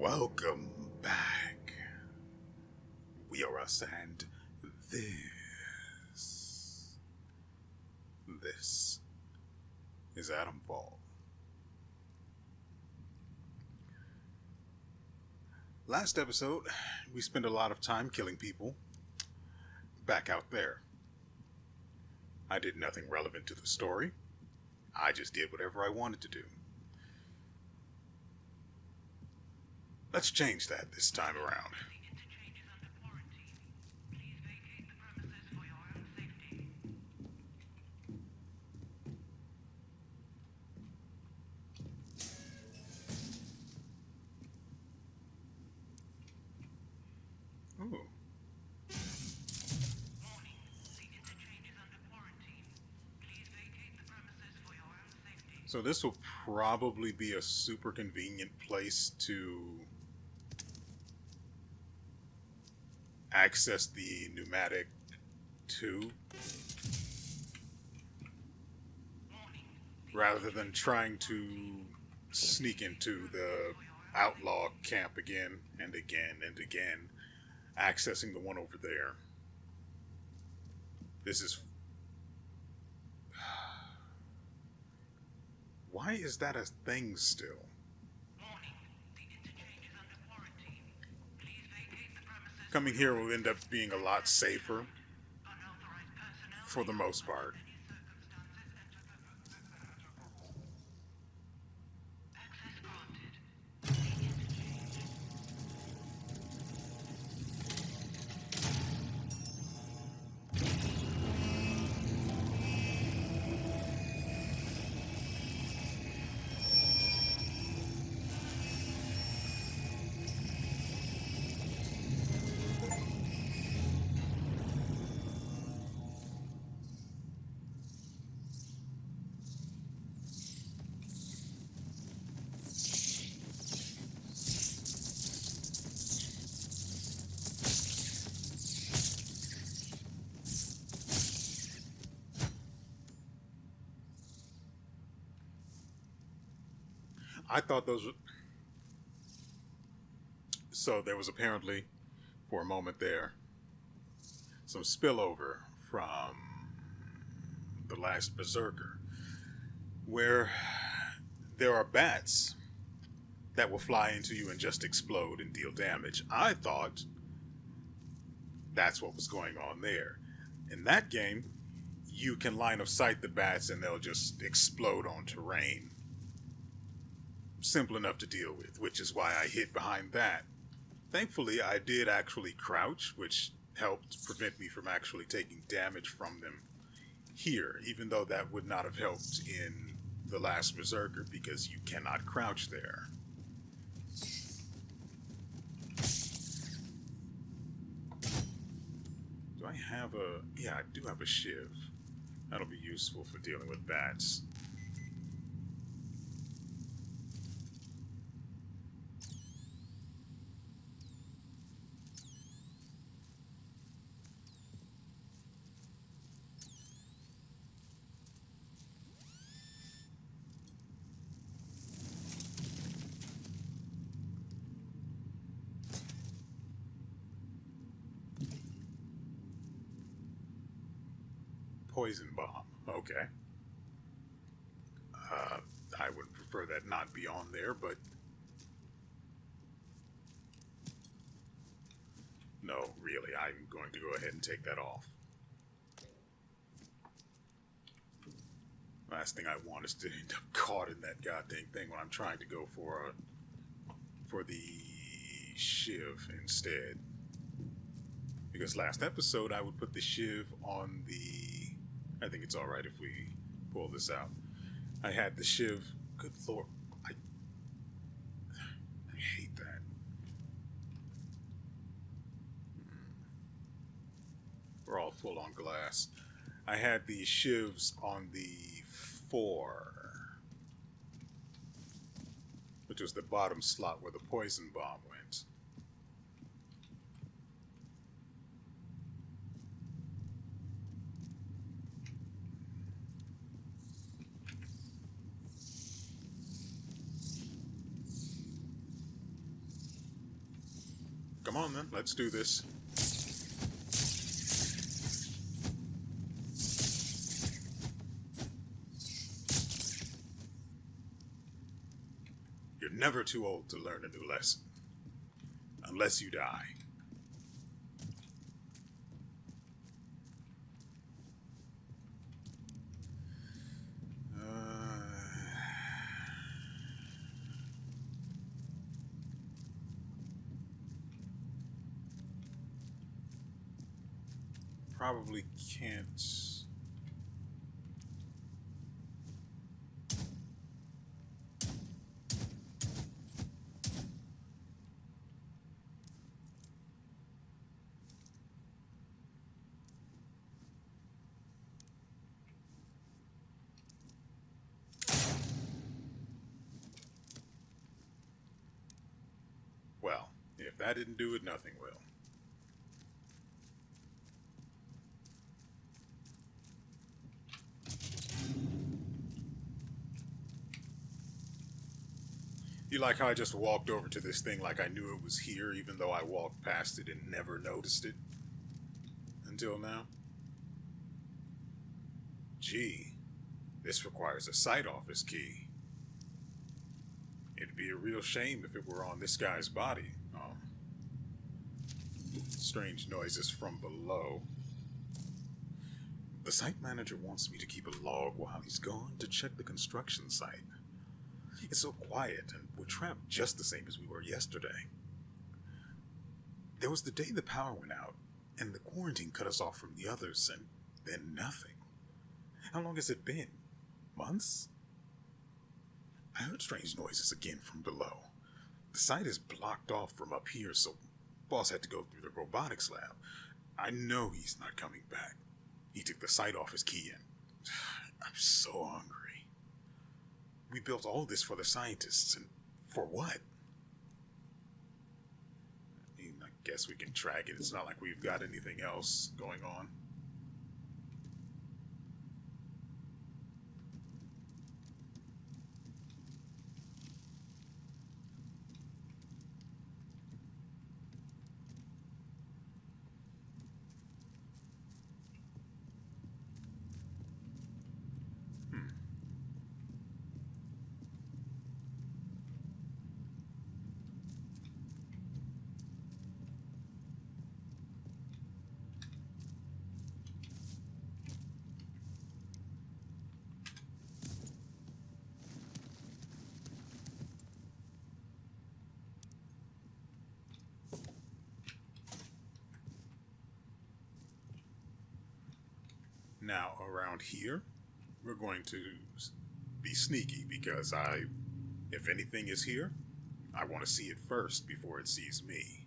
Welcome back. WeArEuS and this is Atomfall. Last episode, we spent a lot of time killing people back out there. I did nothing relevant to the story. I just did whatever I wanted to do. Let's change that this time around. The Interchange is under quarantine. Please vacate the premises for your own safety. Ooh. Warning. The Interchange is under quarantine. Please vacate the premises for your own safety. So this will probably be a super convenient place to access the pneumatic tube rather than trying to sneak into the outlaw camp again and again and again, accessing the one over there. This is... Why is that a thing still? Warning. The Interchange is under quarantine. Please vacate the premises. Coming here will end up being a lot safer Unauthorized personnel for the most part. any circumstances access granted. The Interchange. I thought those were... So there was apparently, for a moment there, some spillover from the last Berserker, where there are bats that will fly into you and just explode and deal damage. I thought that's what was going on there. In that game, you can line of sight the bats and they'll just explode on terrain. Simple enough to deal with, which is why I hid behind that. Thankfully, I did actually crouch, which helped prevent me from actually taking damage from them here, even though that would not have helped in the last Berserker because you cannot crouch there. Do I have a... Yeah, I do have a shiv. That'll be useful for dealing with bats. Poison bomb. Okay. I would prefer that not be on there, but... No, really, I'm going to go ahead and take that off. Last thing I want is to end up caught in that goddamn thing when I'm trying to go for the shiv instead. Because last episode I would put the shiv on the... I think it's alright if we pull this out. I had the shiv... Good lord. I hate that. We're all full on glass. I had the shivs on the 4, which was the bottom slot where the poison bomb went. Come on then, let's do this. You're never too old to learn a new lesson. Unless you die. Probably can't. Well, if that didn't do it, nothing will. You like how I just walked over to this thing like I knew it was here, even though I walked past it and never noticed it? Until now? Gee, this requires a site office key. It'd be a real shame if it were on this guy's body. Strange noises from below. The site manager wants me to keep a log while he's gone to check the construction site. It's so quiet, and we're trapped just the same as we were yesterday. There was the day the power went out, and the quarantine cut us off from the others, and then nothing. How long has it been? Months? I heard strange noises again from below. The site is blocked off from up here, so boss had to go through the robotics lab. I know he's not coming back. He took the site office key in. I'm so hungry. We built all this for the scientists, and for what? I mean, I guess we can track it. It's not like we've got anything else going on. Now, around here, we're going to be sneaky because if anything is here, I want to see it first before it sees me.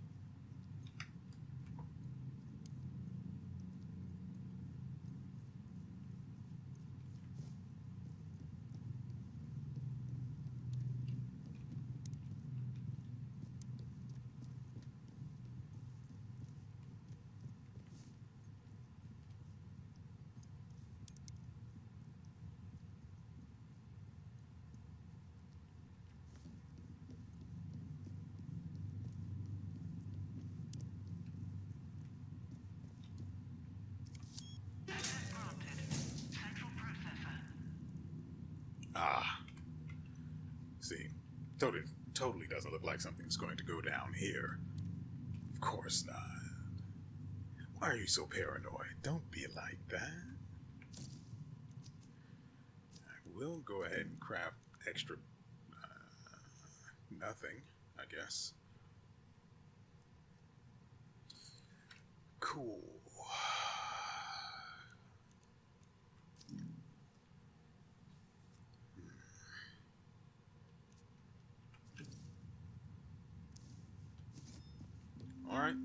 Ah, see, totally doesn't look like something's going to go down here. Of course not. Why are you so paranoid? Don't be like that. I will go ahead and craft extra nothing, I guess. Cool. All right.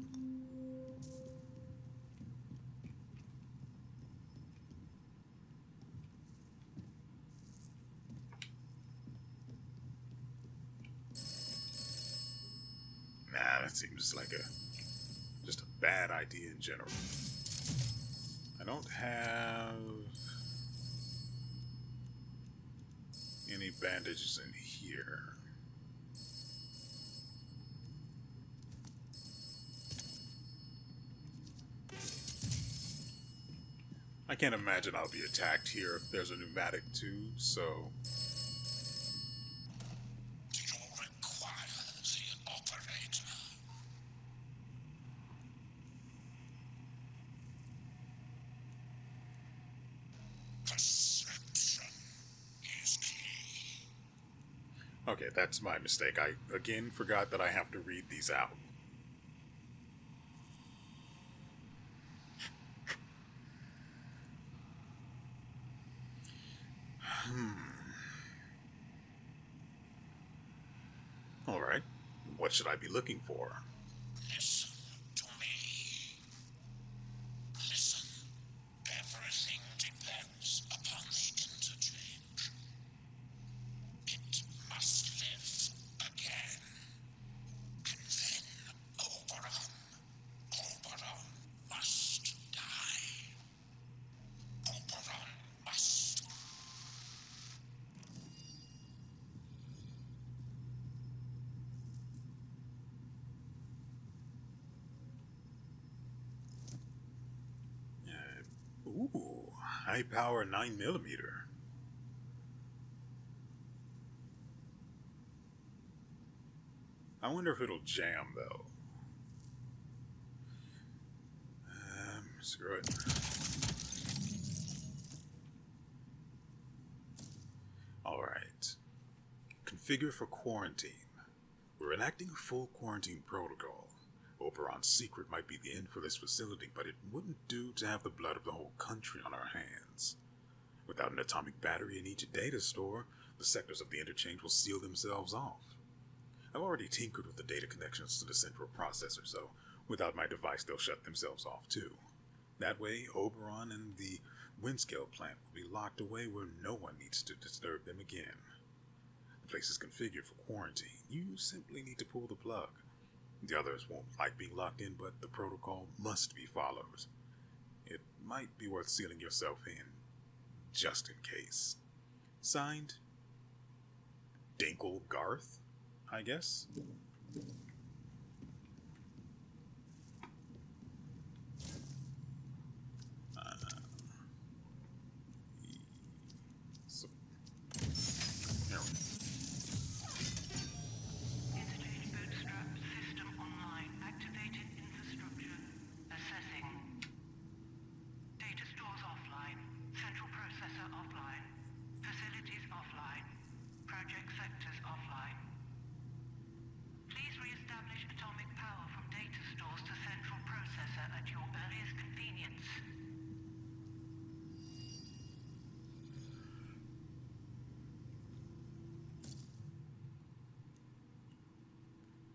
Nah, that seems like just a bad idea in general. I don't have any bandages in here. can't imagine I'll be attacked here if there's a pneumatic tube, so... Do you require the operator? Perception is key. Okay, that's my mistake. I, again, forgot that I have to read these out. Alright, what should I be looking for? Listen to me. Listen. Everything depends upon the interchange. It must live again. And then Oberon must die. Oberon must. Ooh, high power 9mm. I wonder if it'll jam, though. Screw it. Alright. Configure for quarantine. We're enacting a full quarantine protocol. Oberon's secret might be the end for this facility, but it wouldn't do to have the blood of the whole country on our hands. Without an atomic battery in each data store, the sectors of the interchange will seal themselves off. I've already tinkered with the data connections to the central processor, so without my device they'll shut themselves off too. That way, Oberon and the Windscale plant will be locked away where no one needs to disturb them again. The place is configured for quarantine. You simply need to pull the plug. The others won't like being locked in, but the protocol must be followed. It might be worth sealing yourself in, just in case. Signed, Dinkle Garth, I guess? There we go. Interchange bootstrap system online. Activated infrastructure. Assessing. Data stores offline. Central processor offline. Facilities offline. Project sectors offline. Please re-establish atomic power from data stores to central processor at your earliest convenience.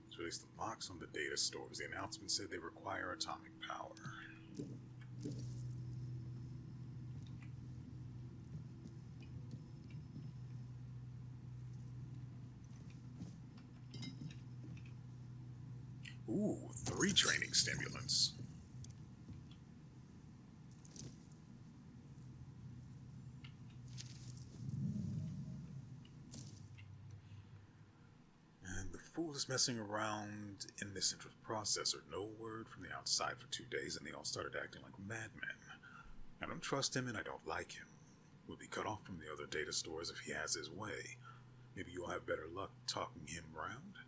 So release the locks on the data stores. The announcement said they require atomic power. Ooh, 3 training stimulants. And the fool is messing around in the central processor. No word from the outside for 2 days, and they all started acting like madmen. I don't trust him, and I don't like him. We'll be cut off from the other data stores if he has his way. Maybe you'll have better luck talking him round.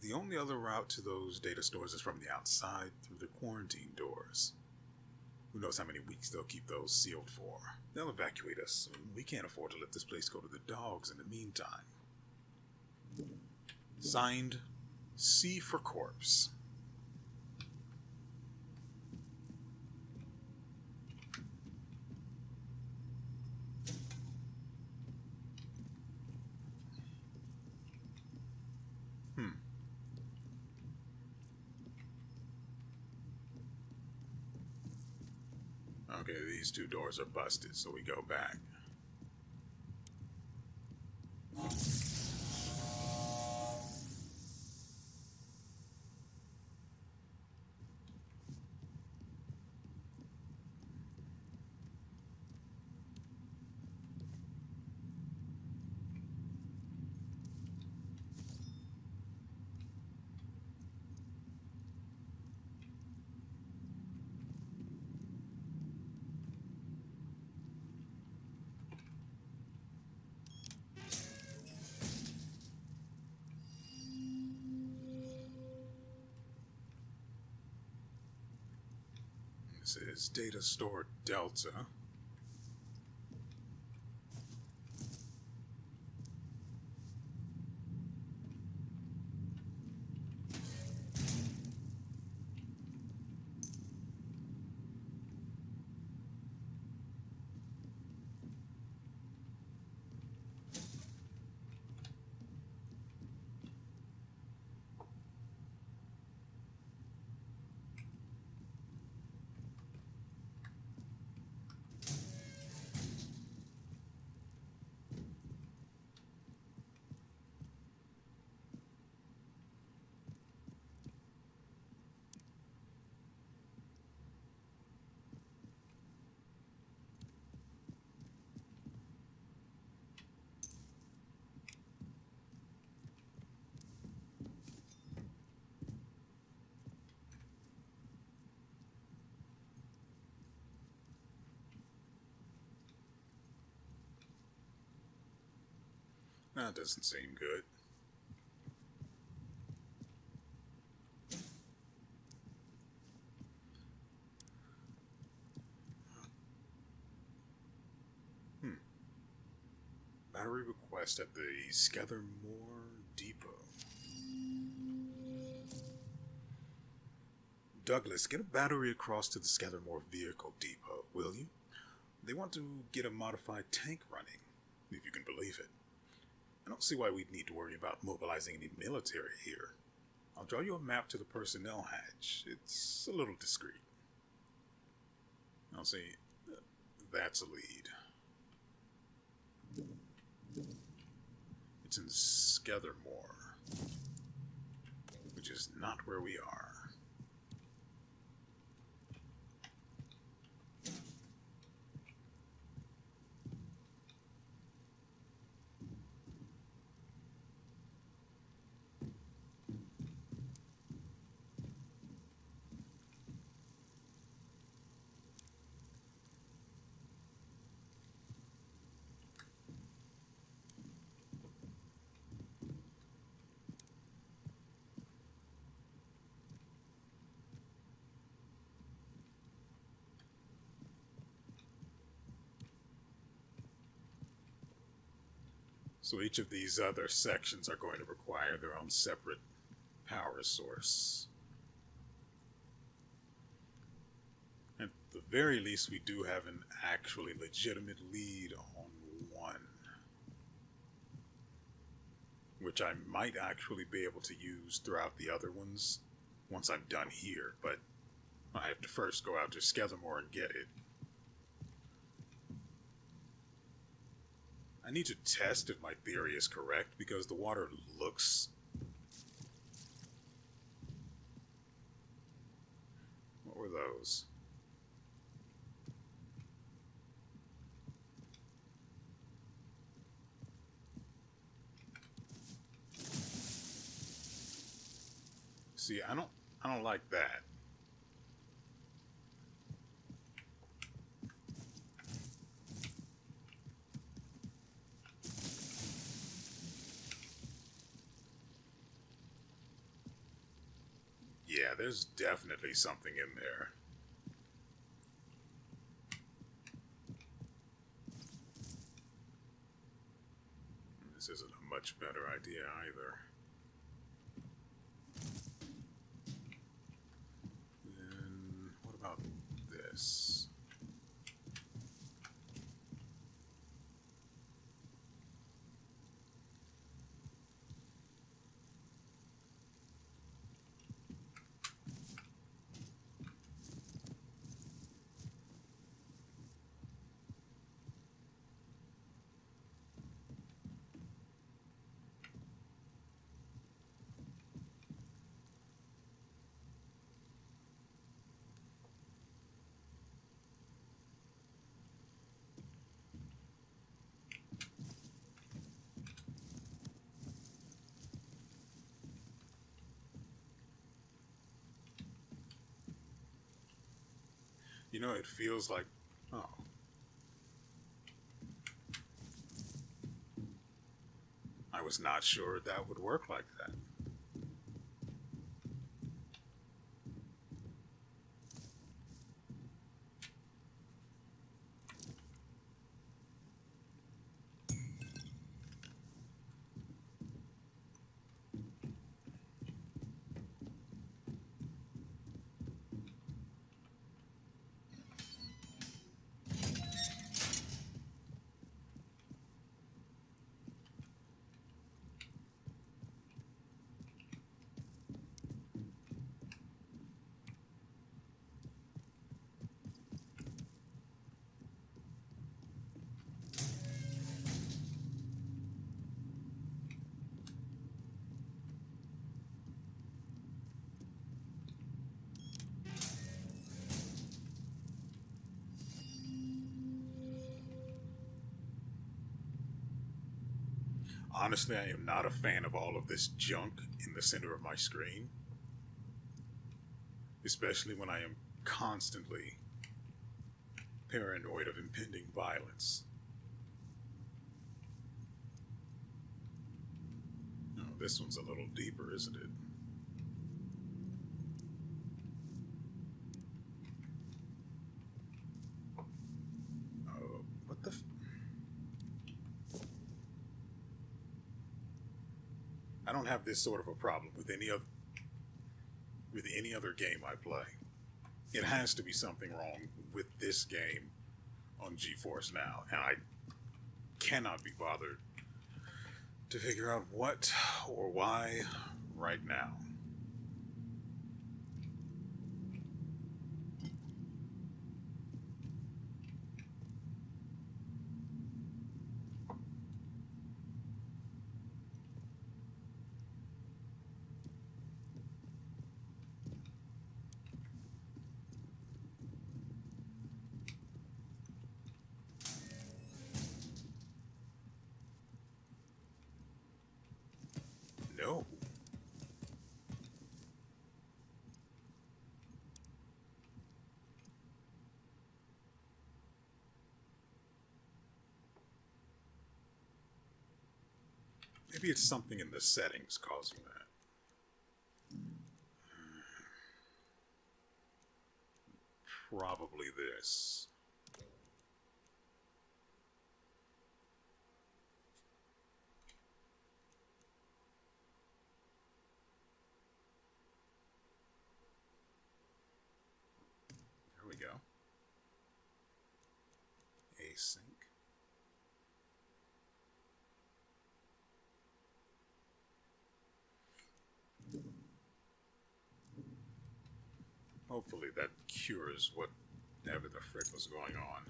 The only other route to those data stores is from the outside through the quarantine doors. Who knows how many weeks they'll keep those sealed for. They'll evacuate us, and we can't afford to let this place go to the dogs in the meantime. Signed, C for Corpse. Okay, these 2 doors are busted, so we go back. This is data store Delta. That doesn't seem good. Battery request at the Scathermore Depot. Douglas, get a battery across to the Scathermore Vehicle Depot, will you? They want to get a modified tank running, if you can believe it. I don't see why we'd need to worry about mobilizing any military here. I'll draw you a map to the personnel hatch. It's a little discreet. I'll see. That's a lead. It's in Scathermore, which is not where we are. So each of these other sections are going to require their own separate power source. At the very least, we do have an actually legitimate lead on one, which I might actually be able to use throughout the other ones once I'm done here, but I have to first go out to Scathermore and get it. I need to test if my theory is correct, because the water looks... What were those? See, I don't like that. Yeah, there's definitely something in there. This isn't a much better idea either. Then what about this? You know, it feels like, oh. I was not sure that would work like that. Honestly, I am not a fan of all of this junk in the center of my screen, especially when I am constantly paranoid of impending violence. Oh, this one's a little deeper, isn't it? Oh, what the I don't have this sort of a problem with any other game I play. It has to be something wrong with this game on GeForce Now, and I cannot be bothered to figure out what or why right now. No. Maybe it's something in the settings causing that. Probably this. There we go. Async. Hopefully that cures whatever the frick was going on.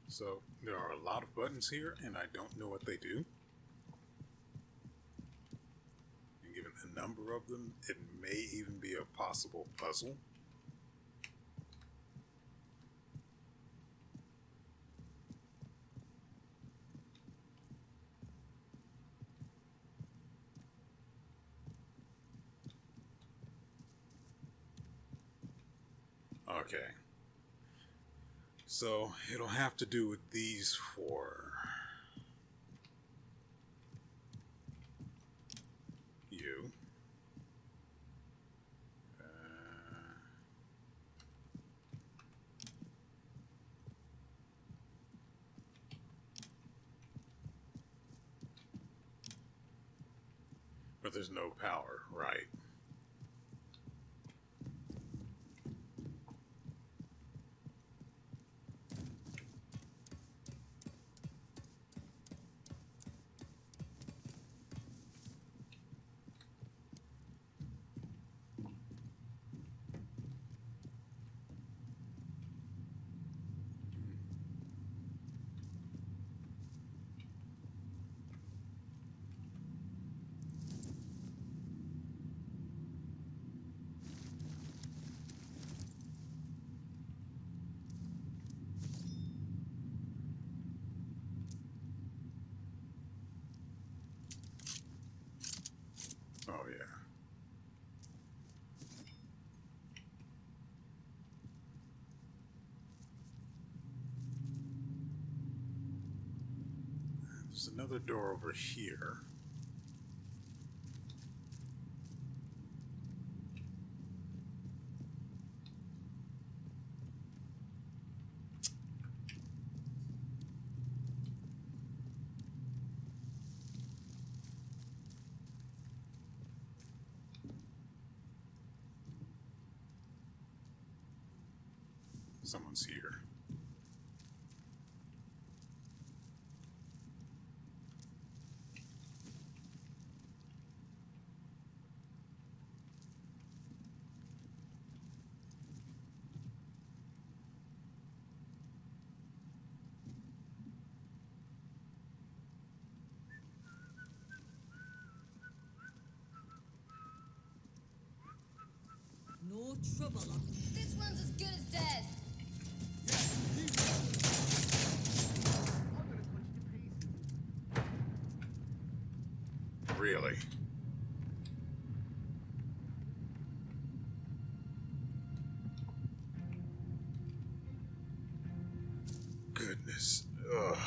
So there are a lot of buttons here, and I don't know what they do. And given the number of them, it may even be a possible puzzle. Okay. So it'll have to do with these four. You. But there's no power, right? There's another door over here. Someone's here. No trouble. This one's as good as dead. Really? Goodness. Ugh.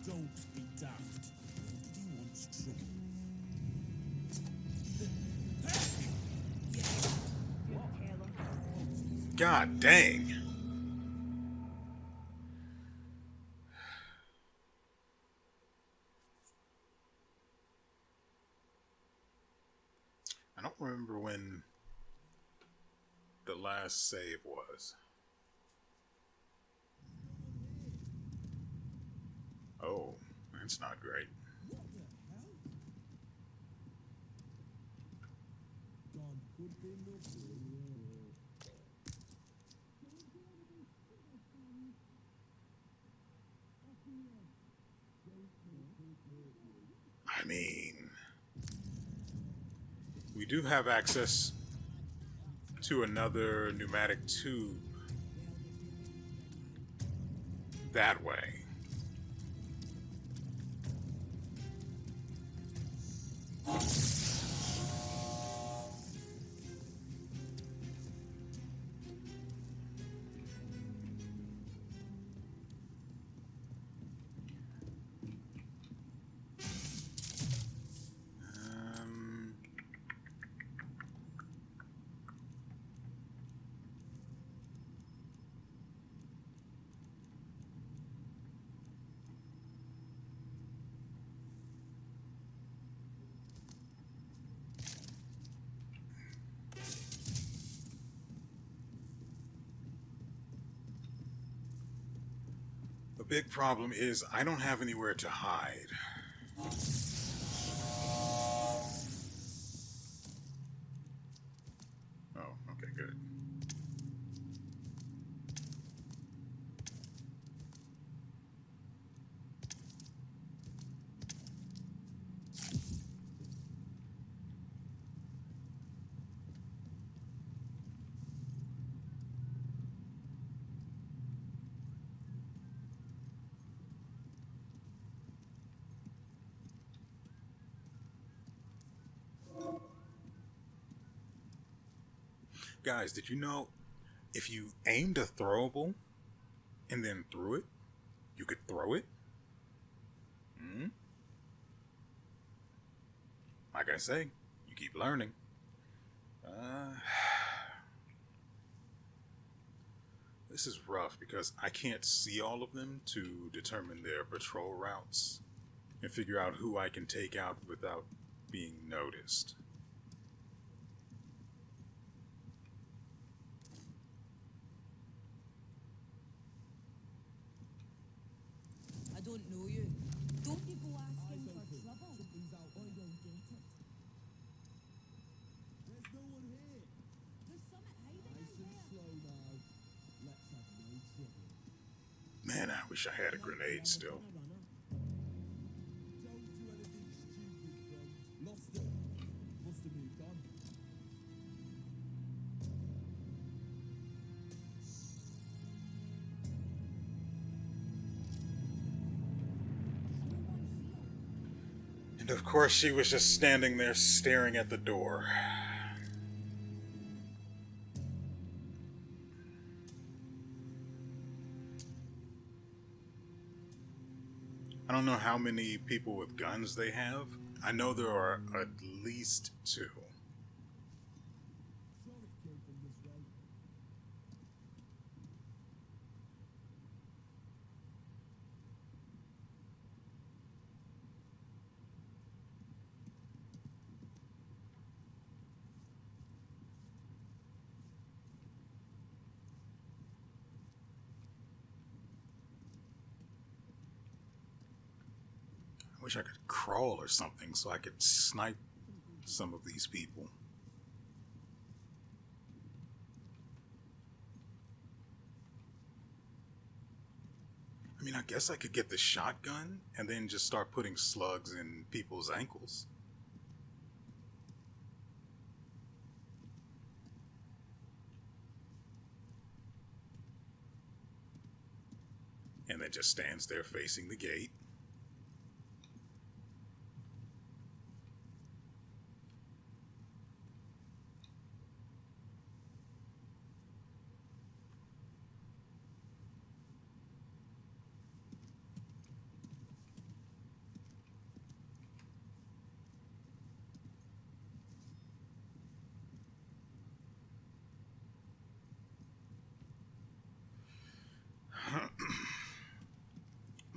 Don't be daft. Nobody wants trouble. God dang. I don't remember when the last save was. Oh, that's not great. What the hell? Gone could be nothing. I mean, we do have access to another pneumatic tube that way. The big problem is I don't have anywhere to hide. Oh, okay, good. Guys, did you know if you aimed a throwable and then threw it, you could throw it? like I say, you keep learning. Uh, this is rough because I can't see all of them to determine their patrol routes and figure out who I can take out without being noticed. I don't know you. Don't you go asking for trouble. Something's out. I don't get it. There's no one here. There's something hiding Nice out and there. slow now. Let's have no trouble. Man, I wish I had a grenade still. Runner. Don't do anything stupid, friend. Lost it. Must have moved on. And of course, she was just standing there staring at the door. I don't know how many people with guns they have. I know there are at least 2. Sure it came from this way. I wish I could crawl or something so I could snipe some of these people. I mean, I guess I could get the shotgun and then just start putting slugs in people's ankles. And then just stands there facing the gate.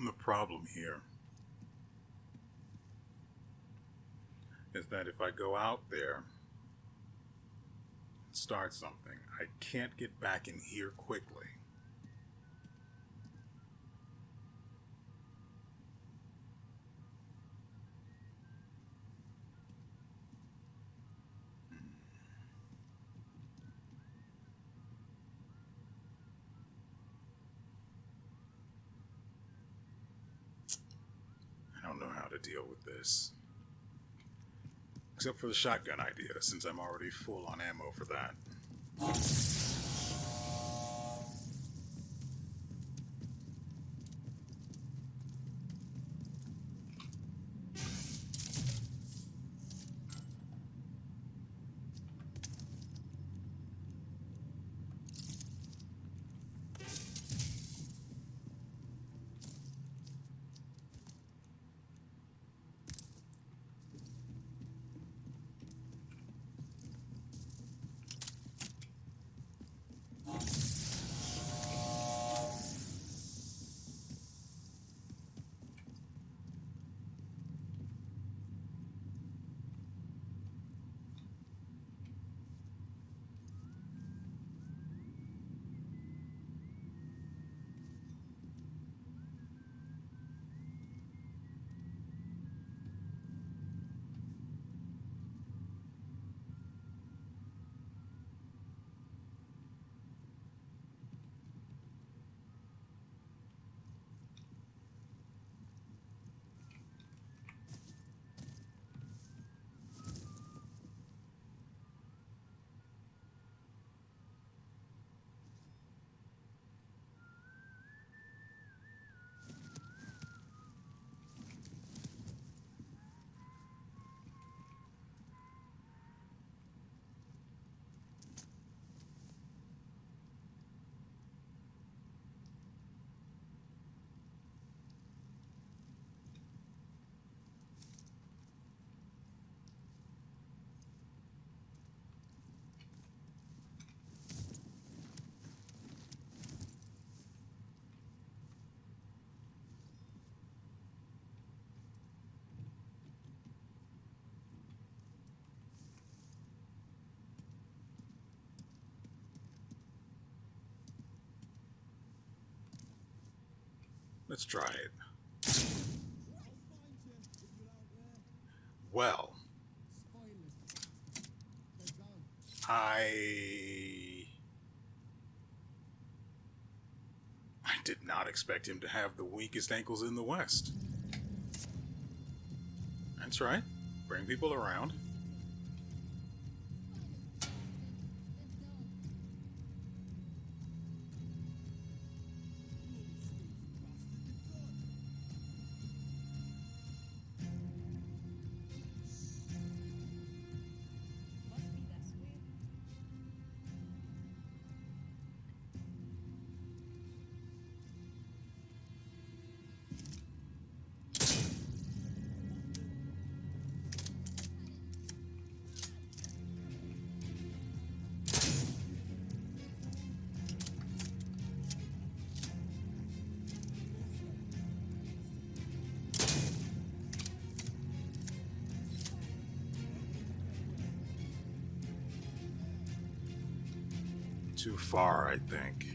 The problem here is that if I go out there and start something, I can't get back in here quickly. I don't know how to deal with this. Except for the shotgun idea, since I'm already full on ammo for that. Let's try it. I'll find you if you're out there. Well, Spineless bastard. They're gone. I did not expect him to have the weakest ankles in the West. That's right. Bring people around. Must be this way. Too far, I think.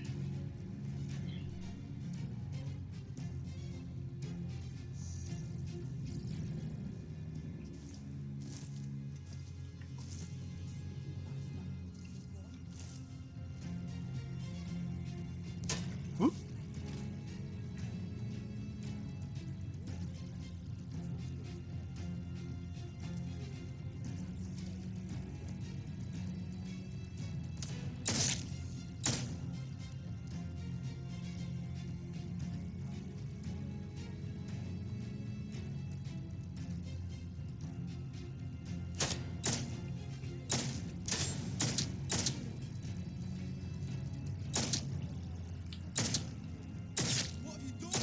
Whoop. What have you done?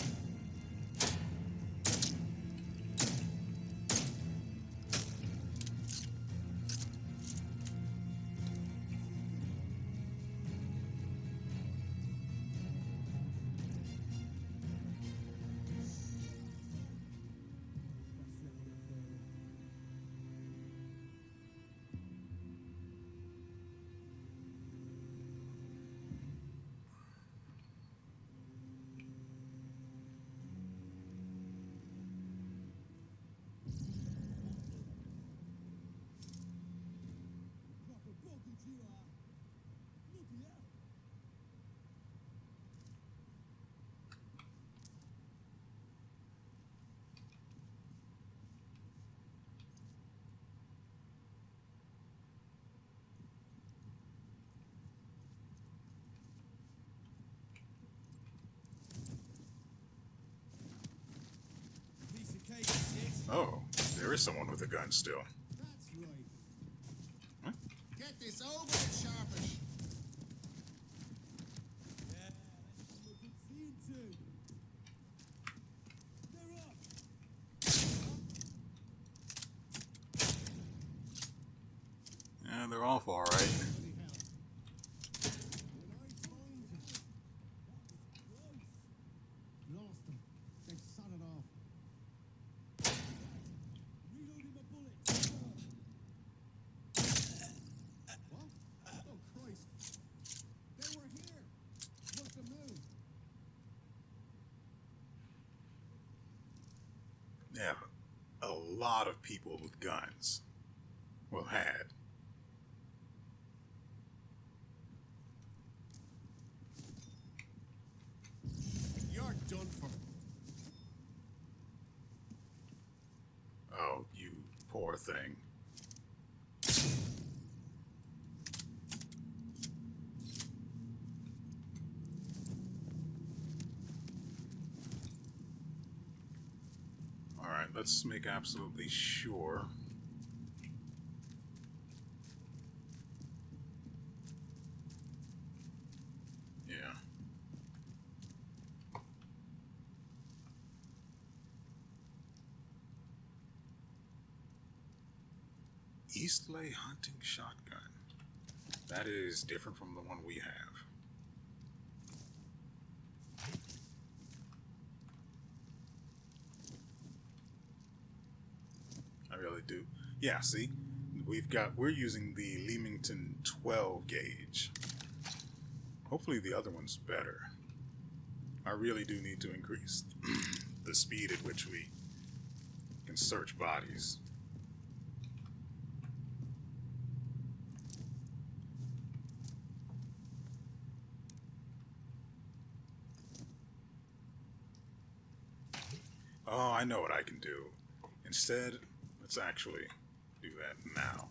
Proper buggered you are. Bloody hell. Piece of cake, sis. Oh, there is someone with a gun still. That's right. Huh? Get this over with, Sharpish. Yeah, that's what we've seen too. They're up. Yeah, they're off all right. Bloody hell. When I find him. That was close. Lost him. They sodded off. Reloading my bullets. What? Oh, Christ. They were here. Must have moved. Yeah, a lot of people with guns. Well, had. You're done for. Oh, you poor thing. All right, let's make absolutely sure. Yeah. Eastlay hunting shotgun. That is different from the one we have. I really do. Yeah, see? We're using the Leamington 12 gauge. Hopefully the other one's better. I really do need to increase the speed at which we can search bodies. Oh, I know what I can do. Instead, let's actually do that now.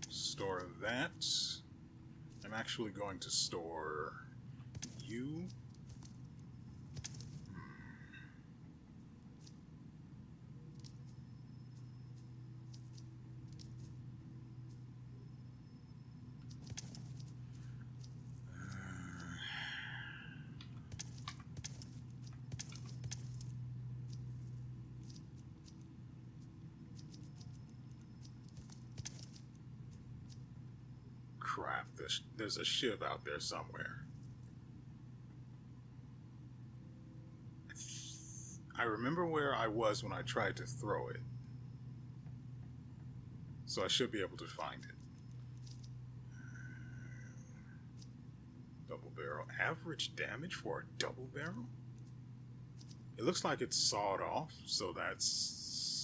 Store that. I'm actually going to store you. Crap, there's a shiv out there somewhere. I remember where I was when I tried to throw it. So I should be able to find it. Double barrel. Average damage for a double barrel? It looks like it's sawed off, so that's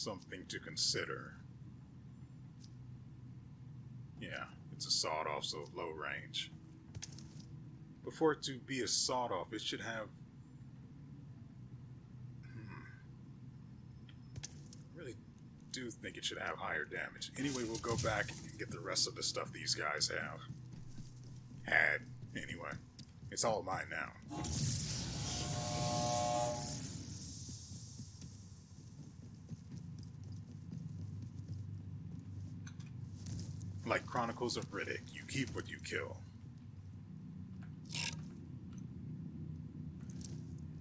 something to consider. Yeah, it's a sawed off, so low range. But for it to be a sawed off, it should have... I really do think it should have higher damage. Anyway, we'll go back and get the rest of the stuff these guys have. Had, anyway. It's all mine now. Like Chronicles of Riddick, you keep what you kill.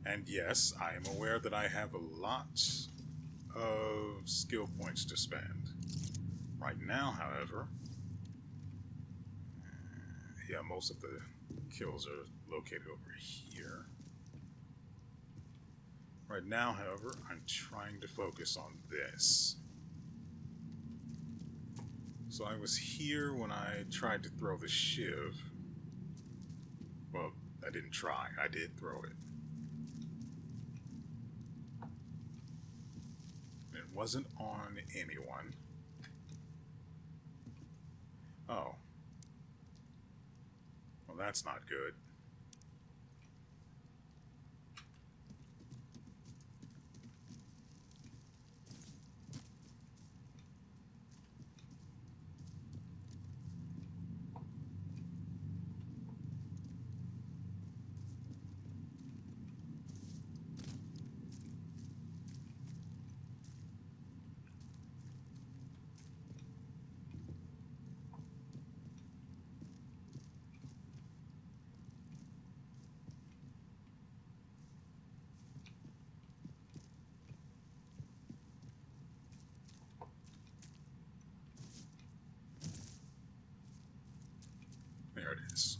And yes, I am aware that I have a lot of skill points to spend. Right now, however, yeah, most of the kills are located over here. Right now, however, I'm trying to focus on this. So I was here when I tried to throw the shiv. Well, I didn't try. I did throw it. It wasn't on anyone. Oh. Well, that's not good. There it is.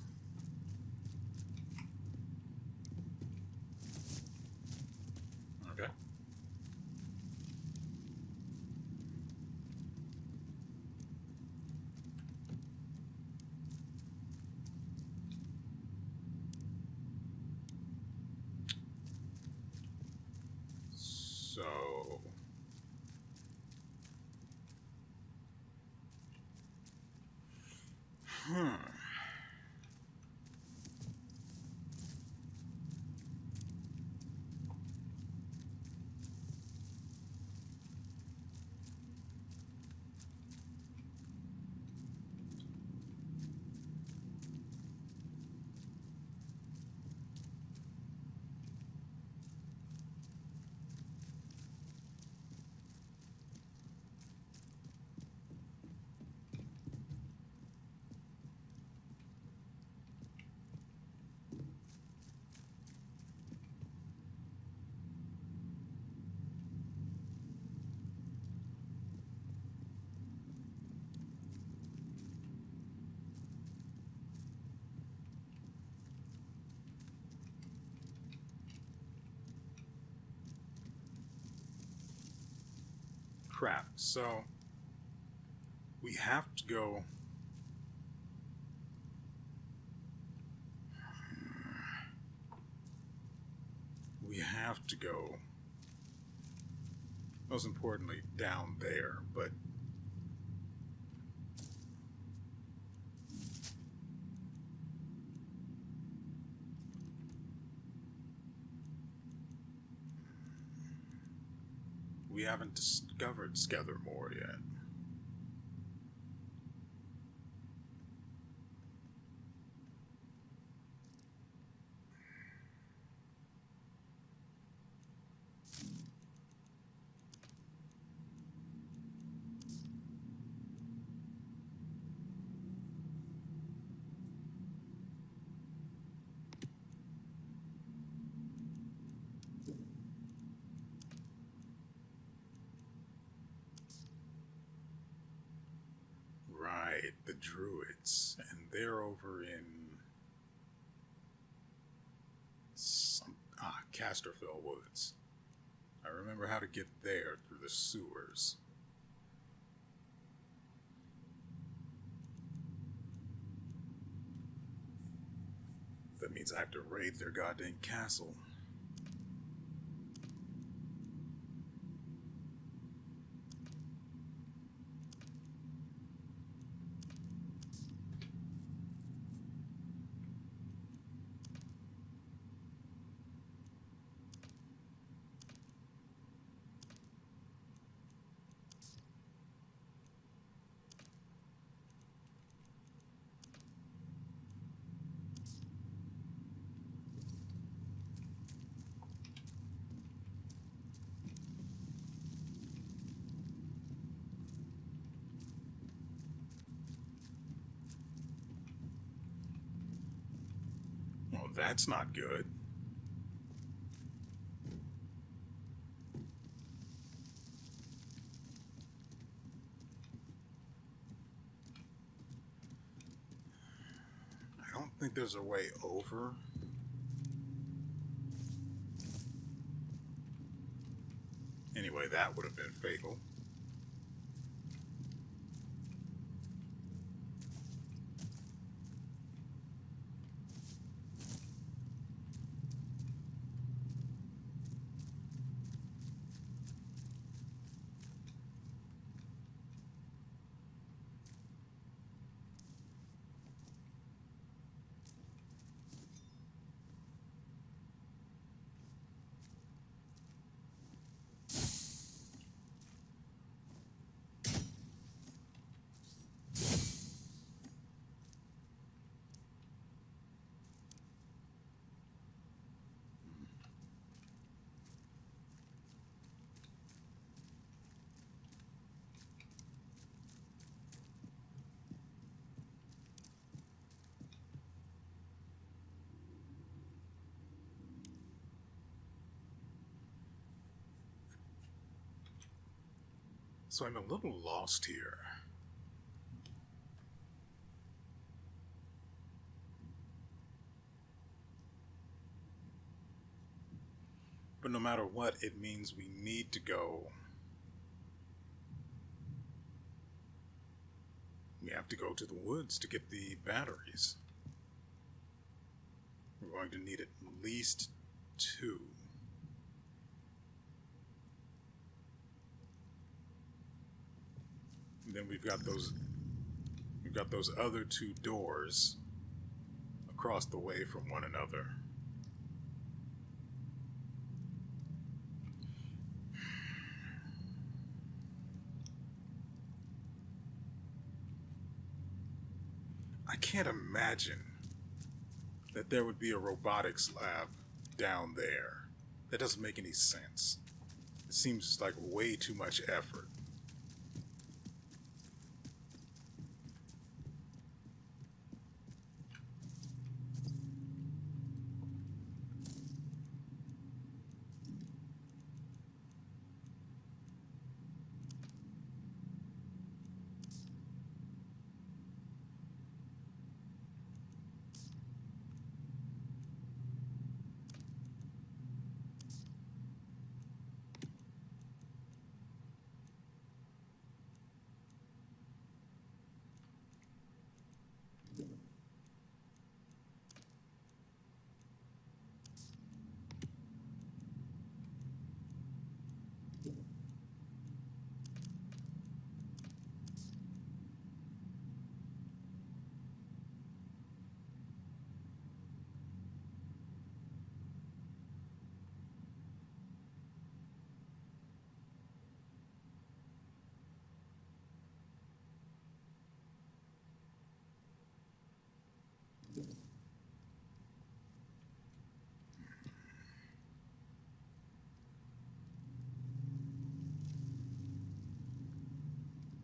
Okay. So... Crap. So we have to go. We have to go. Most importantly, down there, but we haven't discovered Scathermore yet. Right, the Druids, and they're over in some Casterville Woods. I remember how to get there through the sewers. That means I have to raid their goddamn castle. Well, that's not good. I don't think there's a way over. Anyway, that would have been fatal. So I'm a little lost here. But no matter what, it means we need to go. We have to go to the woods to get the batteries. We're going to need at least 2. And then we've got those other 2 doors across the way from one another. I can't imagine that there would be a robotics lab down there. That doesn't make any sense. It seems like way too much effort.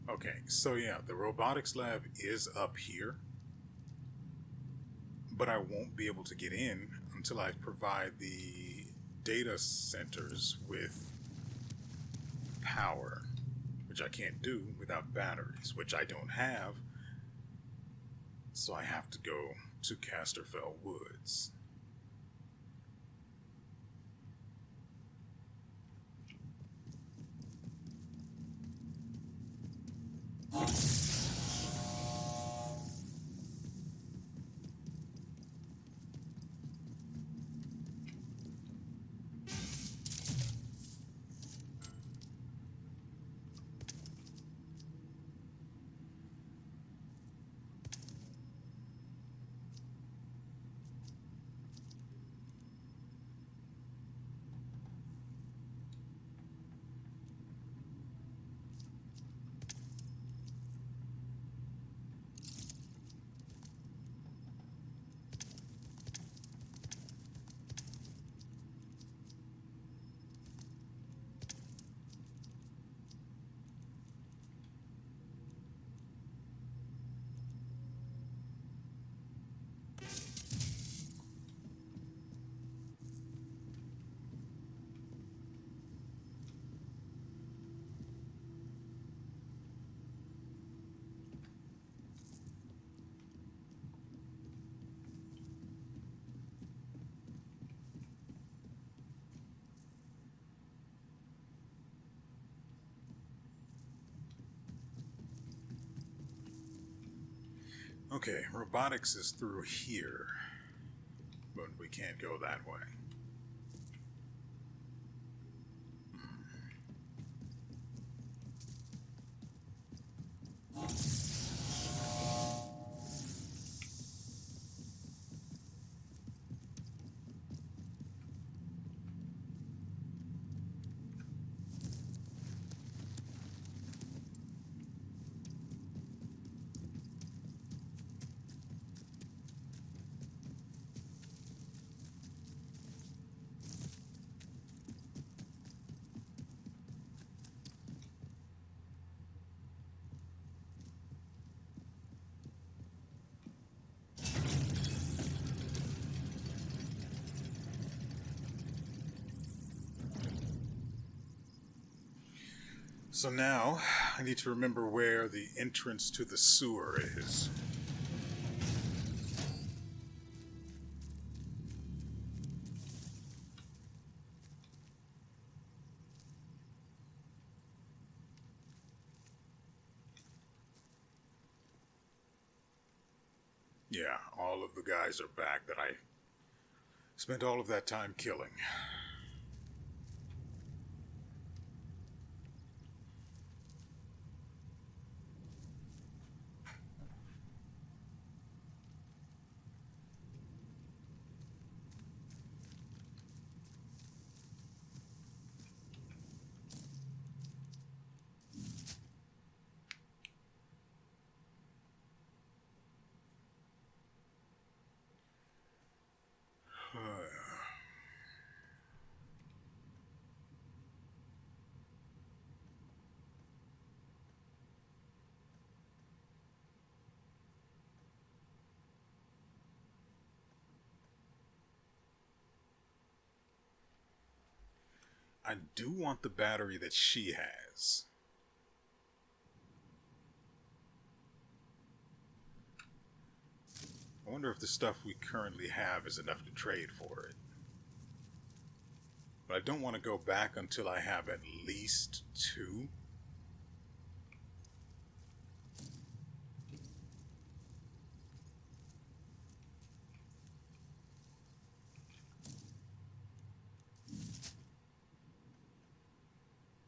Okay, so yeah, the robotics lab is up here, but I won't be able to get in until I provide the data centers with power, which I can't do without batteries, which I don't have, so I have to go to Casterfell Woods. Okay, robotics is through here, but we can't go that way. So now, I need to remember where the entrance to the sewer is. Yeah, all of the guys are back that I spent all of that time killing. I do want the battery that she has. I wonder if the stuff we currently have is enough to trade for it. But I don't want to go back until I have at least 2.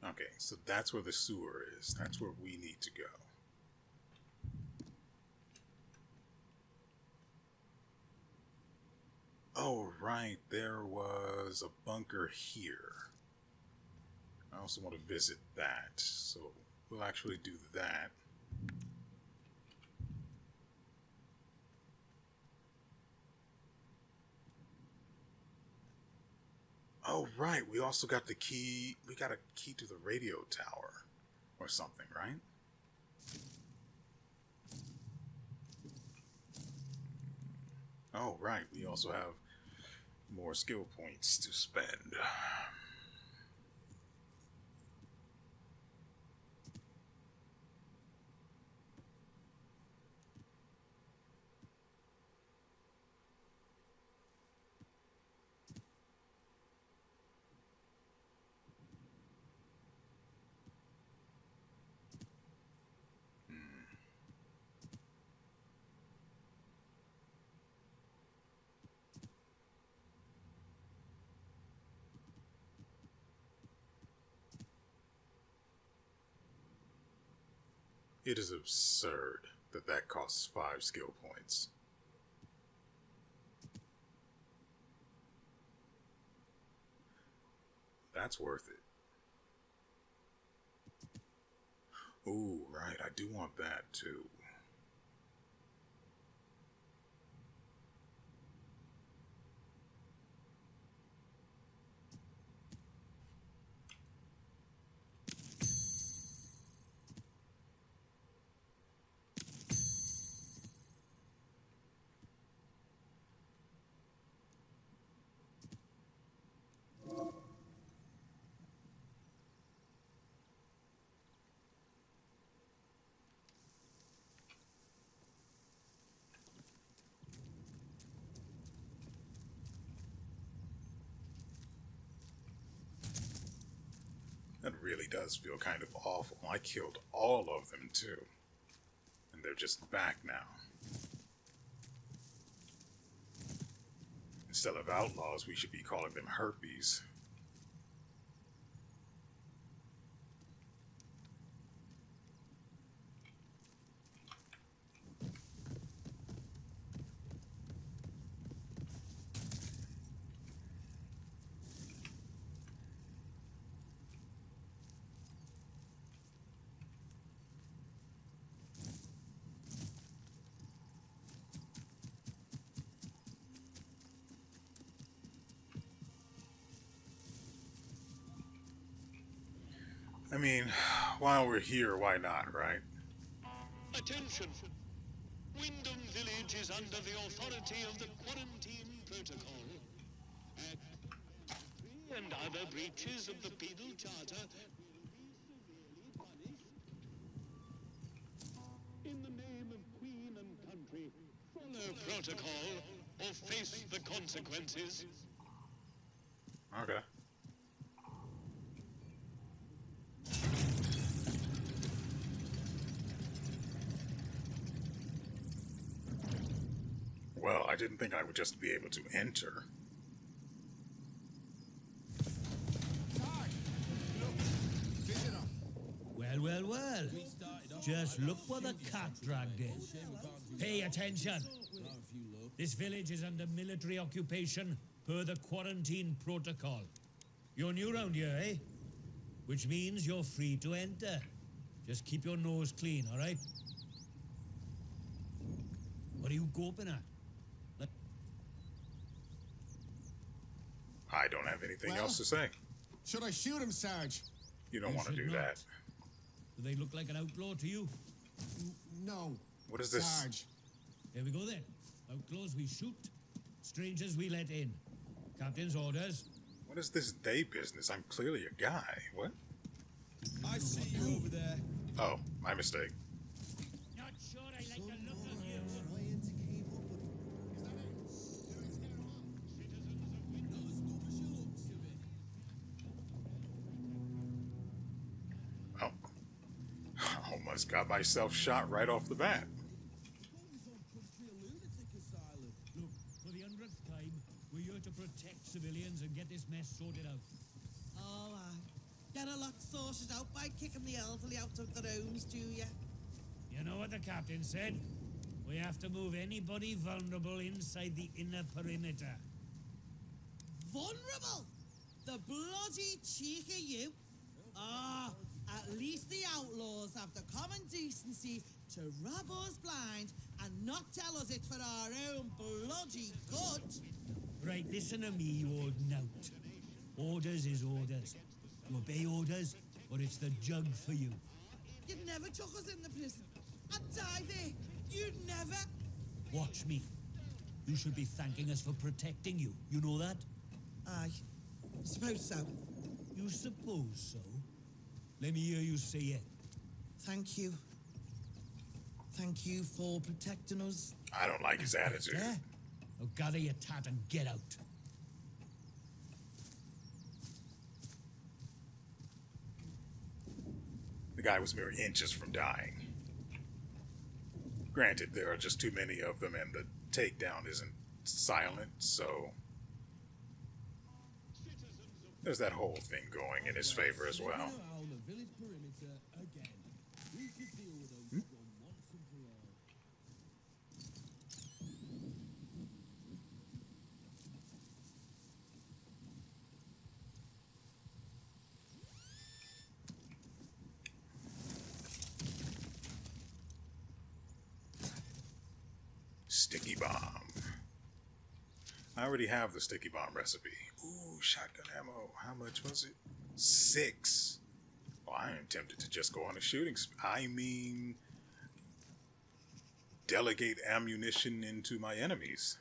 Okay, so that's where the sewer is. That's where we need to go. Oh, right, there was a bunker here. I also want to visit that, so we'll actually do that. Oh, right, we also got the key. We got a key to the radio tower or something, right? Oh, right. We also have more skill points to spend. It is absurd that that costs 5 skill points. That's worth it. Ooh, right, I do want that too. That really does feel kind of awful. I killed all of them too. And they're just back now. Instead of outlaws, we should be calling them herpes. I mean, while we're here, why not, right? Attention! Wyndham Village is under the authority of the Quarantine Protocol. And other breaches of the Penal Charter will be severely punished. In the name of Queen and country, follow protocol or face the consequences. Okay. Well, I didn't think I would just be able to enter. Sarge, look, visitor. Well. Just look what the cat dragged in. Pay attention. This village is under military occupation per the Quarantine Protocol. You're new round here, eh? Which means you're free to enter. Just keep your nose clean, all right? What are you gawping at? I don't have anything Well? else to say. Should I shoot him, Sarge? You don't You want to should do not. that. Do they look like an outlaw to you? No. What is this? Sarge. Here we go then. Outlaws we shoot, strangers we let in. Captain's orders. What is this day business? I'm clearly a guy. What? I see you over there. Oh, my mistake. Not sure I like the look of you. Trying to keep up with Oh. I almost got myself shot right off the bat. Look, for the 100th time, we're here to protect civilians and get this mess sorted out. Oh, get a lot sorted out by kicking the elderly out of their homes, do you? You know what the captain said? We have to move anybody vulnerable inside the inner perimeter. Vulnerable? The bloody cheek of you. Ah, at least the outlaws have the common decency to rub us blind and not tell us it's for our own bloody good. Right, listen to me, you old knout. Orders is orders. You obey orders, or it's the jug for you. You never took us in the prison. I'd die there. You'd never. Watch me. You should be thanking us for protecting you. You know that? Aye. Suppose so. You suppose so? Let me hear you say it. Thank you. Thank you for protecting us. I don't like his attitude. Yeah? Now gather your tat and get out. The guy was mere inches from dying. Granted, there are just too many of them, and the takedown isn't silent, so there's that whole thing going in his favor as well. On the village perimeter again. We should deal with those once and for all. Sticky bomb. I already have the sticky bomb recipe. Ooh, shotgun ammo. How much was it? 6. Well, I am tempted to just go on a shooting delegate ammunition into my enemies.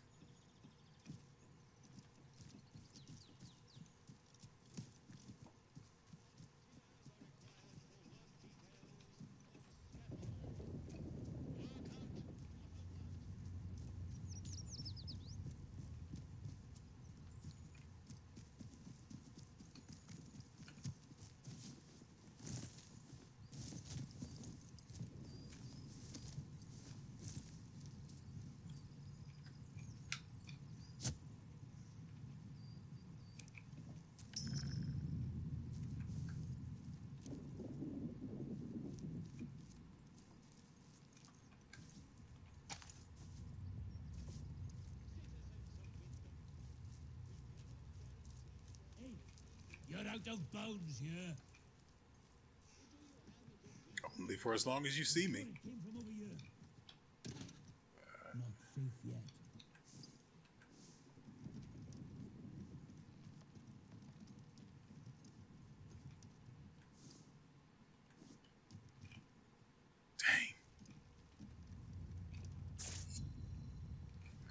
You're out of bounds here. Only for as long as you see me. It came from over here. Not safe yet. Dang.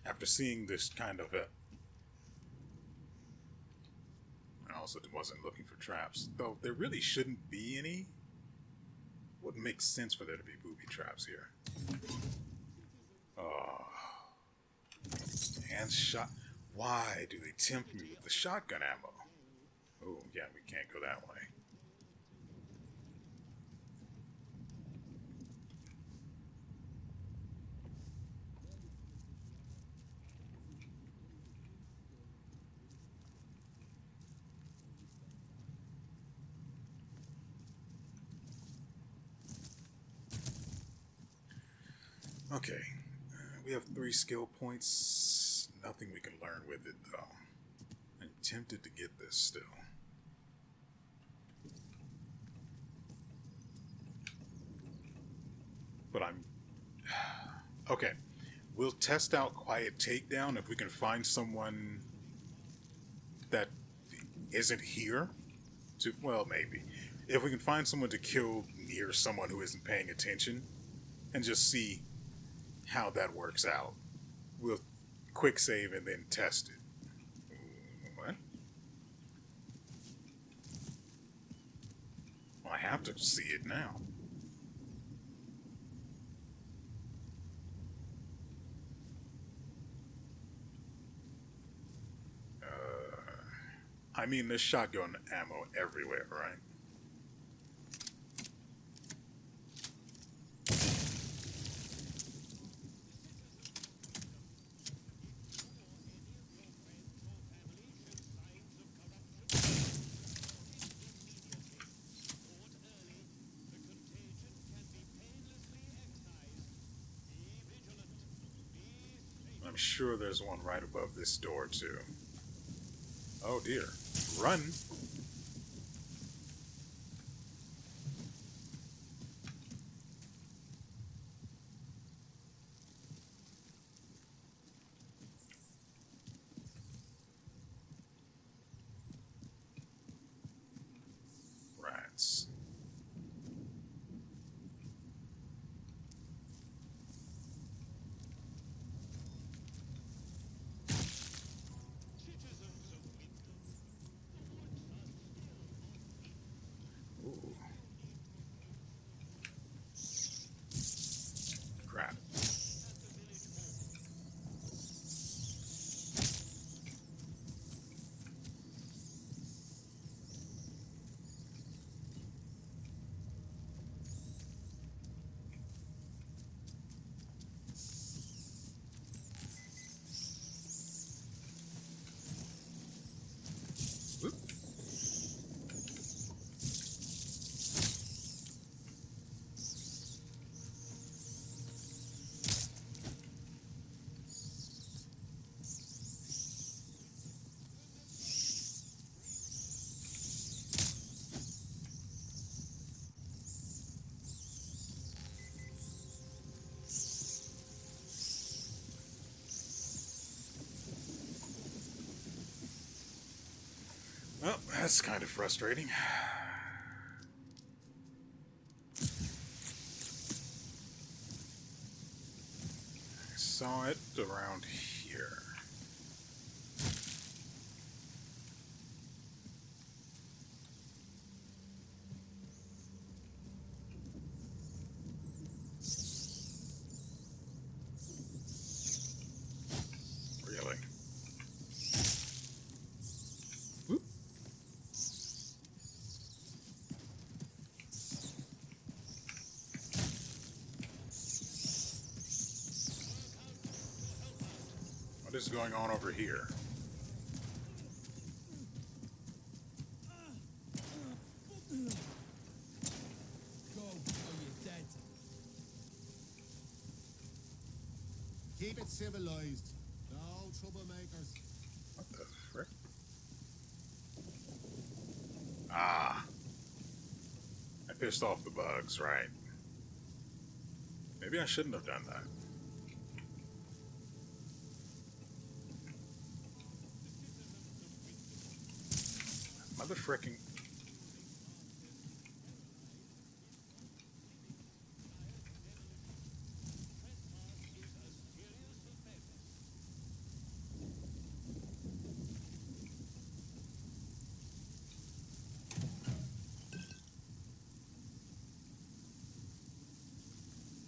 After seeing this kind of I also wasn't looking for traps, though there really shouldn't be any. Wouldn't make sense for there to be booby traps here. Oh. And shot. Why do they tempt me with the shotgun ammo? Oh, yeah, we can't go that way. Okay, we have 3 skill points. Nothing we can learn with it, though. I'm tempted to get this still. But okay, we'll test out Quiet Takedown if we can find someone that isn't here. Well, maybe. If we can find someone to kill near someone who isn't paying attention and just see how that works out. We'll quick save and then test it. What? Well, I have to see it now. I mean, there's shotgun ammo everywhere, right? I'm sure there's one right above this door, too. Oh dear. Run! Rats. That's kind of frustrating. I saw it around here. Really? Whoop. What is going on over here? Go, or you're dead. Keep it civilized. No troublemakers. What the frick? Ah. I pissed off the bugs, right. Maybe I shouldn't have done that. Mother fricking.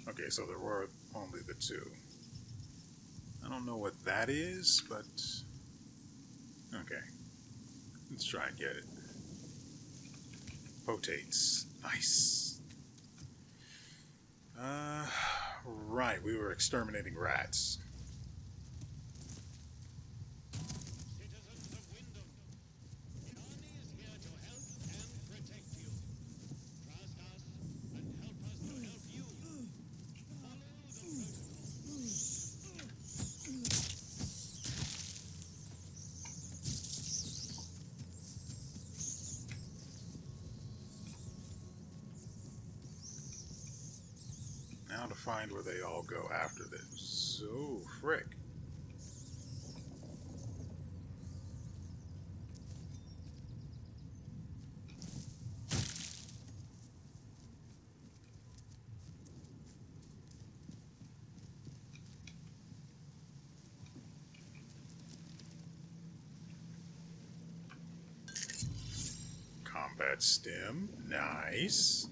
Okay, so there were only the two. I don't know what that is, but okay. Let's try and get it. Potates. Nice. Right, we were exterminating rats. Citizens of Wyndham, the army is here to help and protect you. Trust us and help us to help you. Follow the protocol. Now to find where they all go after this. So, frick. Combat stem. Nice.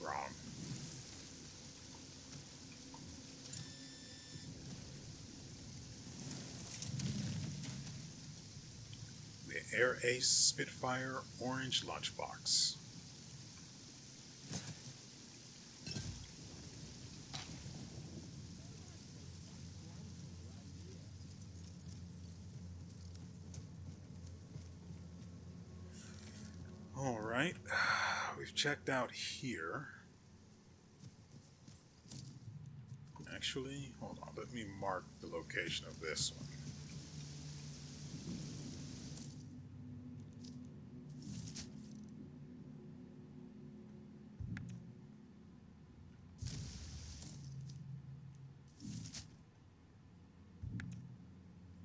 Wrong. The WeArEuS Spitfire Orange Lunchbox. All right, we've checked out here. Actually, hold on, let me mark the location of this one.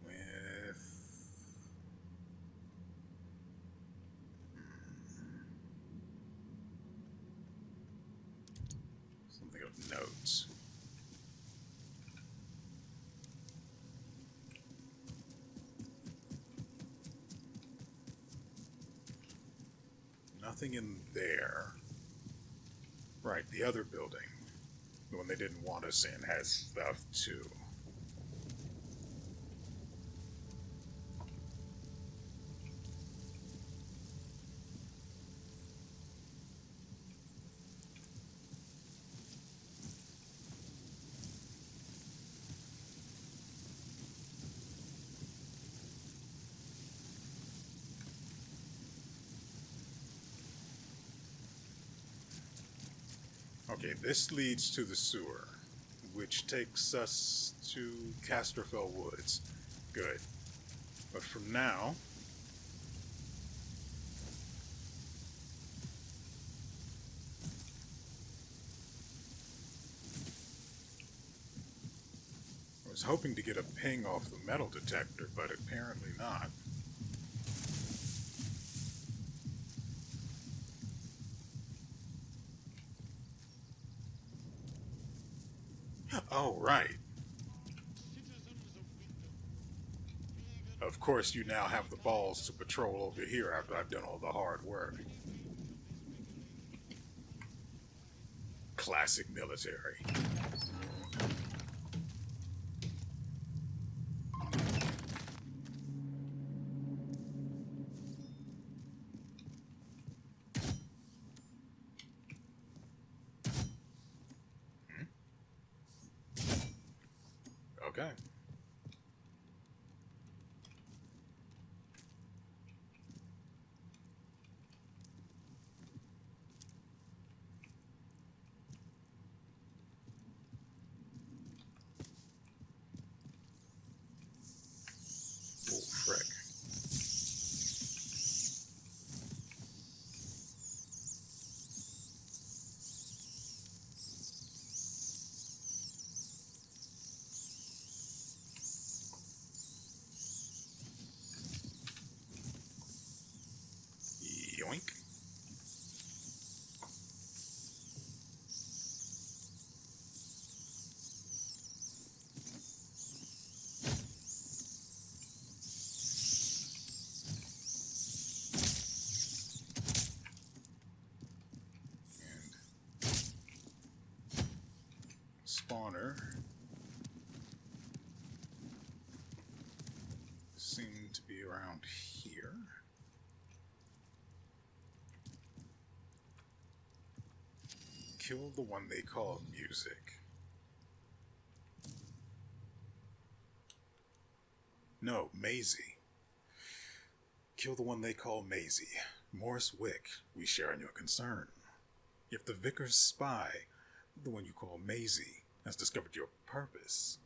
With something of notes. Nothing in there. Right, the other building, the one they didn't want us in, has stuff too. Okay, this leads to the sewer, which takes us to Casterfell Woods. Good. But from now... I was hoping to get a ping off the metal detector, but apparently not. Oh, right. Of course, you now have the balls to patrol over here after I've done all the hard work. Classic military. Okay. Oh, frick. Yoink. Spawner seem to be around here. Kill the one they call music. No, Maisie. Kill the one they call Maisie. Morris Wick, we share in your concern. If the vicar's spy, the one you call Maisie, has discovered your purpose,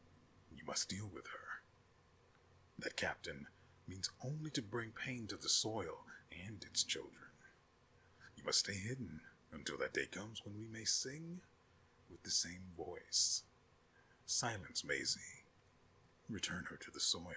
you must deal with her. That, Captain, means only to bring pain to the soil and its children. You must stay hidden until that day comes when we may sing with the same voice. Silence Maisie. Return her to the soil.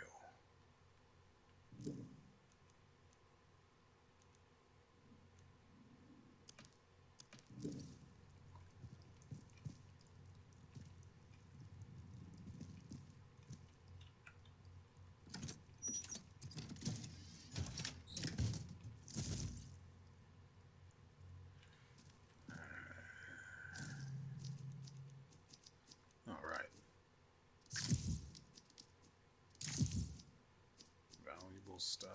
Alright. Valuable stuff.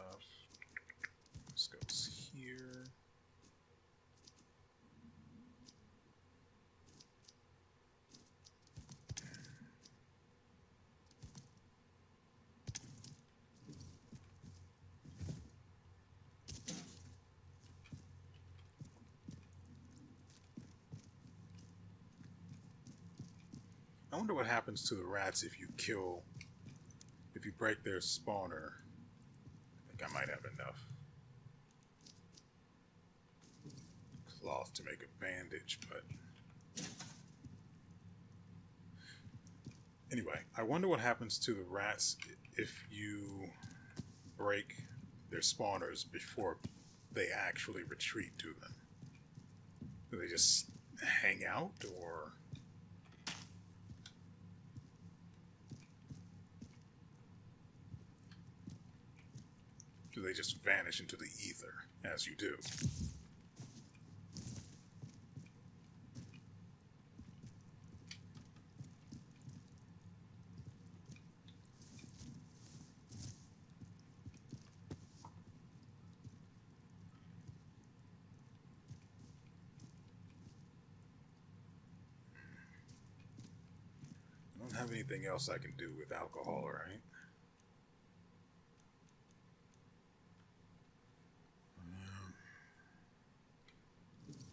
This goes here. I wonder what happens to the rats if you break their spawner. I think I might have enough cloth to make a bandage, but anyway, I wonder what happens to the rats if you break their spawners before they actually retreat to them. Do they just hang out, or do they just vanish into the ether, as you do? I don't have anything else I can do with alcohol, right?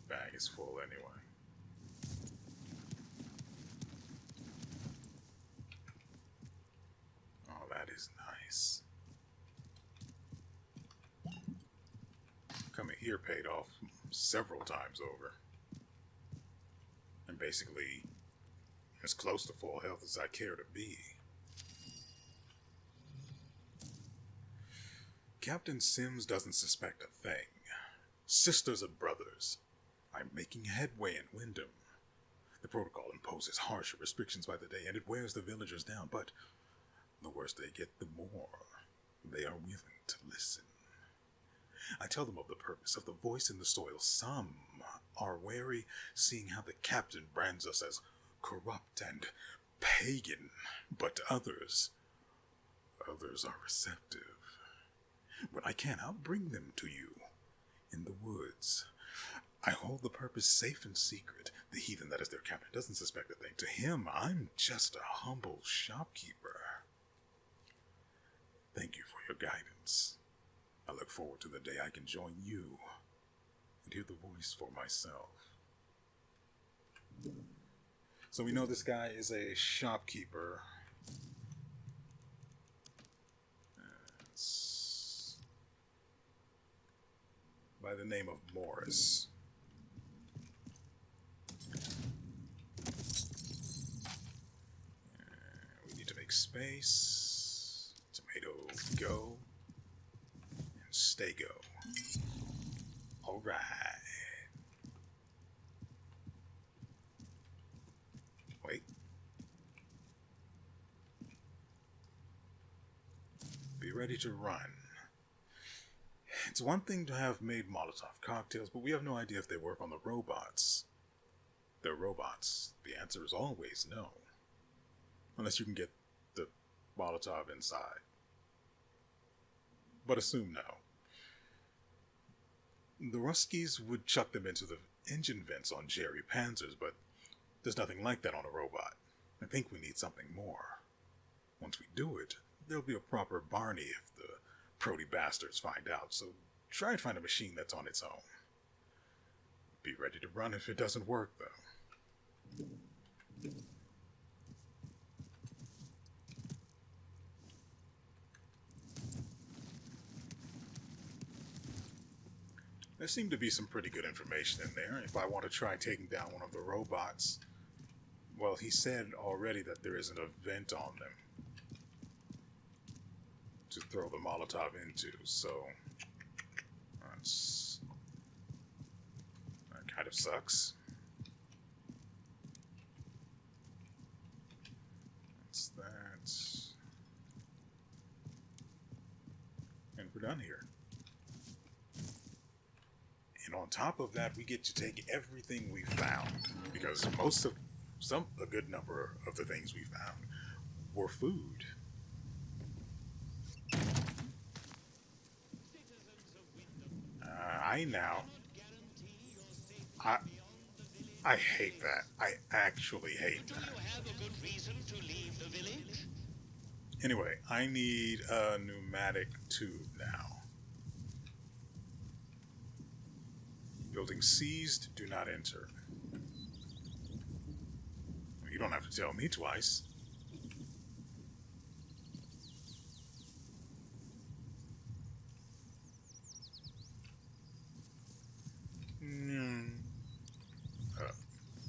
Bag is full anyway. nice. Coming here paid off several times over. And basically as close to full health as I care to be. Captain Sims doesn't suspect a thing. Sisters and brothers, I'm making headway in Wyndham. The protocol imposes harsher restrictions by the day, and it wears the villagers down, but the worse they get, the more they are willing to listen. I tell them of the purpose of the voice in the soil. Some are wary, seeing how the captain brands us as corrupt and pagan, but others are receptive. When I can, I'll bring them to you in the woods. I hold the purpose safe and secret. The heathen that is their captain doesn't suspect a thing. To him, I'm just a humble shopkeeper. Thank you for your guidance. I look forward to the day I can join you and hear the voice for myself. So we know this guy is a shopkeeper. It's by the name of Morris. We need to make space. Tomato go. And stay go. Alright. Wait. Be ready to run. It's one thing to have made Molotov cocktails, but we have no idea if they work on the robots. They're robots. The answer is always no. Unless you can get the Molotov inside. But assume no. The Ruskies would chuck them into the engine vents on Jerry Panzers, but there's nothing like that on a robot. I think we need something more. Once we do it, there'll be a proper Barney if the Prody bastards find out, so try and find a machine that's on its own. Be ready to run if it doesn't work, though. There seemed to be some pretty good information in there. If I want to try taking down one of the robots, well, he said already that there is an event on them to throw the Molotov into, so that kind of sucks. That's that. And we're done here. And on top of that, we get to take everything we found, because a good number of the things we found were food. I hate that. I actually hate that. Do you have a good reason to leave the village? Anyway, I need a pneumatic tube now. Building seized, do not enter. You don't have to tell me twice.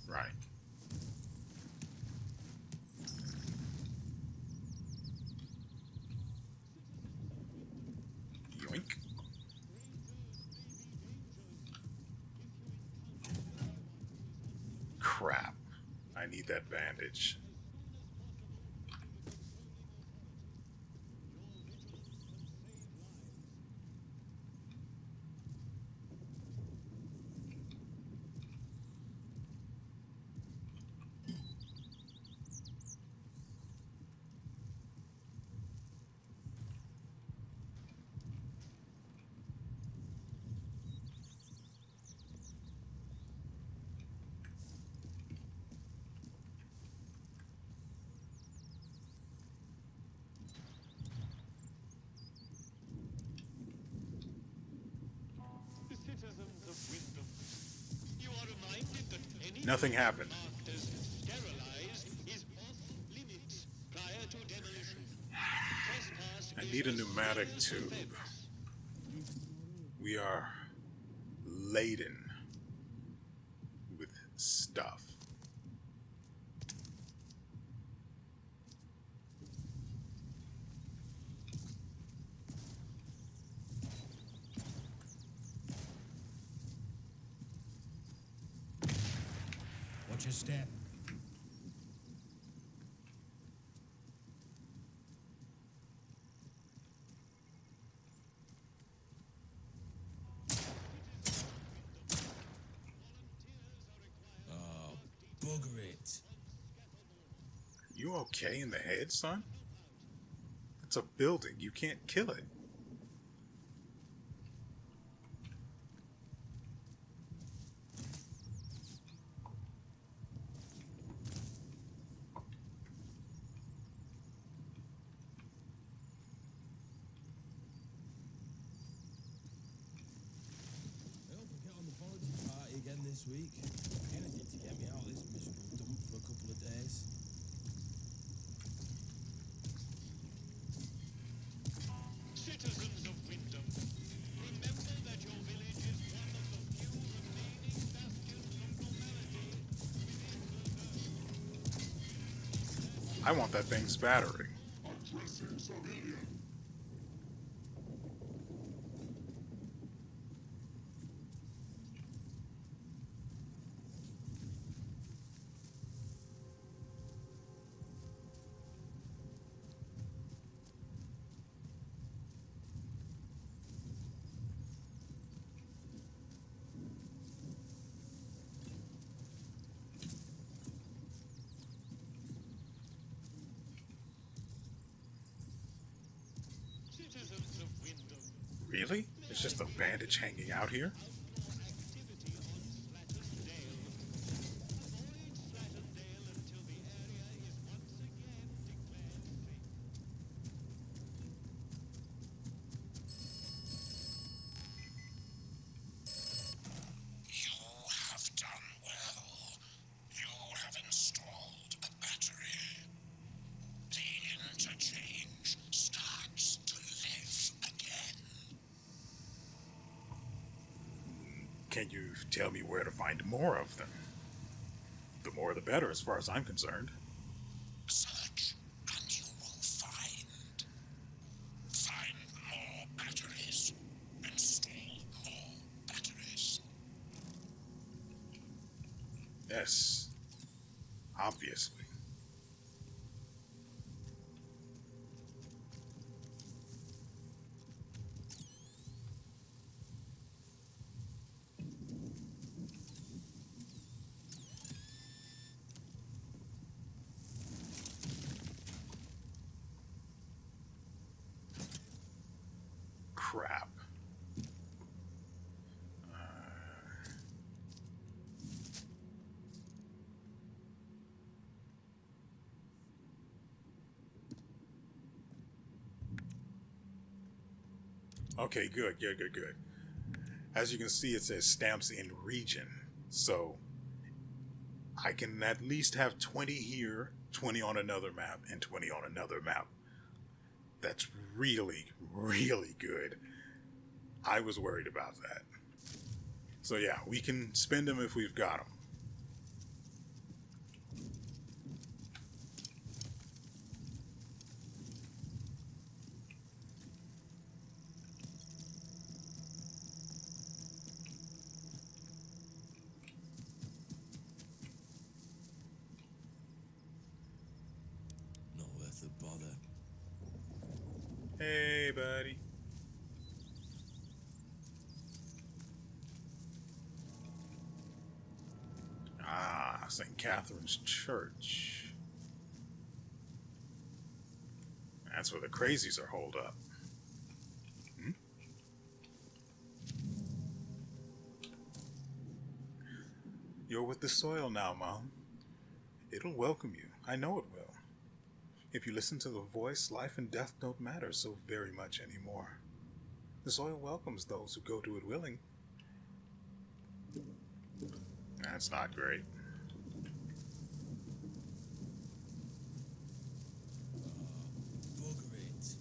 Right. Yoink. Crap. I need that bandage. The citizens of Wyndham, you are reminded that any Nothing happened. marked as sterilized is off limits prior to demolition. Trespass I need a pneumatic tube. We are laden with stuff. Watch your step. Oh, bugger it. You okay in the head, son? It's a building. You can't kill it. I hope I get on the volunteer party again this week. Anything to get me out of this miserable dump for a couple of days. Citizens of Wyndham, remember that your village is one of the few remaining bastions of normality within the I want that thing's battery. citizens of Wyndham. Really? It's just a bandage hanging out here? Activity on Slatterdale. Avoid Slatterdale until the area is once again declared safe. You have done well. You have installed a battery. The interchange starts to live again. Can you tell me where to find more of them? The more the better, as far as I'm concerned. Search, and you will find. Find more batteries. Install more batteries. Yes. Obviously. Crap. Okay, good. As you can see, it says stamps in region. So I can at least have 20 here, 20 on another map, and 20 on another map. That's really, really good. I was worried about that. So yeah, we can spend them if we've got them. Not worth the bother. Hey, buddy. Ah, St. Catherine's Church. That's where the crazies are holed up. Hmm? You're with the soil now, Mom. It'll welcome you. I know it will. If you listen to the voice, life and death don't matter so very much anymore. The soil welcomes those who go to it willing. That's not great. Bugger it.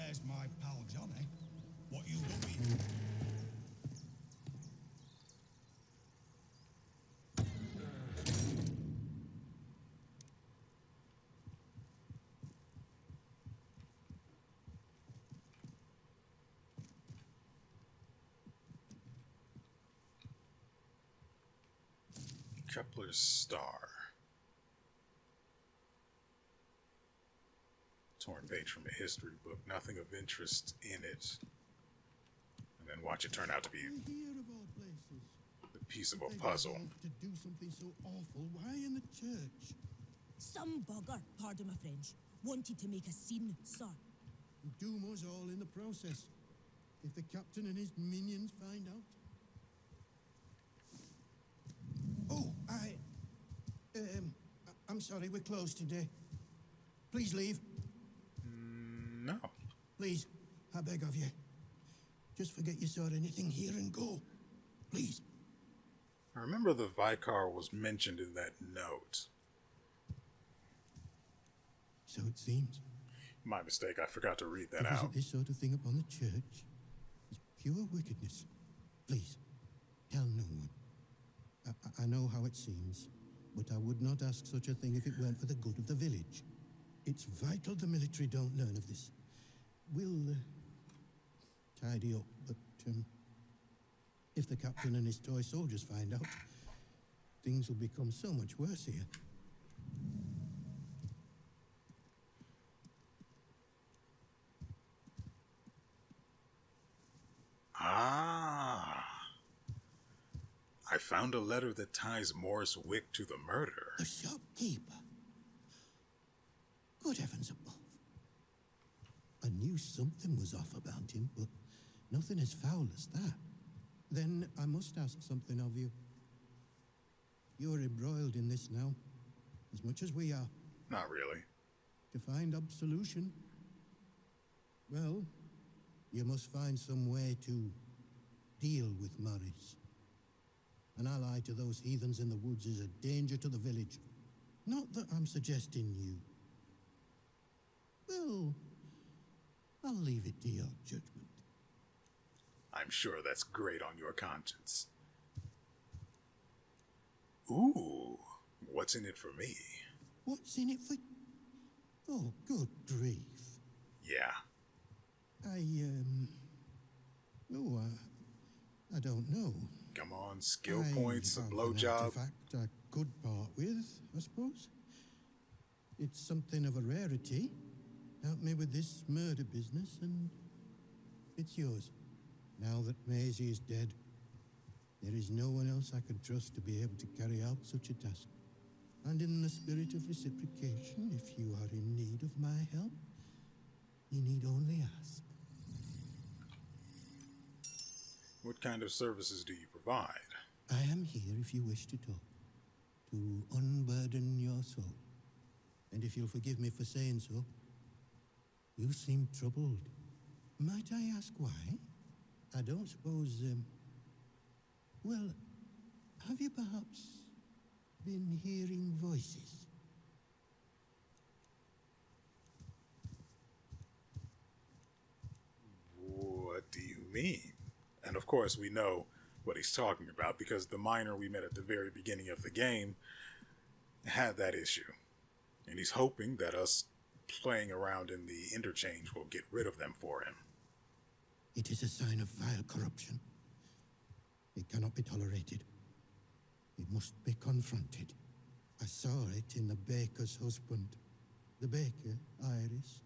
Where's my pal Johnny? What you doing? Kepler's star. Torn page from a history book, nothing of interest in it. And then watch it turn out to be We're here of all places. the piece of If a they puzzle. resolve to do something so awful, why in the church? Some bugger, pardon my French, wanted to make a scene, sir. And doom us all in the process. If the captain and his minions find out. Oh, I'm sorry, we're closed today. Please leave. No. Please, I beg of you. Just forget you saw anything here and go. Please. I remember the Vicar was mentioned in that note. So it seems. My mistake, I forgot to read that To visit out. this sort of thing upon the church is pure wickedness. Please, tell no one. I know how it seems, but I would not ask such a thing if it weren't for the good of the village. It's vital the military don't learn of this. We'll tidy up, but if the captain and his toy soldiers find out, things will become so much worse here. Ah. I found a letter that ties Morris Wick to the murder. The shopkeeper. Good heavens above. I knew something was off about him, but nothing as foul as that. Then I must ask something of you. You're embroiled in this now, as much as we are. Not really. To find absolution, well, you must find some way to deal with Morris. An ally to those heathens in the woods is a danger to the village. Not that I'm suggesting you. Well, I'll leave it to your judgment. I'm sure that's great on your conscience. Ooh, what's in it for me? What's in it for... Oh, good grief. Yeah. I don't know. Come on, skill I points, a have an blowjob. artifact I could part with, I suppose. It's something of a rarity. Help me with this murder business, and it's yours. Now that Maisie is dead, there is no one else I can trust to be able to carry out such a task. And in the spirit of reciprocation, if you are in need of my help, you need only ask. What kind of services do you provide? I am here if you wish to talk, to unburden your soul. And if you'll forgive me for saying so, you seem troubled. Might I ask why? I don't suppose, well, have you perhaps been hearing voices? What do you mean? And of course, we know what he's talking about because the miner we met at the very beginning of the game had that issue. And he's hoping that us playing around in the Interchange will get rid of them for him. It is a sign of vile corruption. It cannot be tolerated. It must be confronted. I saw it in the baker's husband. The baker, WeArEuS,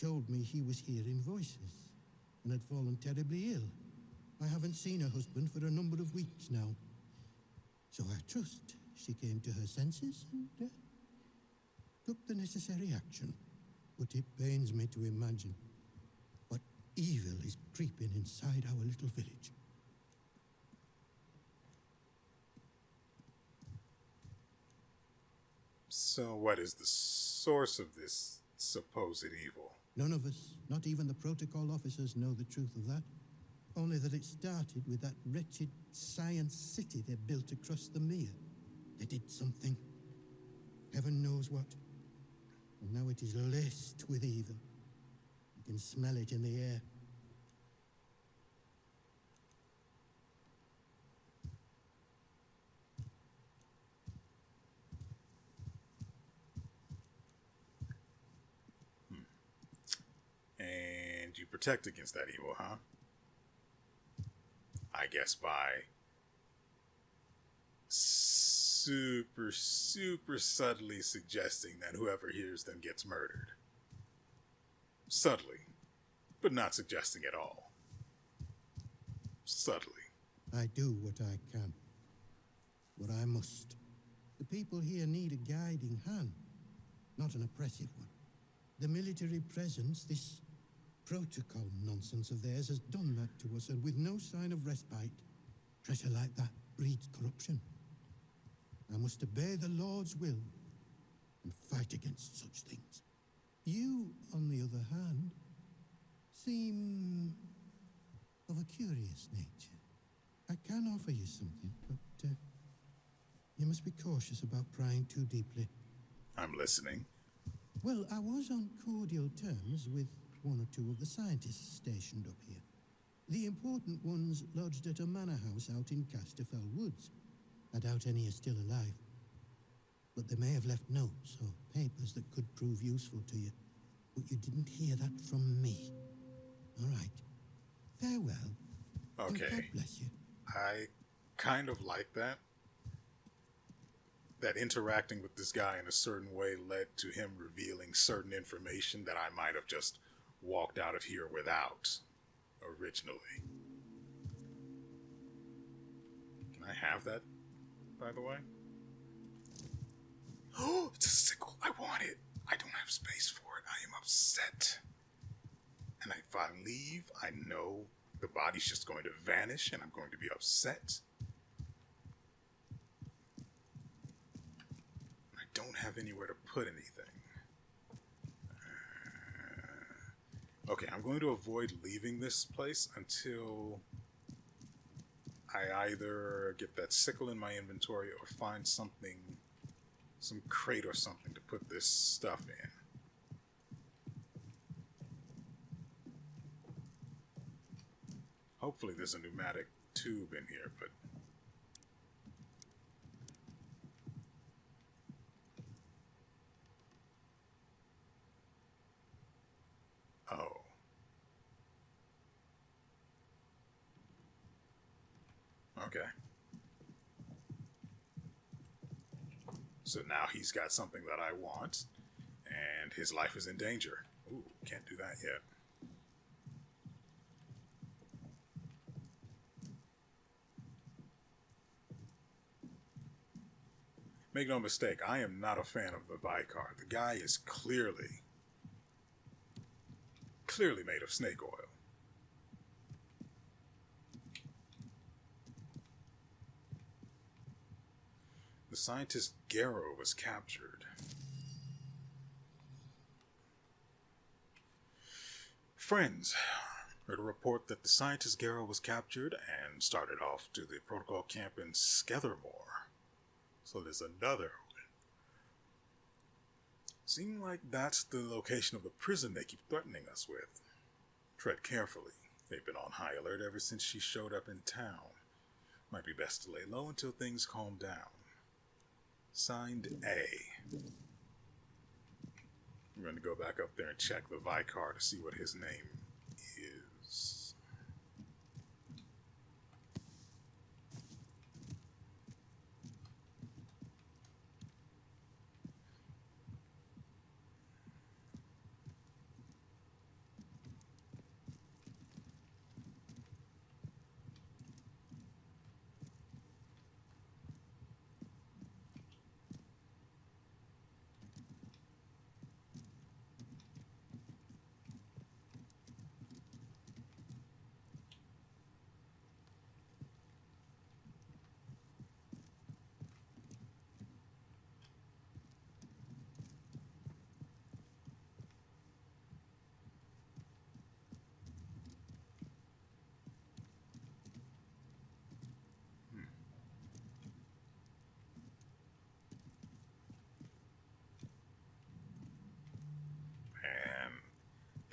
told me he was hearing voices and had fallen terribly ill. I haven't seen her husband for a number of weeks now. So I trust she came to her senses and took the necessary action. But it pains me to imagine what evil is creeping inside our little village. So what is the source of this supposed evil? None of us, not even the protocol officers, know the truth of that. Only that it started with that wretched science city they built across the mere. They did something. Heaven knows what. And now it is laced with evil. You can smell it in the air. And you protect against that evil, huh? I guess by super subtly suggesting that whoever hears them gets murdered. Subtly, but not suggesting at all. Subtly. I do what I can, what I must. The people here need a guiding hand, not an oppressive one. The military presence, this protocol nonsense of theirs, has done that to us, and with no sign of respite, pressure like that breeds corruption. I must obey the Lord's will and fight against such things. You, on the other hand, seem of a curious nature. I can offer you something, but you must be cautious about prying too deeply. I'm listening. Well, I was on cordial terms with one or two of the scientists stationed up here. The important ones lodged at a manor house out in Casterfell Woods. I doubt any are still alive. But they may have left notes or papers that could prove useful to you. But you didn't hear that from me. All right. Farewell. Okay. And God bless you. I kind of like that. That interacting with this guy in a certain way led to him revealing certain information that I might have just walked out of here without originally. Can I have that, by the way? Oh, it's a sickle. I want it. I don't have space for it. I am upset. And if I leave, I know the body's just going to vanish and I'm going to be upset. I don't have anywhere to put anything. Okay, I'm going to avoid leaving this place until I either get that sickle in my inventory or find something, some crate or something to put this stuff in. Hopefully there's a pneumatic tube in here, but oh. Okay. So now he's got something that I want, and his life is in danger. Ooh, can't do that yet. Make no mistake, I am not a fan of the Vicar. The guy is clearly made of snake oil. The scientist Garrow was captured. Friends, heard a report that the scientist Garrow was captured and started off to the protocol camp in Skethermore. So there's another one. Seems like that's the location of the prison they keep threatening us with. Tread carefully. They've been on high alert ever since she showed up in town. Might be best to lay low until things calm down. Signed A. I'm going to go back up there and check the Vicar to see what his name is.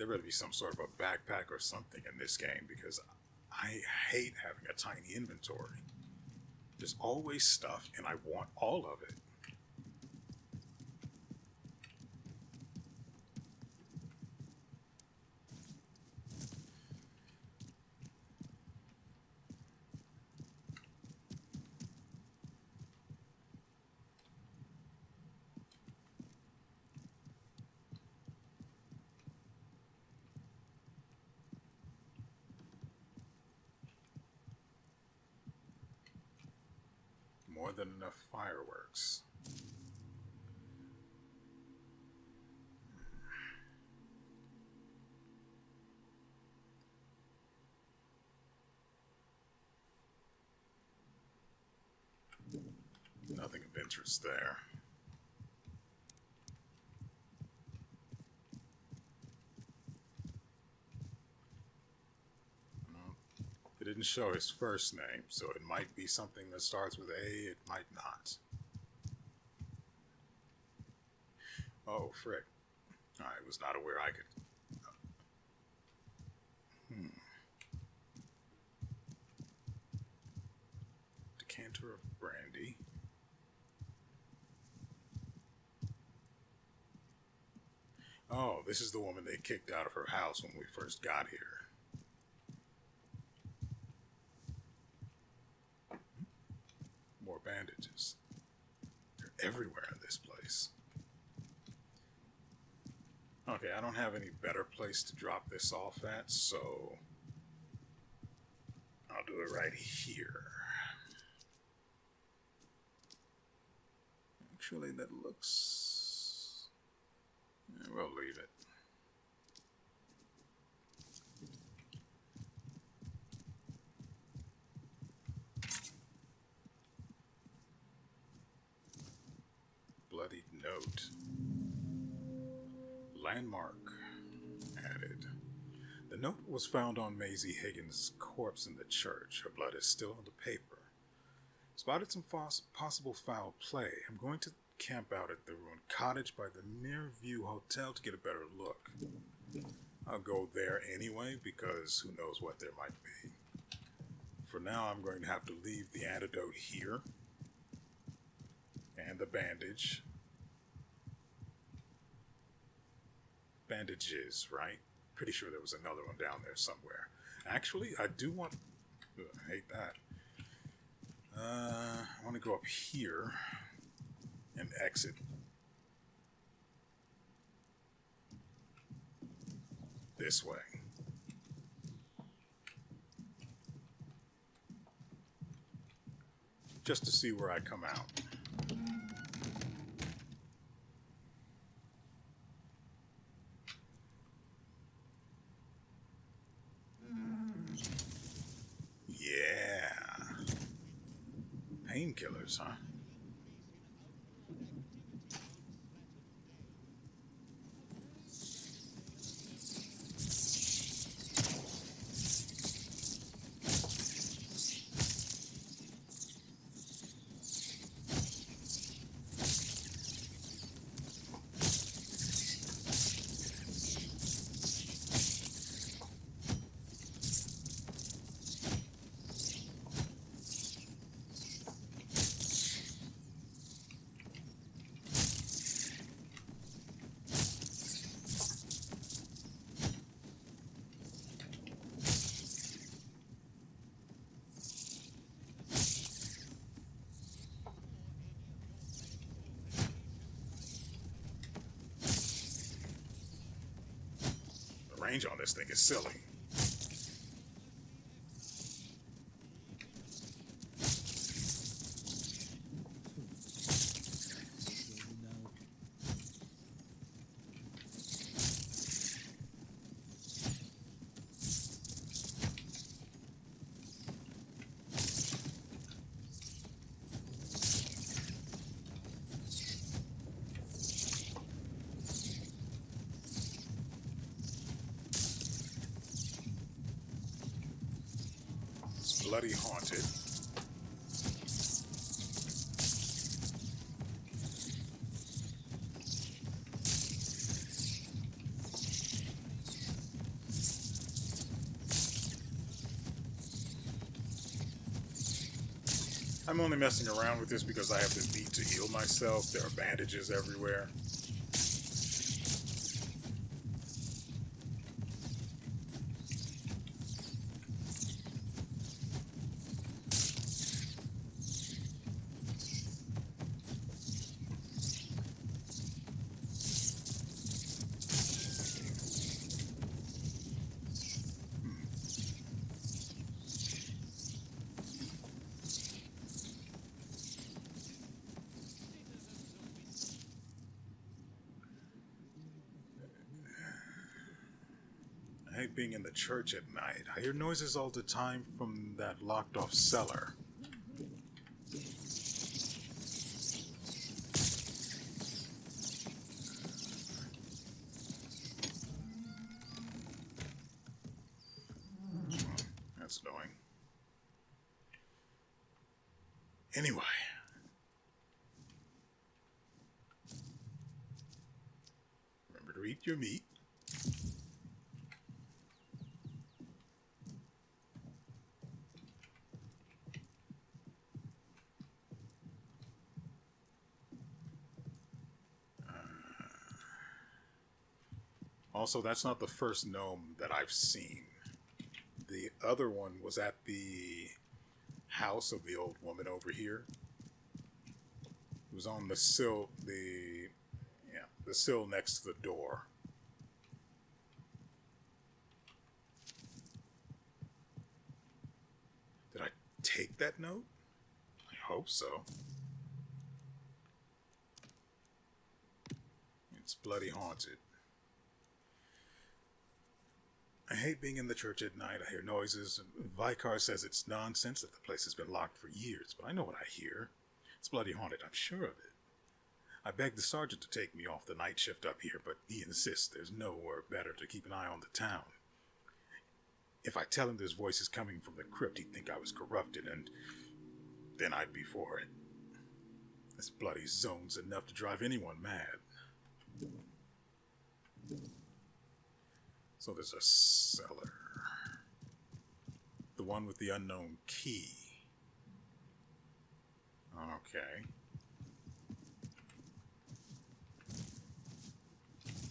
There better be some sort of a backpack or something in this game because I hate having a tiny inventory. There's always stuff and I want all of it. More than enough fireworks. Nothing of interest there. It didn't show his first name, so it might be something that starts with A, it might not. Oh, frick. I was not aware I could... Decanter of brandy. Oh, this is the woman they kicked out of her house when we first got here. More bandages. They're everywhere in this place. Okay, I don't have any better place to drop this off at, so I'll do it right here. Actually, that looks... yeah, we'll leave it. Bloodied note. Landmark added. The note was found on Maisie Higgins' corpse in the church. Her blood is still on the paper. Spotted some possible foul play. I'm going to camp out at the ruined cottage by the Nearview Hotel to get a better look. I'll go there anyway because who knows what there might be. For now, I'm going to have to leave the antidote here. And the bandage. Bandages, right? Pretty sure there was another one down there somewhere. Actually, I do want... ugh, I hate that. I want to go up here and exit. This way. Just to see where I come out. Painkillers, huh? The range on this thing is silly. Bloody haunted. I'm only messing around with this because I have the beat to heal myself. There are bandages everywhere. I hate being in the church at night. I hear noises all the time from that locked off cellar. That's annoying. Anyway. Remember to eat your meat. Also, that's not the first gnome that I've seen. The other one was at the house of the old woman over here. It was on the sill, the sill next to the door. Did I take that note? I hope so. It's bloody haunted. I hate being in the church at night. I hear noises. Vicar says it's nonsense, that the place has been locked for years, but I know what I hear. It's bloody haunted, I'm sure of it. I begged the sergeant to take me off the night shift up here, but he insists there's nowhere better to keep an eye on the town. If I tell him this voice is coming from the crypt, he'd think I was corrupted, and then I'd be for it. This bloody zone's enough to drive anyone mad. So there's a cellar. The one with the unknown key. Okay.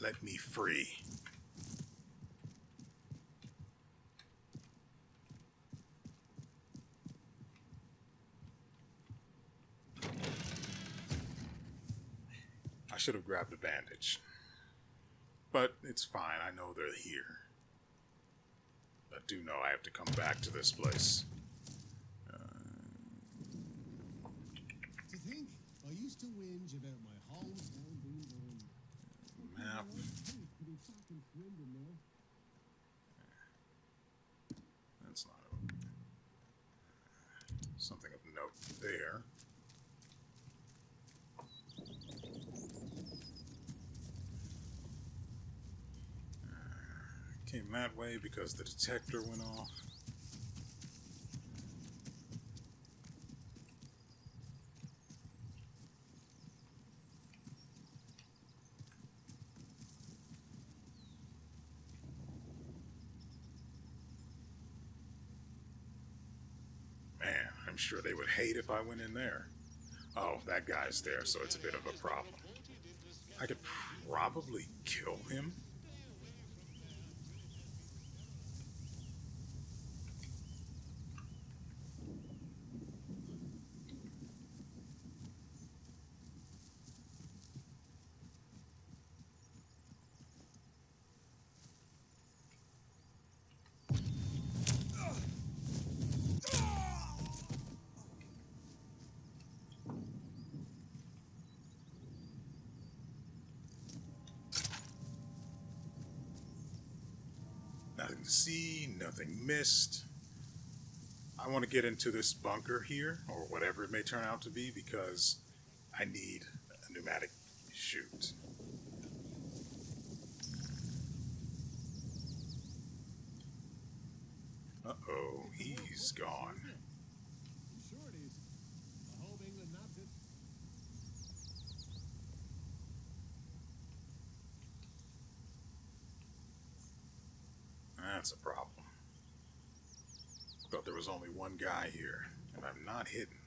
Let me free. I should have grabbed a bandage. But it's fine, I know they're here. I do know I have to come back to this place. To think, I used to whinge about my hometown being ruined. Map. That's not something of note there. Came that way because the detector went off. Man, I'm sure they would hate if I went in there. Oh, that guy's there, so it's a bit of a problem. I could probably kill him. Nothing to see, nothing missed. I want to get into this bunker here, or whatever it may turn out to be, because I need a pneumatic chute. Uh-oh, he's gone. I'm sure it is. I hope England nabbed it. That's a problem. Thought there was only one guy here, and I'm not hidden.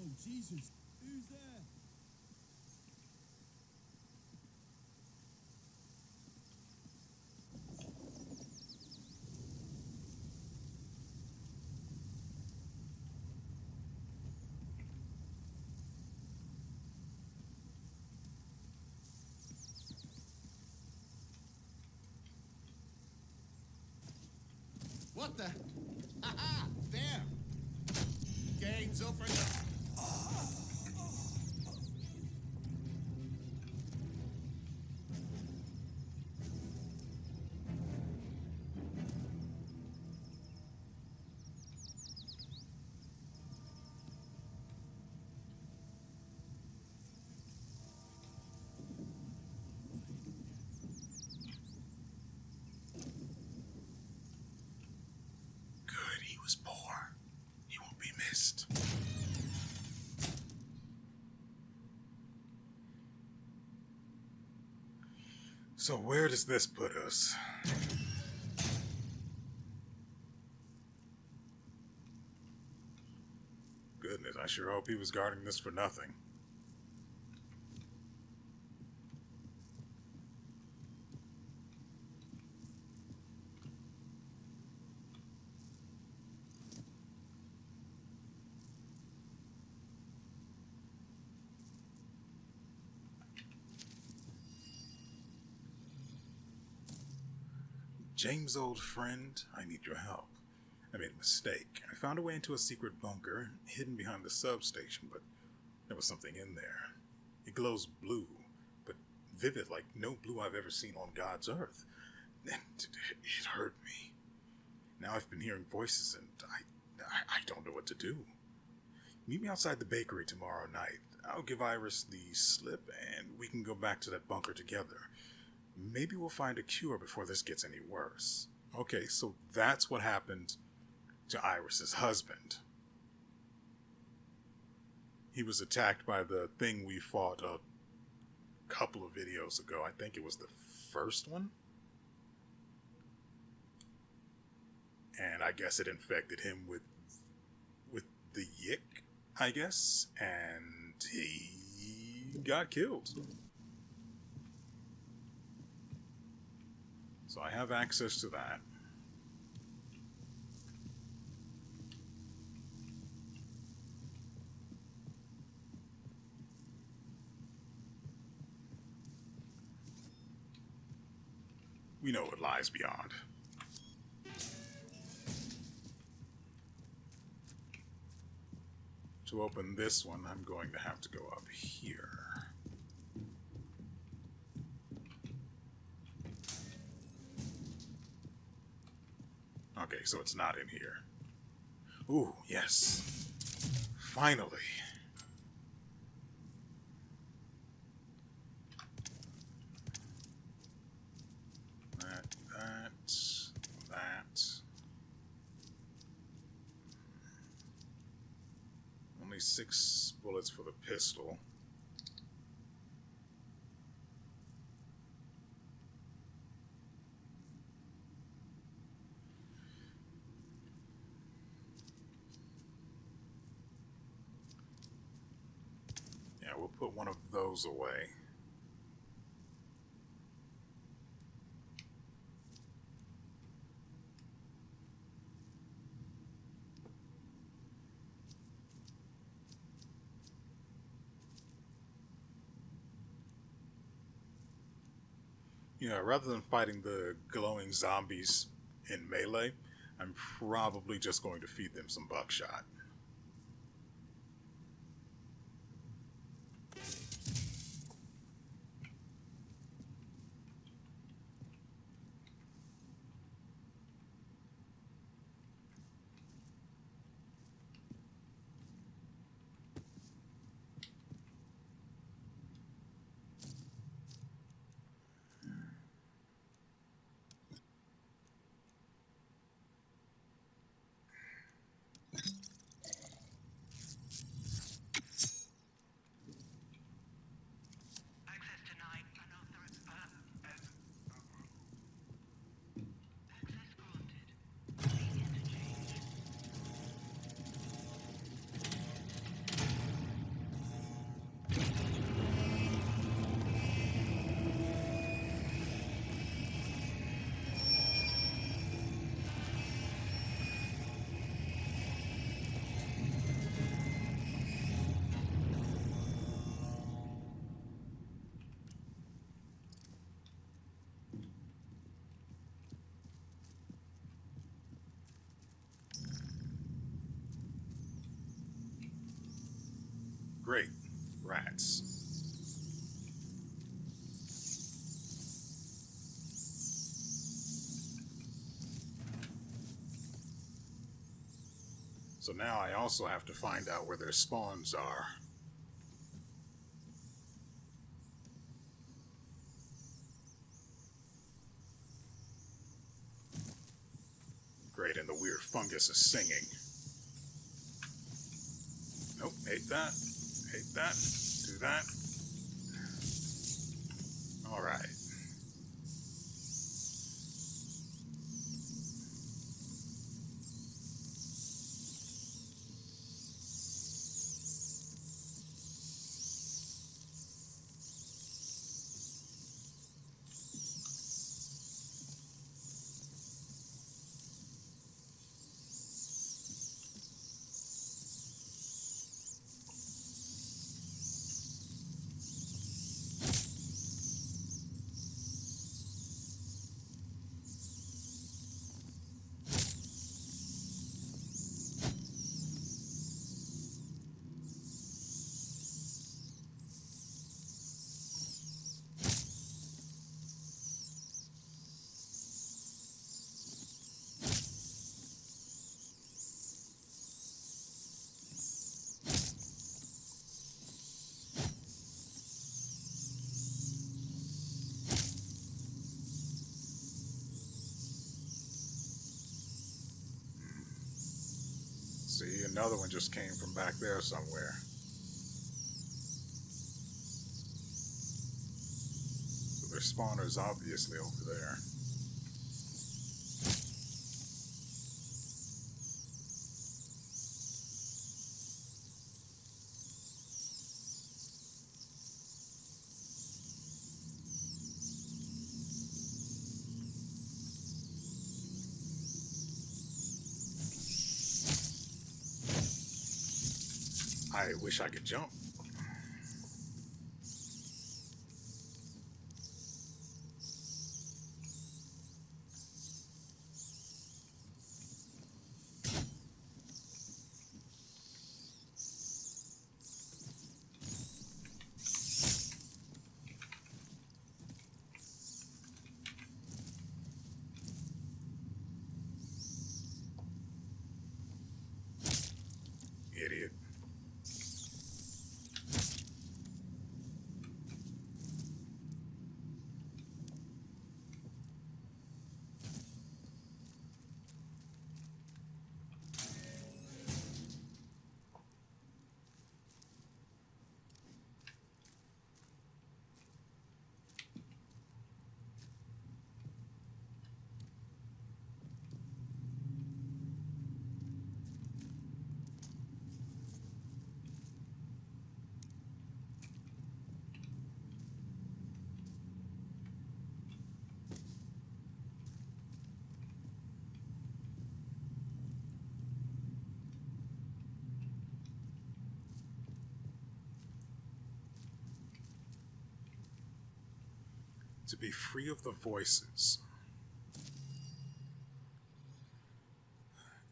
Oh, Jesus. Who's there? What the? Aha! There! Gates open. Good, he was poor. He won't be missed. So where does this put us? Goodness, I sure hope he was guarding this for nothing. James, old friend, I need your help. I made a mistake. I found a way into a secret bunker hidden behind the substation, but there was something in there. It glows blue, but vivid like no blue I've ever seen on God's earth. And it hurt me. Now I've been hearing voices and I don't know what to do. Meet me outside the bakery tomorrow night. I'll give Iris the slip and we can go back to that bunker together. Maybe we'll find a cure before this gets any worse. Okay, so that's what happened to Iris's husband. He was attacked by the thing we fought a couple of videos ago. I think it was the first one. And I guess it infected him with the yick, I guess, and he got killed. So I have access to that. We know what lies beyond. To open this one, I'm going to have to go up here. Okay, so it's not in here. Ooh, yes. Finally. That. Only 6 bullets for the pistol. Yeah, we'll put one of those away. Yeah, rather than fighting the glowing zombies in melee, I'm probably just going to feed them some buckshot. great. Rats. So now I also have to find out where their spawns are. Great, and the weird fungus is singing. Nope, hate that. Hate that. Do that. Alright. See, another one just came from back there somewhere. So their spawner's obviously over there. I wish I could jump. Idiot. To be free of the voices.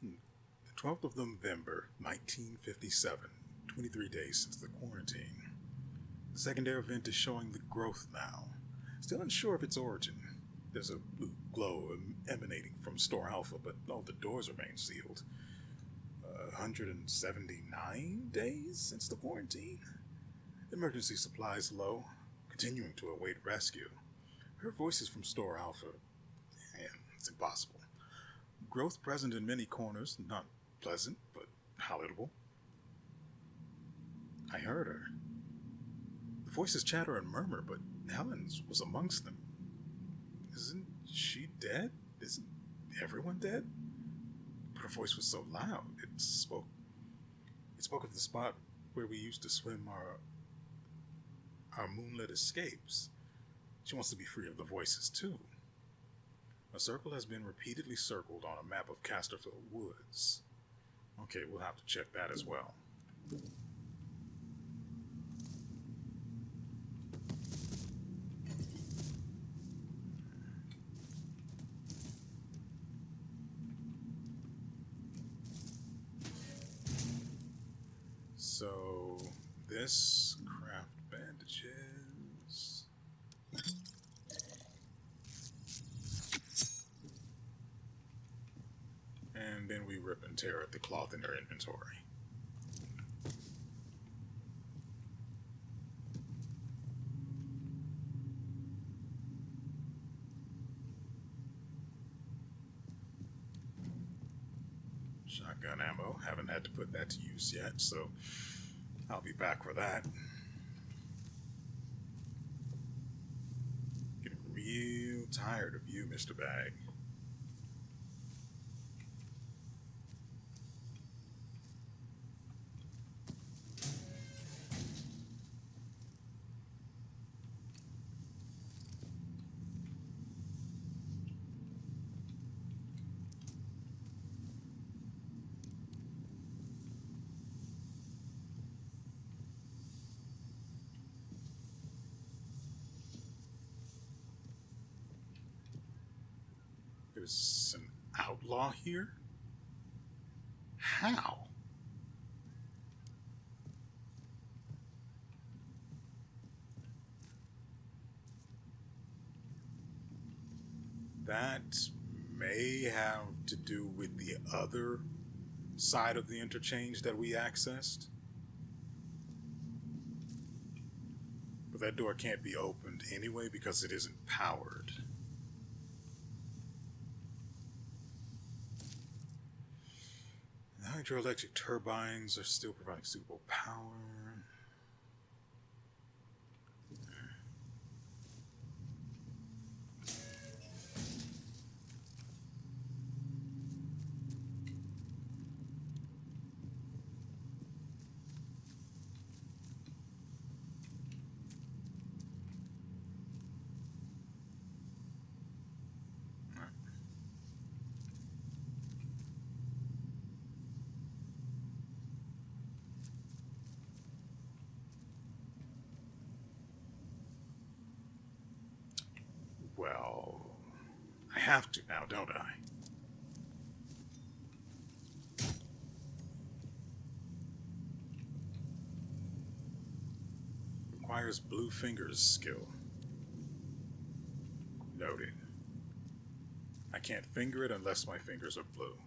The 12th of November, 1957, 23 days since the quarantine. The secondary event is showing the growth now. Still unsure of its origin. There's a blue glow emanating from Store Alpha, but all the doors remain sealed. 179 days since the quarantine? Emergency supplies low, continuing to await rescue. Her voice is from Store Alpha. Man, it's impossible. Growth present in many corners, not pleasant, but palatable. I heard her. The voices chatter and murmur, but Helen's was amongst them. Isn't she dead? Isn't everyone dead? But her voice was so loud, it spoke of the spot where we used to swim our moonlit escapes. She wants to be free of the voices, too. A circle has been repeatedly circled on a map of Casterfield Woods. Okay, we'll have to check that as well. So, this. Craft bandages. And then we rip and tear at the cloth in our inventory. Shotgun ammo. Haven't had to put that to use yet, so I'll be back for that. Getting real tired of you, Mr. Bag. There's an outlaw here? How? That may have to do with the other side of the interchange that we accessed. But that door can't be opened anyway because it isn't powered. The hydroelectric turbines are still providing suitable power. Well, I have to now, don't I? Requires blue fingers skill. Noted. I can't finger it unless my fingers are blue.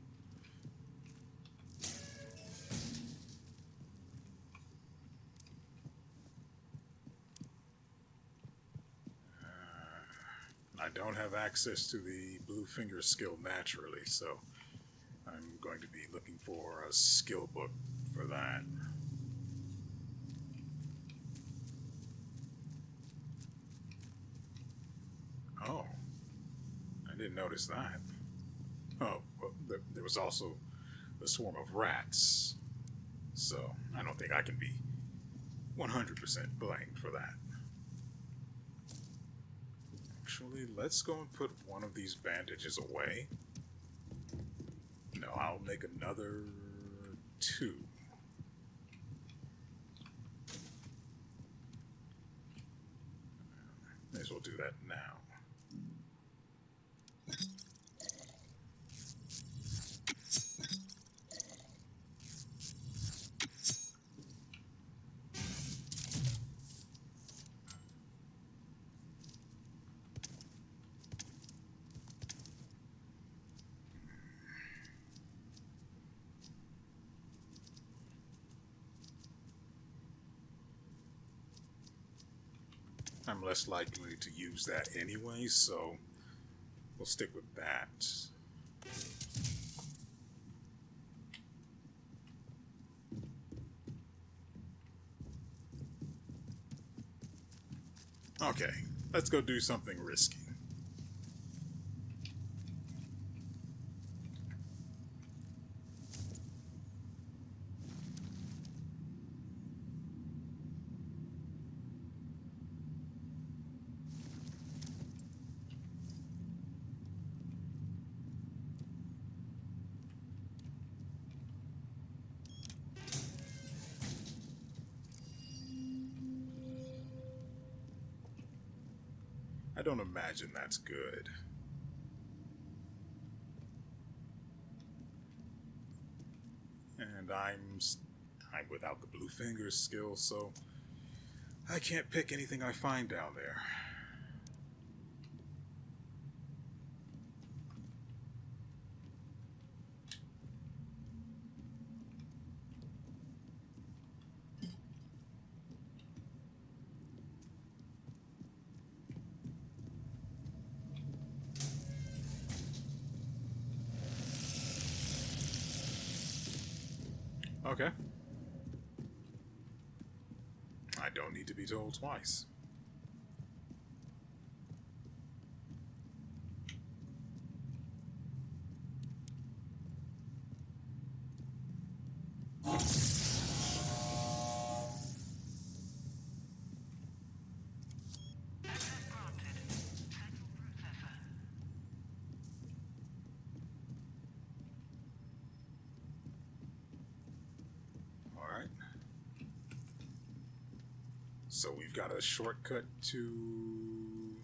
I don't have access to the blue finger skill naturally, so I'm going to be looking for a skill book for that. Oh, I didn't notice that. Oh, well, there was also the swarm of rats, so I don't think I can be 100% blamed for that. Actually, let's go and put one of these bandages away. No, I'll make another 2. May as well do that now. I'm less likely to use that anyway, so we'll stick with that. Okay, let's go do something risky. I don't imagine that's good. And I'm without the blue fingers skill, so I can't pick anything I find down there. Okay. I don't need to be told twice. Alright. So we've got a shortcut to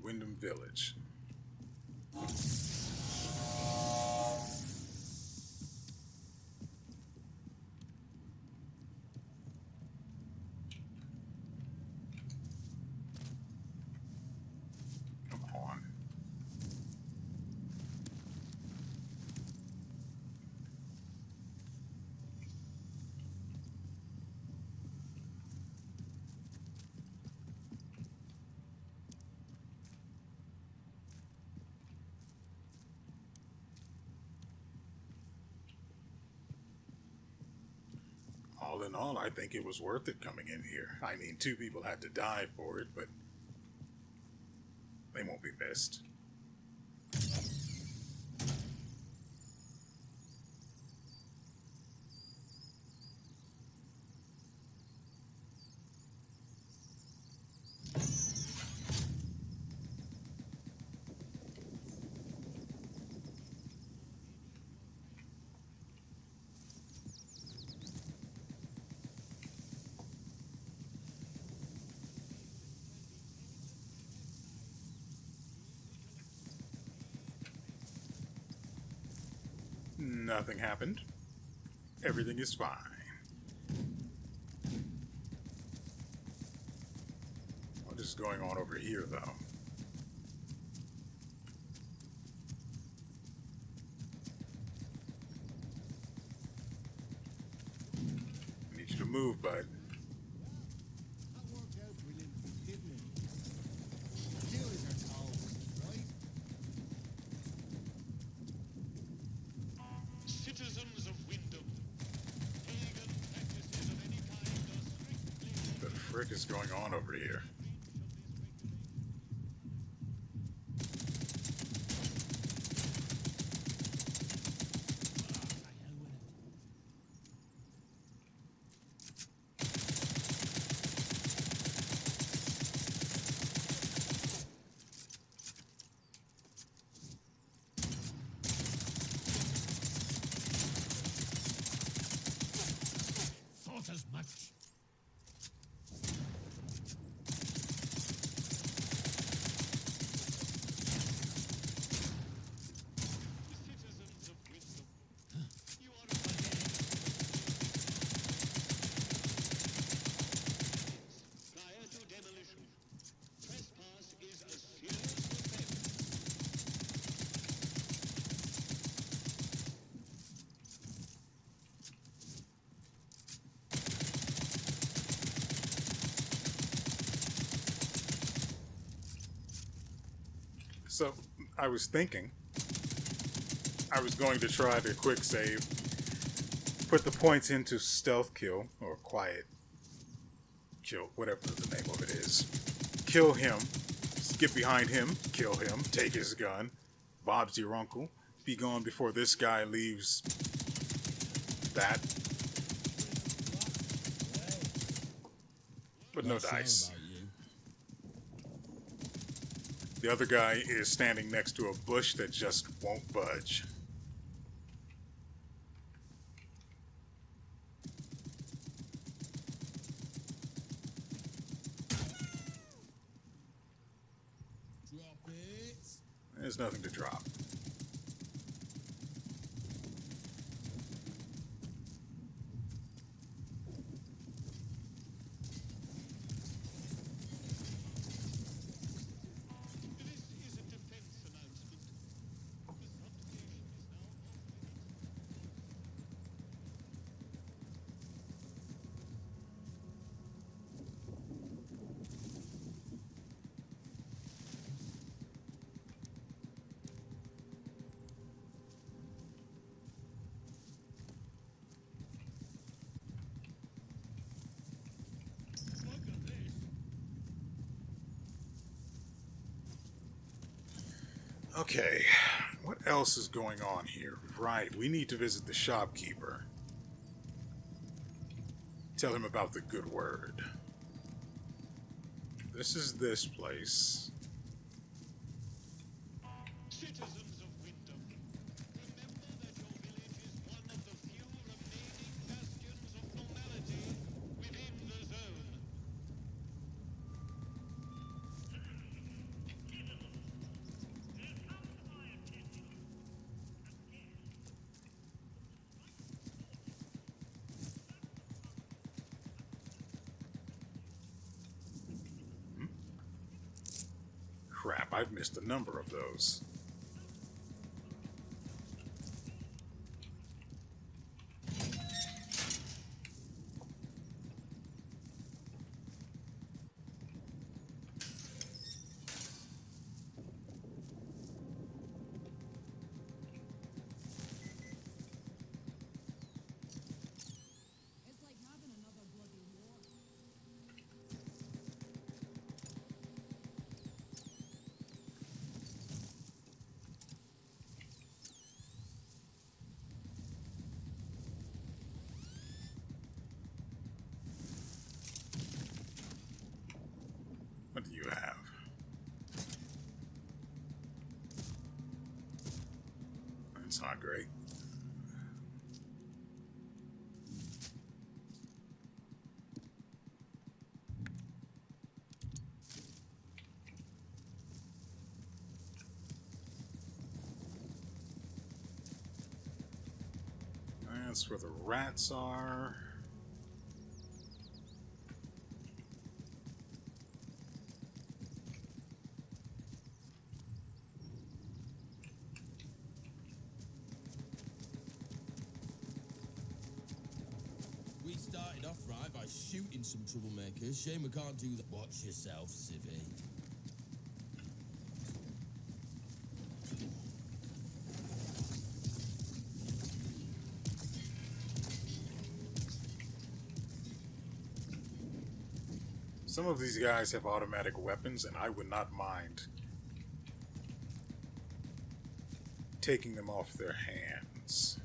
Wyndham Village. Come on. All in all, I think it was worth it coming in here. I mean, 2 people had to die for it, but they won't be missed. Nothing happened. Everything is fine. What is going on over here, though? I need you to move, bud. That worked out brilliantly, didn't it? Kill is our toes, right? Citizens of Wyndham, pagan practices of any kind are strictly What the frick is going on over here? Thought as much. citizens of Wyndham. You are prior to demolition. Trespass is a serious offense. So, I was thinking I was going to try to quick save, put the points into stealth kill, or quiet kill, whatever the name of it is. Kill him, get behind him, kill him, take his gun, Bob's your uncle, be gone before this guy leaves that. But no dice. About you. The other guy is standing next to a bush that just won't budge. Drop it. There's nothing to drop. Okay, what else is going on here? Right, we need to visit the shopkeeper. Tell him about the good word. This is this place. Citizens of Wyndham, remember that your village is one of the few remaining bastions of normality within the zone. Crap, I've missed a number of those. It's like having another bloody war. What do you have? That's not great. That's where the rats are. We started off right by shooting some troublemakers. Shame we can't do that. Watch yourself, civvy. Some of these guys have automatic weapons, and I would not mind taking them off their hands.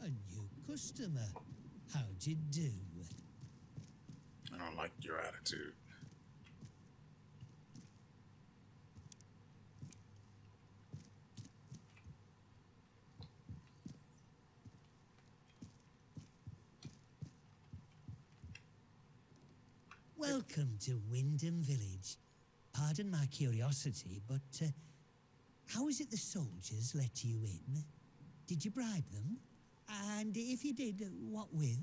A new customer. How'd you do? I don't like your attitude. Welcome to Wyndham Village. Pardon my curiosity, but how is it the soldiers let you in? Did you bribe them? And if you did, what with?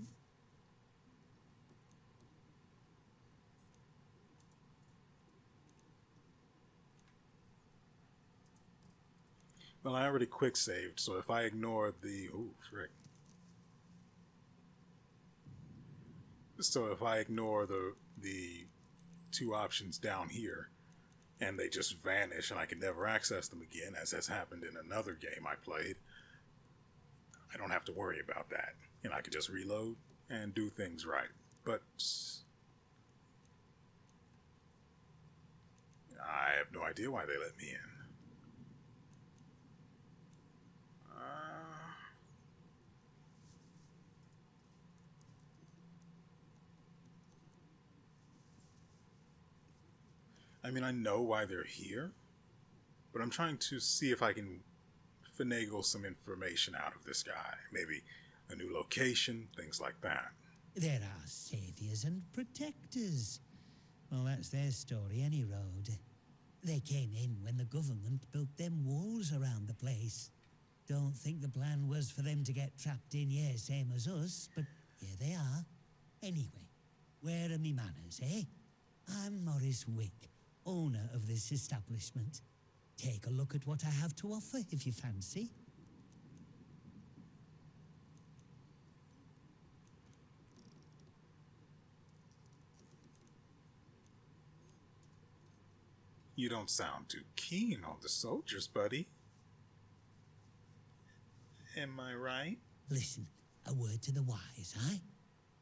Well, I already quick saved, so if I ignore the... Ooh, frick. So if I ignore the two options down here, and they just vanish and I can never access them again, as has happened in another game I played, I don't have to worry about that. And I can just reload and do things right. But I have no idea why they let me in. I mean, I know why they're here, but I'm trying to see if I can finagle some information out of this guy. Maybe a new location, things like that. There are saviors and protectors. Well, that's their story, any road. They came in when the government built them walls around the place. Don't think the plan was for them to get trapped in here, same as us, but here they are. Anyway, where are me manners, eh? I'm Maurice Wick, owner of this establishment. Take a look at what I have to offer if you fancy. You don't sound too keen on the soldiers, buddy. Am I right? Listen, a word to the wise, eh?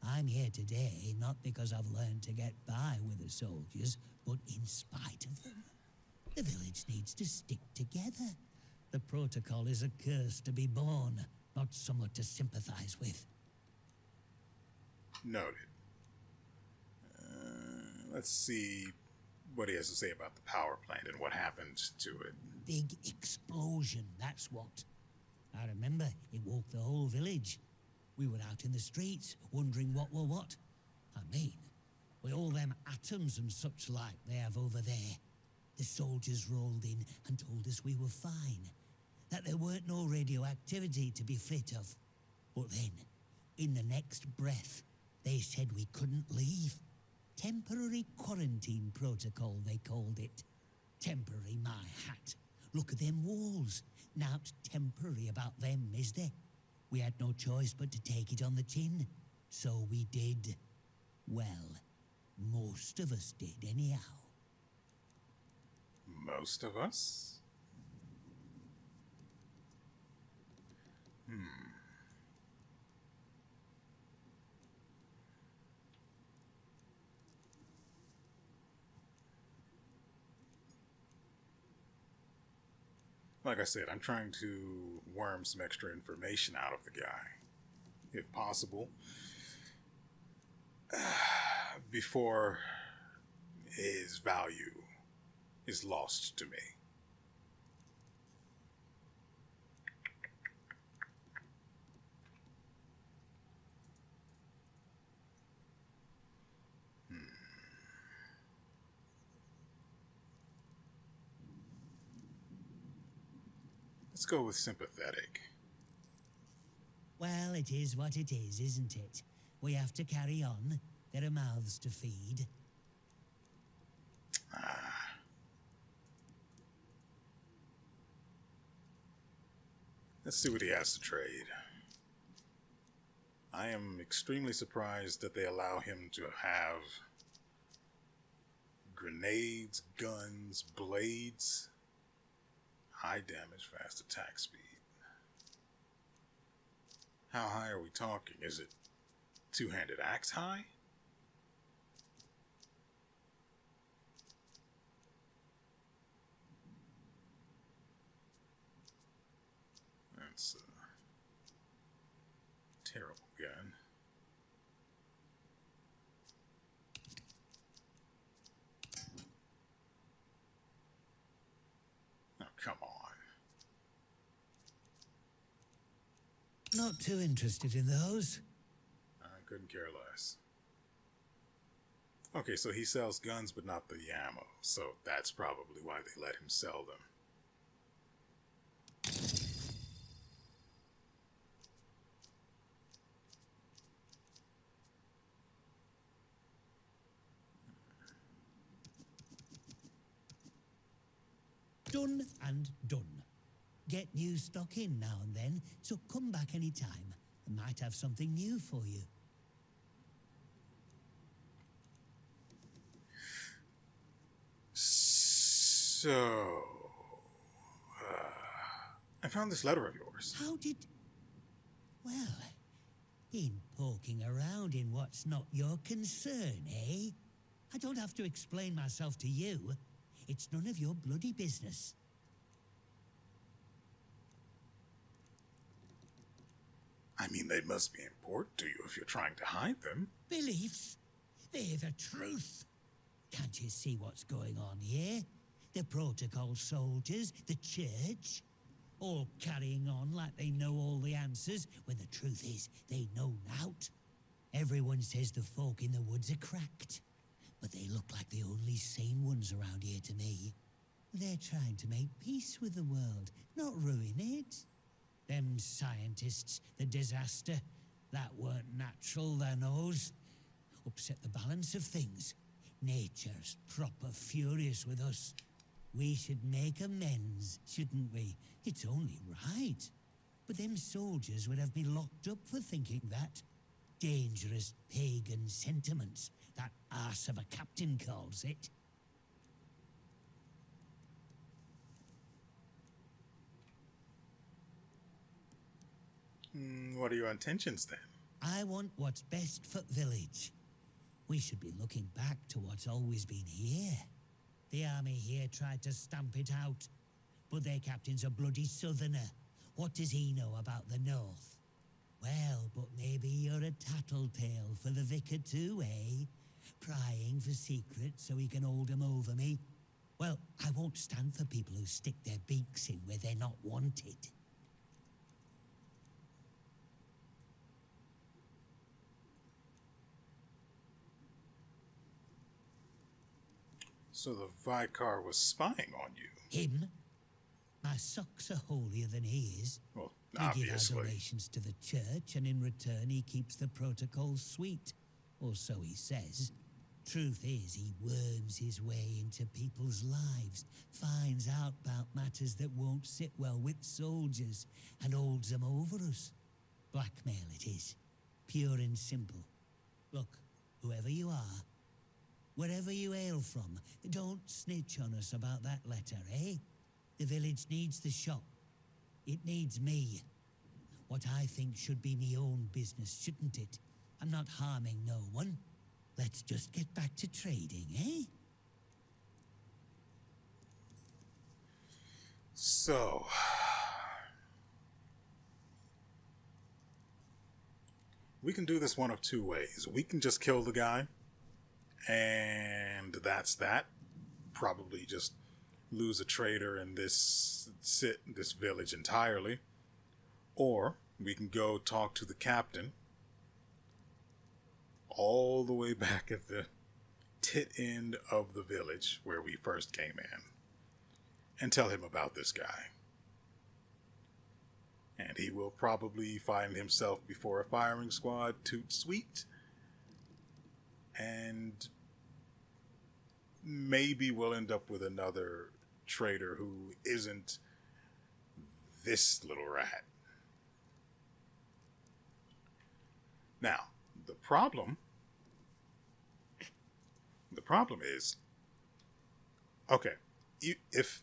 I'm here today not because I've learned to get by with the soldiers, but in spite of them. The village needs to stick together. The protocol is a curse to be born, not someone to sympathize with. Noted. Let's see what he has to say about the power plant and what happened to it. Big explosion, that's what. I remember it woke the whole village. We were out in the streets, wondering what were what. I mean, with all them atoms and such like they have over there. The soldiers rolled in and told us we were fine, that there weren't no radioactivity to be frit of. But then, in the next breath, they said we couldn't leave. Temporary quarantine protocol, they called it. Temporary, my hat. Look at them walls. Now't temporary about them, is there? We had no choice but to take it on the chin. So we did. Well, most of us did anyhow. Most of us? Like I said, I'm trying to worm some extra information out of the guy, if possible, before his value is lost to me. Let's go with sympathetic. Well, it is what it is, isn't it? We have to carry on. There are mouths to feed. Let's see what he has to trade. I am extremely surprised that they allow him to have grenades, guns, blades, high damage, fast attack speed. How high are we talking? Is it two-handed axe high? That's a terrible gun. Oh, come on. Not too interested in those. I couldn't care less. Okay, so he sells guns but not the ammo, so that's probably why they let him sell them. Done and done. Get new stock in now and then, so come back any time. I might have something new for you. So, I found this letter of yours. How did... Well, in poking around in what's not your concern, eh? I don't have to explain myself to you. It's none of your bloody business. I mean, they must be important to you if you're trying to hide them. Beliefs? They're the truth. Can't you see what's going on here? The protocol soldiers, the church, all carrying on like they know all the answers, when the truth is they know nought. Everyone says the folk in the woods are cracked, but they look like the only sane ones around here to me. They're trying to make peace with the world, not ruin it. Them scientists, the disaster, that weren't natural, they knows. Upset the balance of things. Nature's proper furious with us. We should make amends, shouldn't we? It's only right. But them soldiers would have me locked up for thinking that. Dangerous pagan sentiments, that arse of a captain calls it. What are your intentions then? I want what's best for village. We should be looking back to what's always been here. The army here tried to stamp it out, but their captain's a bloody southerner. What does he know about the north? Well, but maybe you're a tattletale for the vicar too, eh? Prying for secrets so he can hold 'em over me. Well, I won't stand for people who stick their beaks in where they're not wanted. So the Vicar was spying on you? Him? My socks are holier than his. Well, We give our obviously. donations to the church, and in return he keeps the protocols sweet. Or so he says. Truth is, he worms his way into people's lives, finds out about matters that won't sit well with soldiers, and holds them over us. Blackmail it is. Pure and simple. Look, whoever you are, wherever you hail from, don't snitch on us about that letter, eh? The village needs the shop. It needs me. What I think should be me own business, shouldn't it? I'm not harming no one. Let's just get back to trading, eh? So, we can do this one of two ways. We can just kill the guy, and that's that. Probably just lose a trader in this village entirely. Or we can go talk to the captain all the way back at the tit end of the village where we first came in and tell him about this guy. And he will probably find himself before a firing squad toot sweet. And maybe we'll end up with another trader who isn't this little rat. Now, the problem is, okay, if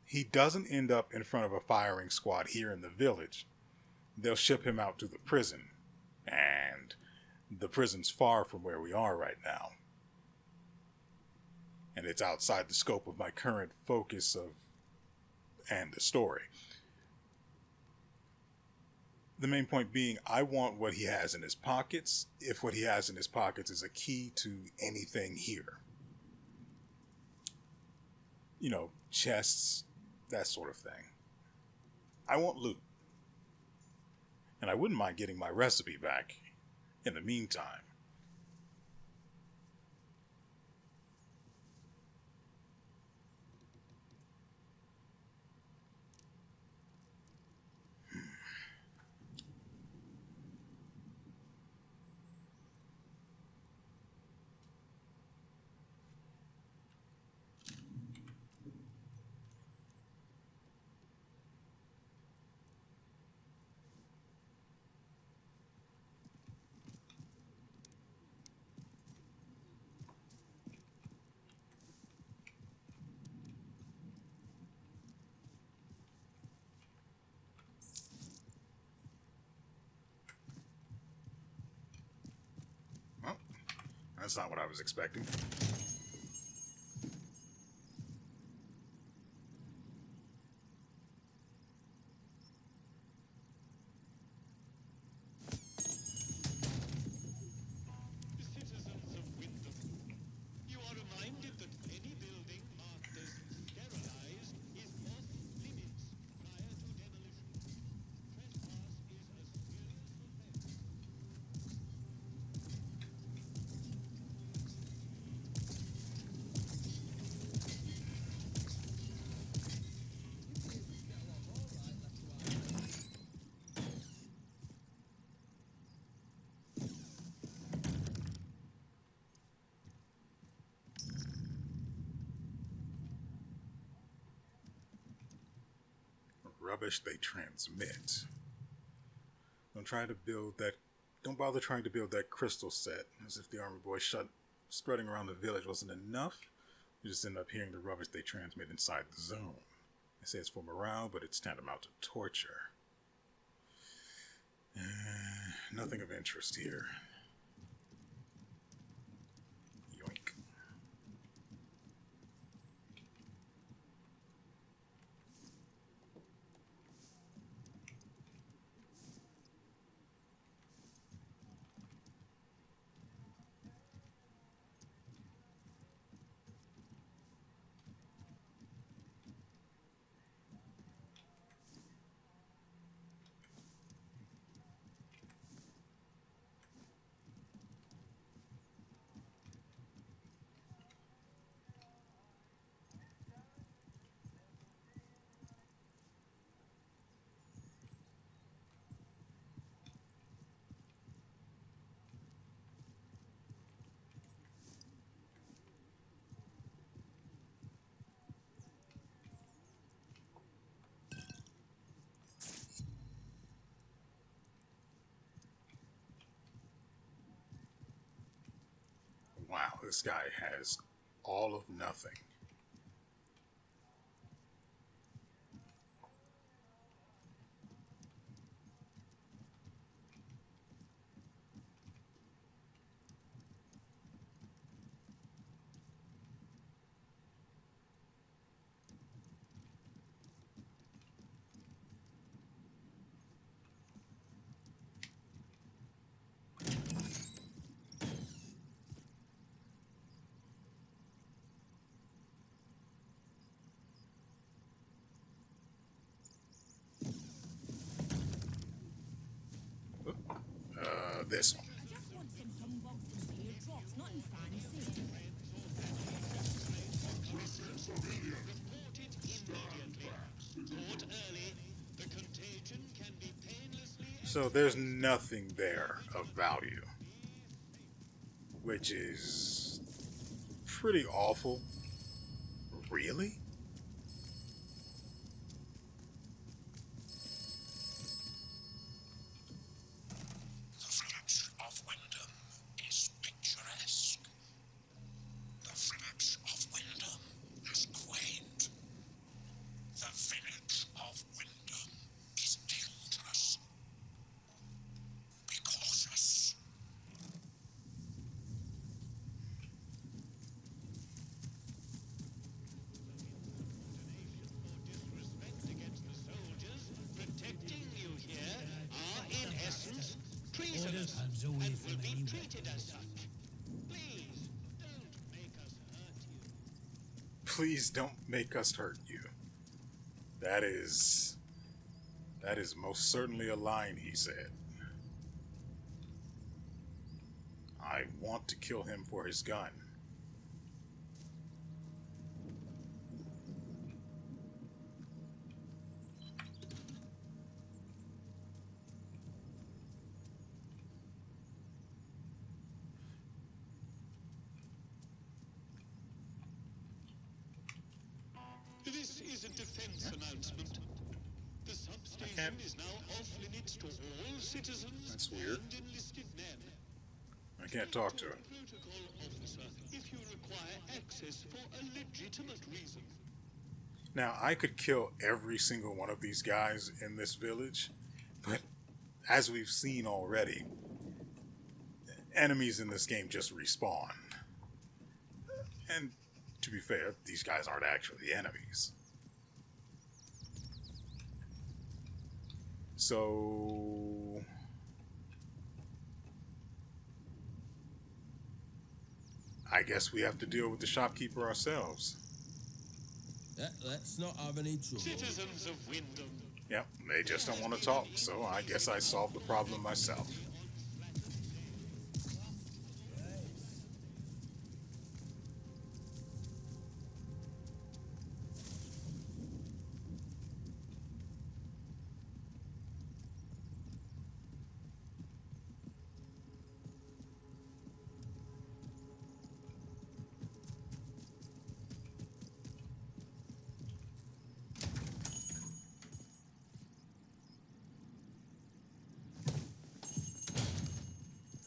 he doesn't end up in front of a firing squad here in the village, they'll ship him out to the prison, and the prison's far from where we are right now. And it's outside the scope of my current focus and the story. The main point being, I want what he has in his pockets, if what he has in his pockets is a key to anything here. You know, chests, that sort of thing. I want loot. And I wouldn't mind getting my recipe back in the meantime. That's not what I was expecting. Citizens of Wyndham, you are reminded that any building marked as sterilized is off limits prior to demolition. Trespass is a serious offense. Rubbish they transmit. Don't bother trying to build that crystal set, as if the armor boy spreading around the village wasn't enough. You just end up hearing the rubbish they transmit inside the zone. They say it's for morale, but it's tantamount to torture. Nothing of interest here. Yoink. Wow, this guy has all of nothing. This one. I just want some humbug from teardrops, nothing fancy. Report it immediately. Caught early. The contagion can be painlessly. So there's nothing there of value, which is pretty awful. Really? The village of Wyndham is picturesque. The village of Wyndham is quaint. The village of Wyndham is dangerous. Be cautious. Disrespect against the soldiers protecting you here are, in essence, treasonous Hands away and from will be any treated as such. Please, don't make us hurt you. Please don't make us hurt you. That is most certainly a line he said. I want to kill him for his gun. This is a defense announcement. The substation is now off limits to all citizens That's weird. and enlisted men. I can't talk to him. Protocol officer, if you require access for a legitimate reason. Now, I could kill every single one of these guys in this village, but as we've seen already, enemies in this game just respawn. And to be fair, these guys aren't actually enemies. So I guess we have to deal with the shopkeeper ourselves. Let's not have any trouble. Citizens of Wyndham, Yep, they just don't want to talk, so I guess I solved the problem myself.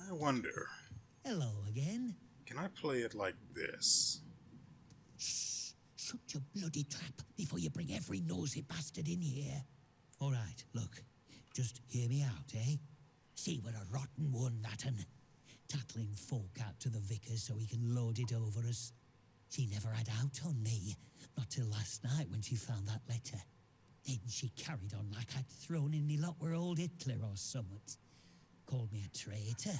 I wonder, Hello again. can I play it like this? Shut your bloody trap before you bring every nosy bastard in here. All right, look, just hear me out, eh? She were a rotten one, that un. Tackling folk out to the vicar's so he can load it over us. She never had out on me, not till last night when she found that letter. Then she carried on like I'd thrown in me lot were old Hitler or summat. Called me a traitor,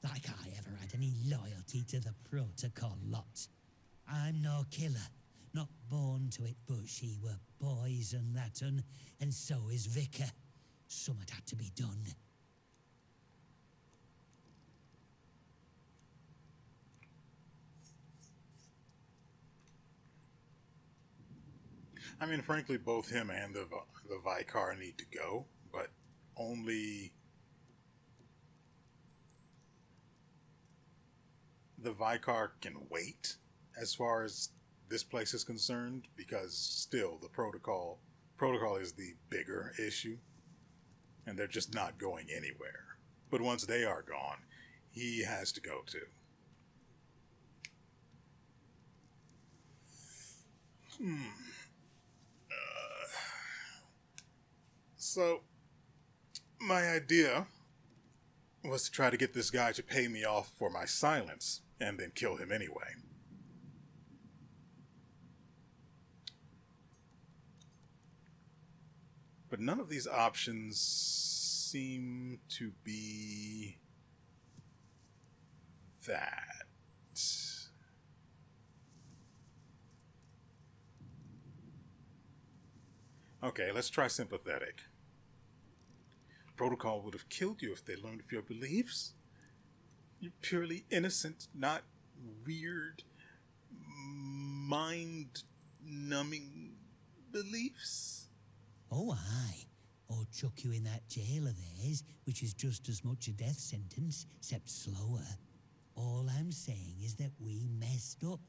like I ever had any loyalty to the protocol lot. I'm no killer, not born to it, but she were poison, that un, and so is Vicar. Summat had to be done. I mean, frankly, both him and the Vicar need to go, but only the Vicar can wait as far as this place is concerned, because still the protocol is the bigger issue, and they're just not going anywhere. But once they are gone, he has to go too. So, my idea was to try to get this guy to pay me off for my silence, and then kill him anyway. But none of these options seem to be that. Okay, let's try sympathetic. Protocol would have killed you if they learned of your beliefs. You're purely innocent, not weird, mind-numbing beliefs. Oh, aye. Or chuck you in that jail of theirs, which is just as much a death sentence, except slower. All I'm saying is that we messed up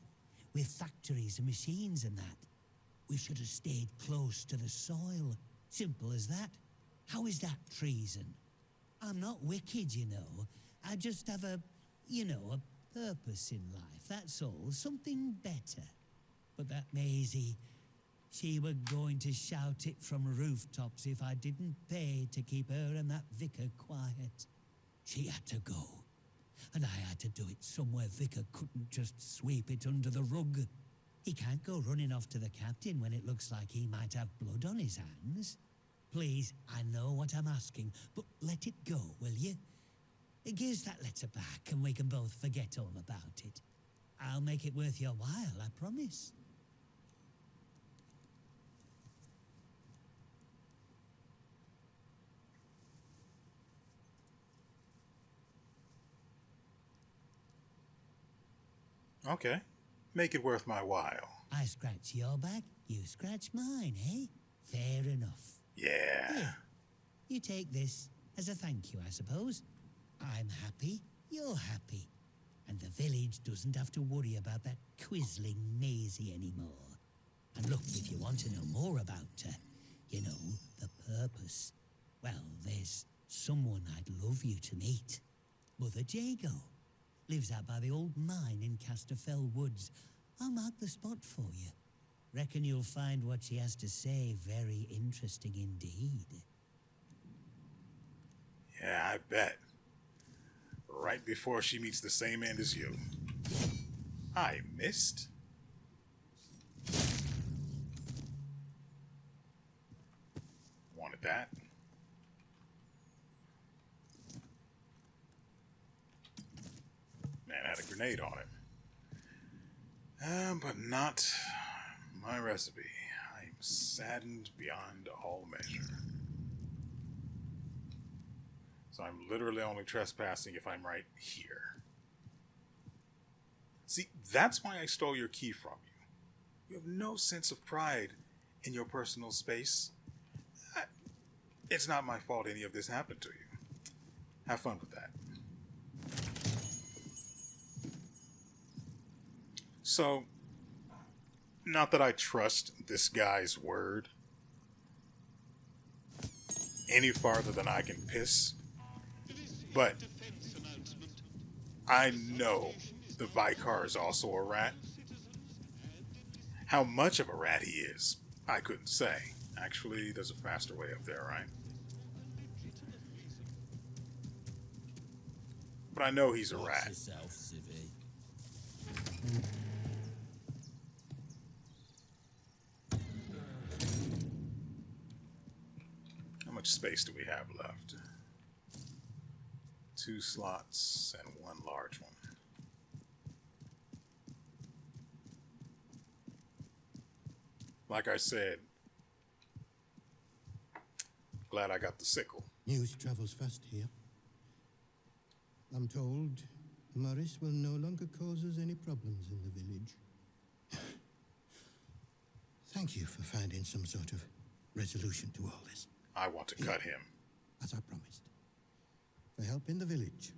with factories and machines and that. We should have stayed close to the soil. Simple as that. How is that treason? I'm not wicked, you know. I just have a purpose in life, that's all. Something better. But that Maisie, she were going to shout it from rooftops if I didn't pay to keep her and that vicar quiet. She had to go. And I had to do it somewhere Vicar couldn't just sweep it under the rug. He can't go running off to the captain when it looks like he might have blood on his hands. Please, I know what I'm asking, but let it go, will you? Give us that letter back and we can both forget all about it. I'll make it worth your while, I promise. Okay, make it worth my while. I scratch your back, you scratch mine, eh? Fair enough. Yeah. Here, you take this as a thank you, I suppose. I'm happy, you're happy. And the village doesn't have to worry about that quizzling Maisie anymore. And look, if you want to know more about her, you know, the purpose, well, there's someone I'd love you to meet. Mother Jago. Lives out by the old mine in Casterfell Woods. I'll mark the spot for you. Reckon you'll find what she has to say very interesting indeed. Yeah, I bet. Right before she meets the same end as you. I missed. Wanted that. Man, had a grenade on it. But not my recipe. I'm saddened beyond all measure. So I'm literally only trespassing if I'm right here. See, that's why I stole your key from you. You have no sense of pride in your personal space. It's not my fault any of this happened to you. Have fun with that. So, not that I trust this guy's word any farther than I can piss, but I know the Vicar is also a rat. How much of a rat he is, I couldn't say. Actually, there's a faster way up there, right? But I know he's a Watch rat. yourself, civvy. How much space do we have left? 2 slots and 1 large one. Like I said, glad I got the sickle. News travels fast here. I'm told Morris will no longer cause us any problems in the village. Thank you for finding some sort of resolution to all this. I want to cut him. As I promised. For help in the village.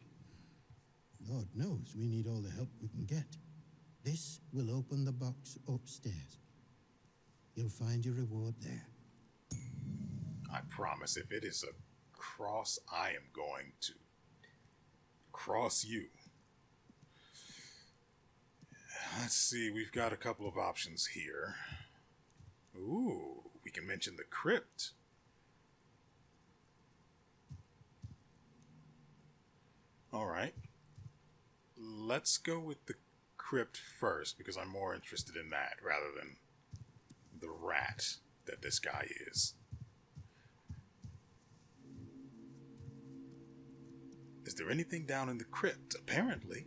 Lord knows we need all the help we can get. This will open the box upstairs. You'll find your reward there. I promise, if it is a cross, I am going to cross you. Let's see, we've got a couple of options here. Ooh, we can mention the crypt. Alright. Let's go with the crypt first, because I'm more interested in that rather than the rat that this guy is. Is there anything down in the crypt? Apparently,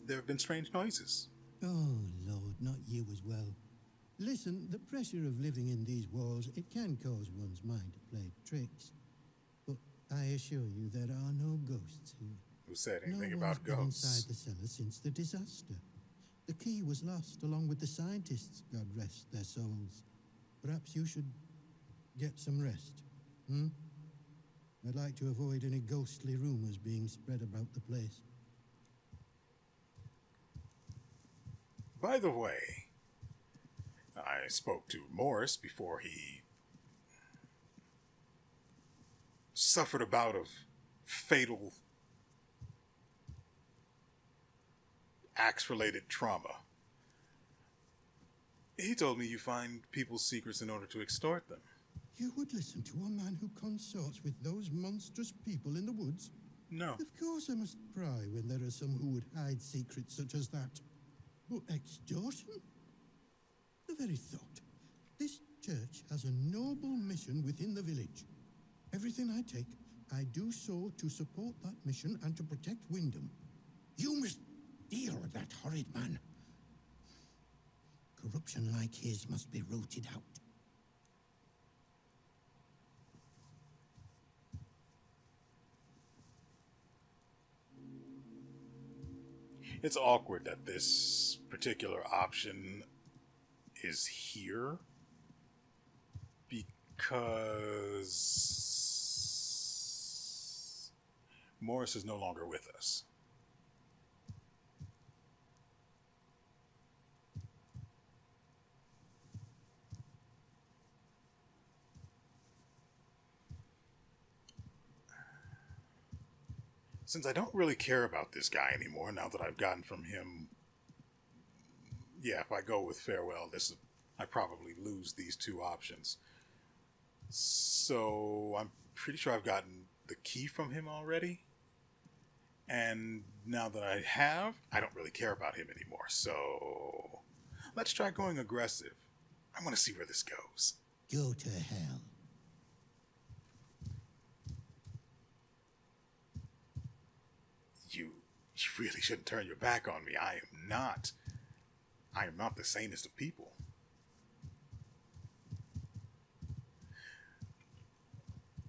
there have been strange noises. Oh, Lord, not you as well. Listen, the pressure of living in these walls, it can cause one's mind to play tricks. But I assure you there are no ghosts here. Who said anything No about one's been ghosts? inside the cellar since the disaster. The key was lost along with the scientists, God rest their souls. Perhaps you should get some rest, hmm? I'd like to avoid any ghostly rumors being spread about the place. By the way, I spoke to Morris before he suffered a bout of fatal axe-related trauma. He told me you find people's secrets in order to extort them. You would listen to a man who consorts with those monstrous people in the woods? No. Of course I must pry when there are some who would hide secrets such as that. But extortion? The very thought. This church has a noble mission within the village. Everything I take, I do so to support that mission and to protect Wyndham. You must deal with that horrid man. Corruption like his must be rooted out. It's awkward that this particular option is here because Morris is no longer with us. Since I don't really care about this guy anymore, now that I've gotten from him, yeah, if I go with farewell, I probably lose these 2 options. So I'm pretty sure I've gotten the key from him already. And now that I have, I don't really care about him anymore. So let's try going aggressive. I want to see where this goes. Go to hell. You really shouldn't turn your back on me. I am not the sanest of people.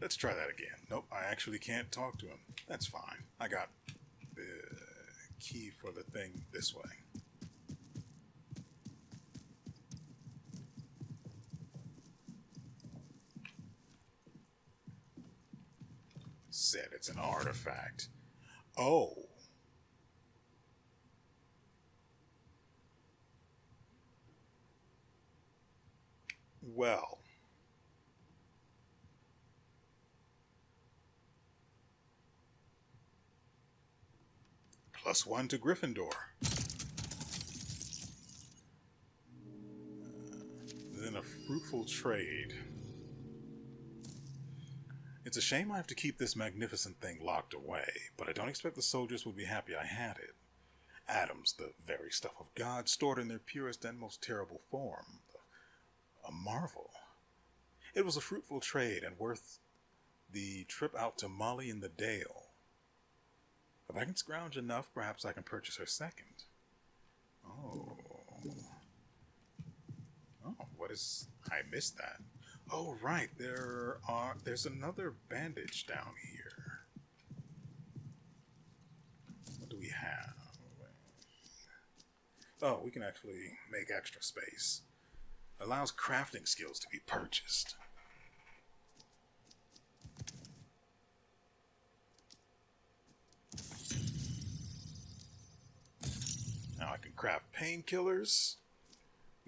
Let's try that again. Nope, I actually can't talk to him. That's fine. I got the key for the thing this way. Said it's an artifact. Oh. Well. +1 to Gryffindor. Then a fruitful trade. It's a shame I have to keep this magnificent thing locked away, but I don't expect the soldiers would be happy I had it. Atoms, the very stuff of God, stored in their purest and most terrible form. A marvel. It was a fruitful trade and worth the trip out to Molly in the Dale. If I can scrounge enough, perhaps I can purchase her second. Oh, what is... I missed that. Oh, right, there's another bandage down here. What do we have? Oh, we can actually make extra space. Allows crafting skills to be purchased. Now I can craft painkillers.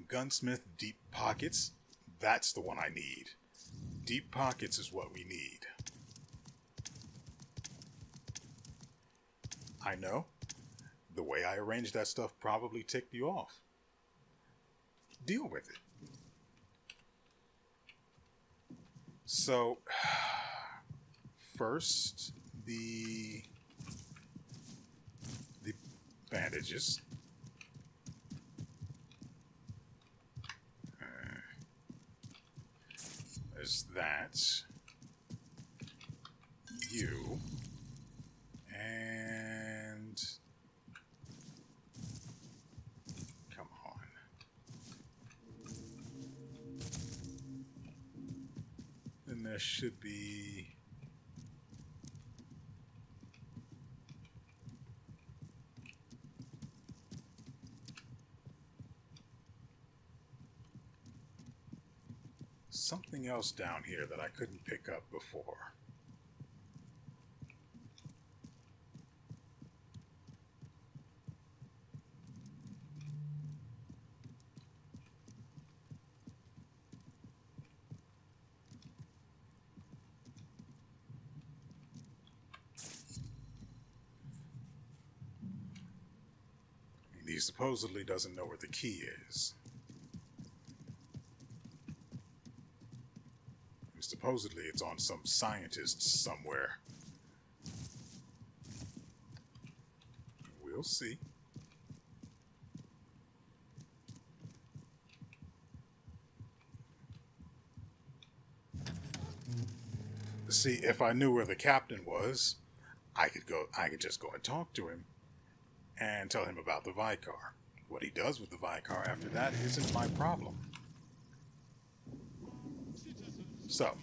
Gunsmith deep pockets. That's the one I need. Deep pockets is what we need. I know. The way I arranged that stuff probably ticked you off. Deal with it. So, first, the bandages. There's that. You. And... come on. And there should be... something else down here that I couldn't pick up before. And he supposedly doesn't know where the key is. Supposedly it's on some scientist somewhere. We'll see. See, if I knew where the captain was, I could just go and talk to him and tell him about the Vicar. What he does with the Vicar after that isn't my problem. So,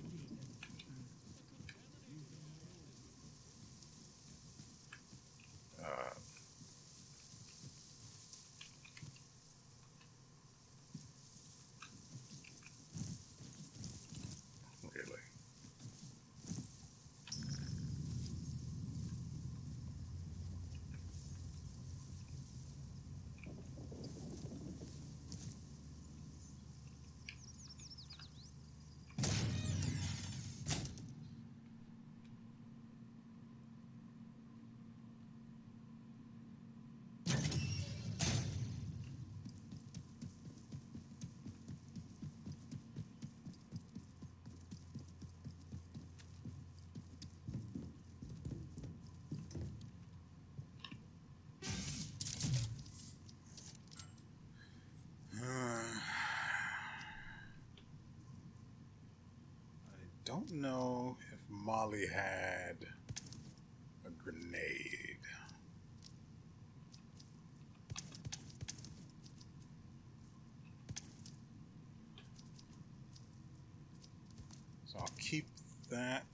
really. Don't know if Molly had a grenade. So I'll keep that.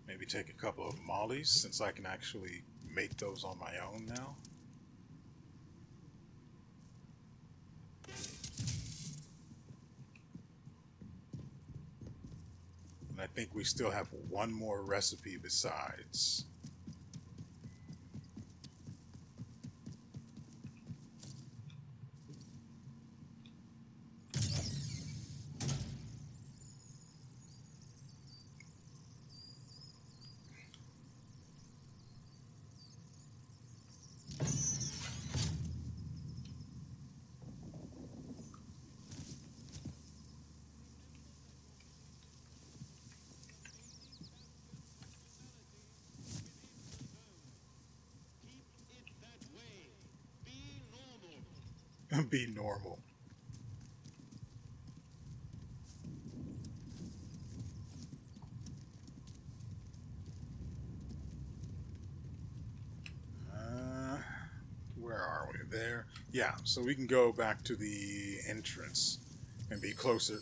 Maybe take a couple of Molly's since I can actually make those on my own now. I think we still have one more recipe besides. be normal. Where are we? There. Yeah, so we can go back to the entrance and be closer.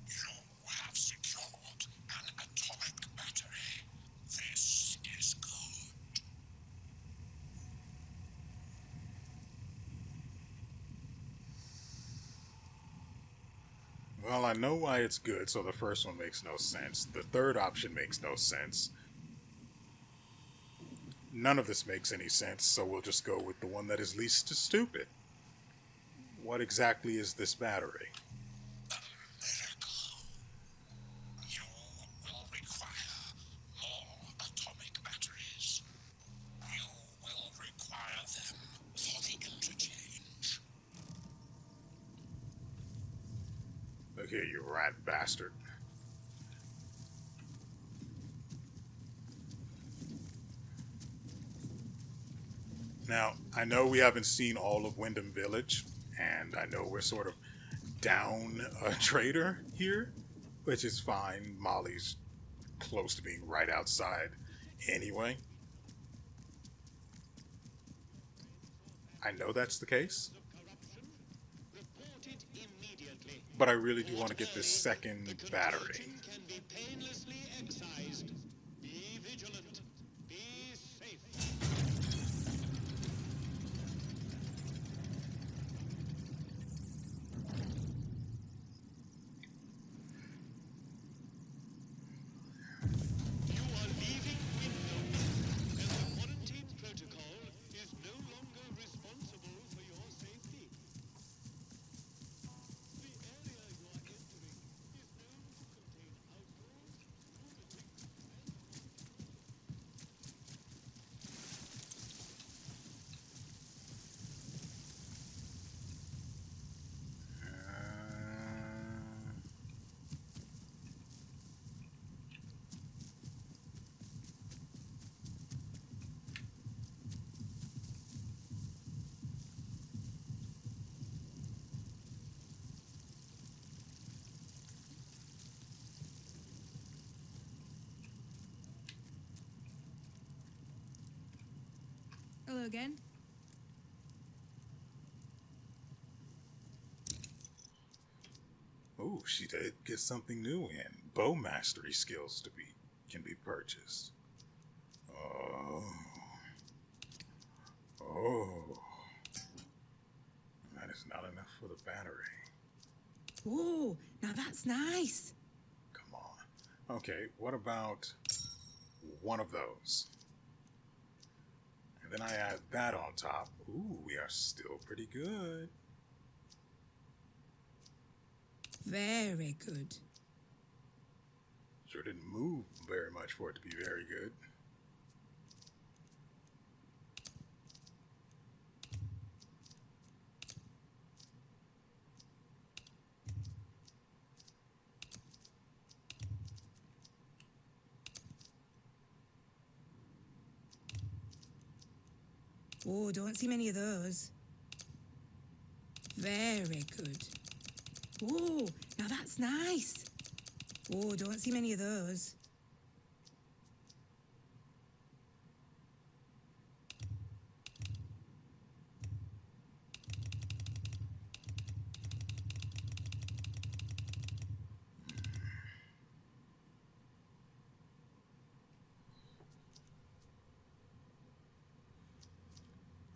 You have secured an atomic battery. This is good. Well, I know why it's good, so the first one makes no sense. The third option makes no sense. None of this makes any sense, so we'll just go with the one that is least stupid. What exactly is this battery? You will require more atomic batteries. You will require them for the interchange. Look here, you rat bastard. Now, I know we haven't seen all of Wyndham Village, and I know we're sort of down a trader here, which is fine. Molly's close to being right outside anyway. I know that's the case, Report it immediately. but I really do want to get this second battery. Can be painlessly excised. Be vigilant. Be safe. You are leaving Wyndham, and the quarantine protocol is no longer responsible for your safety. The area you are entering is known to contain outlaws, lunatics, Hello again. Oh, she did get something new in. Bow mastery skills can be purchased. Oh. Oh. That is not enough for the battery. Oh, now that's nice. Come on. Okay, what about one of those? And then I add that on top. Ooh, we are still pretty good. Very good. Sure didn't move very much for it to be very good. Oh, don't see many of those. Very good. Oh, now that's nice. Oh, don't see many of those.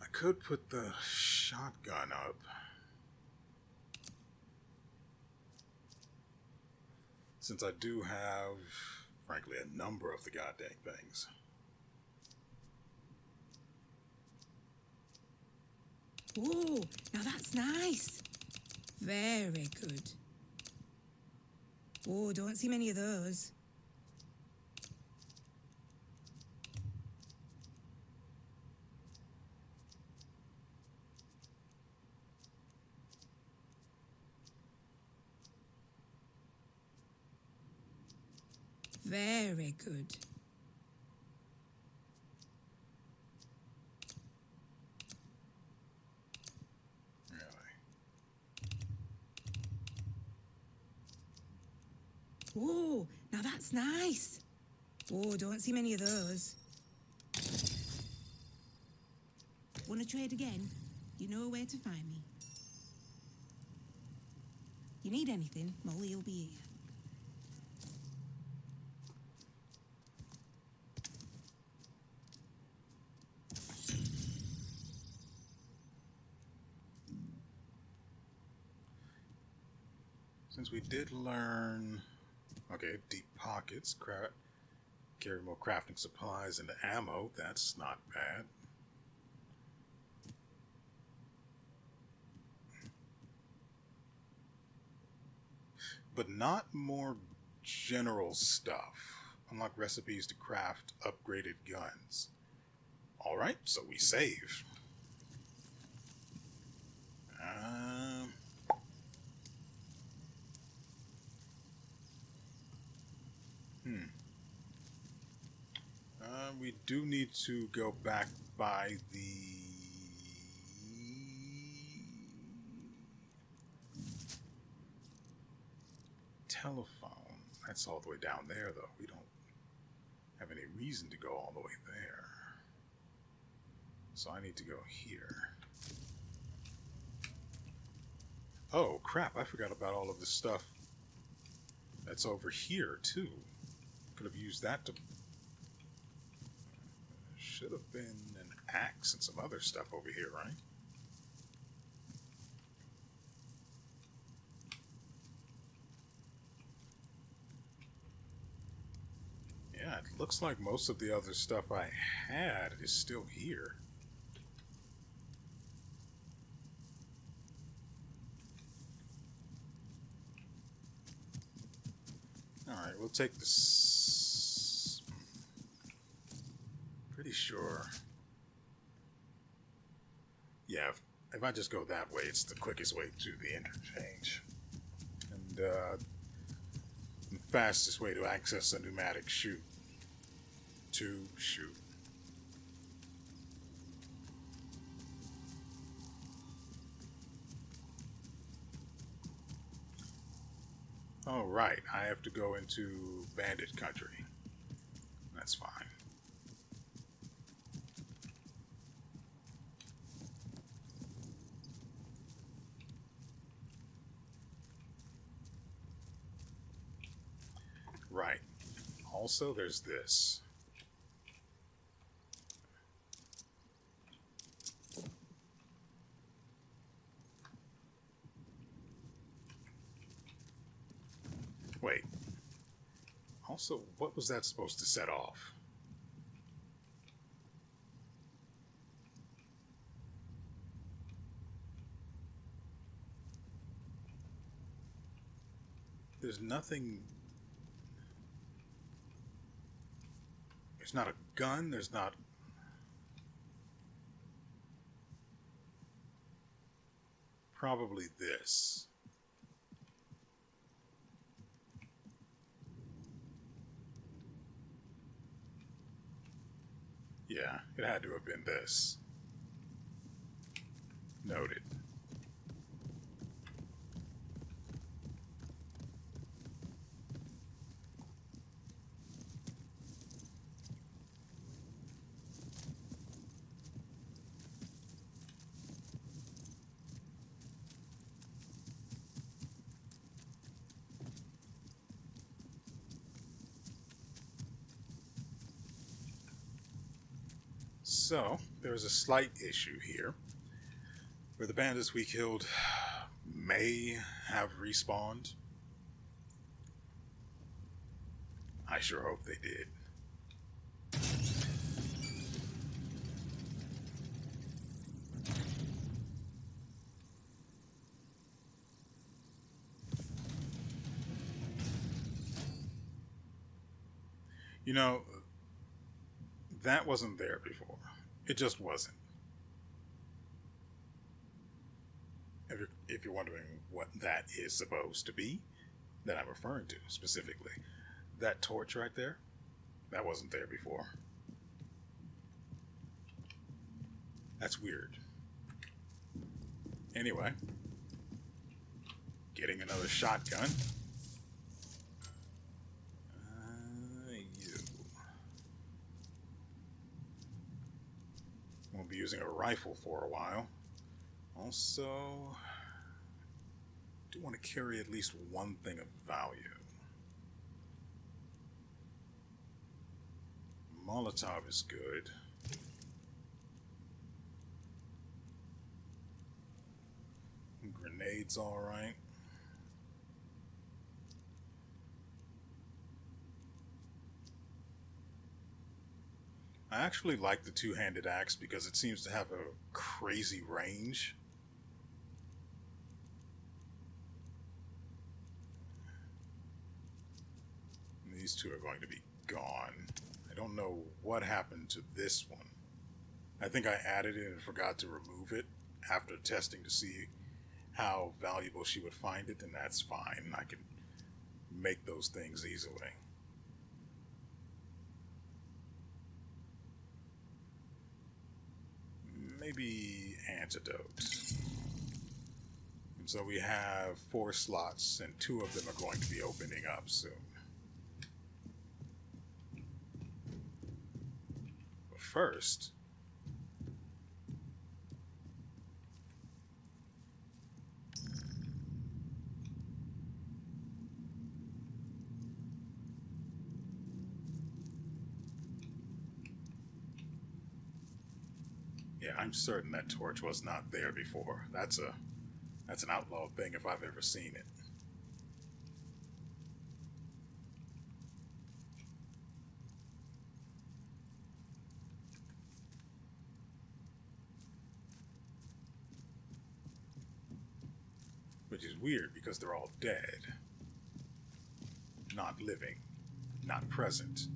I could put the shotgun up. Since I do have, frankly, a number of the goddamn things. Oh, now that's nice. Very good. Oh, don't see many of those. Very good. Oh, now that's nice. Oh, don't see many of those. Want to trade again? You know where to find me. You need anything, Molly will be here. Since we did learn, okay, deep pockets, carry more crafting supplies and ammo, that's not bad. But not more general stuff. Unlock recipes to craft upgraded guns. Alright, so we save. We do need to go back by the telephone. That's all the way down there, though. We don't have any reason to go all the way there. So I need to go here. Oh, crap. I forgot about all of the stuff that's over here, too. Could have used that to... Should have been an axe and some other stuff over here, right? Yeah, it looks like most of the other stuff I had is still here. Alright, we'll take this. Pretty sure. Yeah, if I just go that way, it's the quickest way to the interchange. And the fastest way to access a pneumatic chute. To shoot. Oh, right. I have to go into bandit country. That's fine. Right. Also, there's this. Wait. Also, what was that supposed to set off? There's nothing... There's not a gun, there's not... Probably this. Yeah, it had to have been this. Noted. So, there's a slight issue here, where the bandits we killed may have respawned. I sure hope they did. You know, that wasn't there before. It just wasn't. If you're wondering what that is supposed to be, that I'm referring to specifically, that torch right there, that wasn't there before. That's weird. Anyway, getting another shotgun. You. Won't be using a rifle for a while. Also, do want to carry at least one thing of value. Molotov is good. Grenades, all right. I actually like the two-handed axe because it seems to have a crazy range. And these two are going to be gone. I don't know what happened to this one. I think I added it and forgot to remove it after testing to see how valuable she would find it, and that's fine. I can make those things easily. Maybe antidote. And so we have 4 slots, and 2 of them are going to be opening up soon. But first, yeah, I'm certain that torch was not there before. That's an outlaw thing if I've ever seen it. Which is weird because they're all dead. Not living. Not present.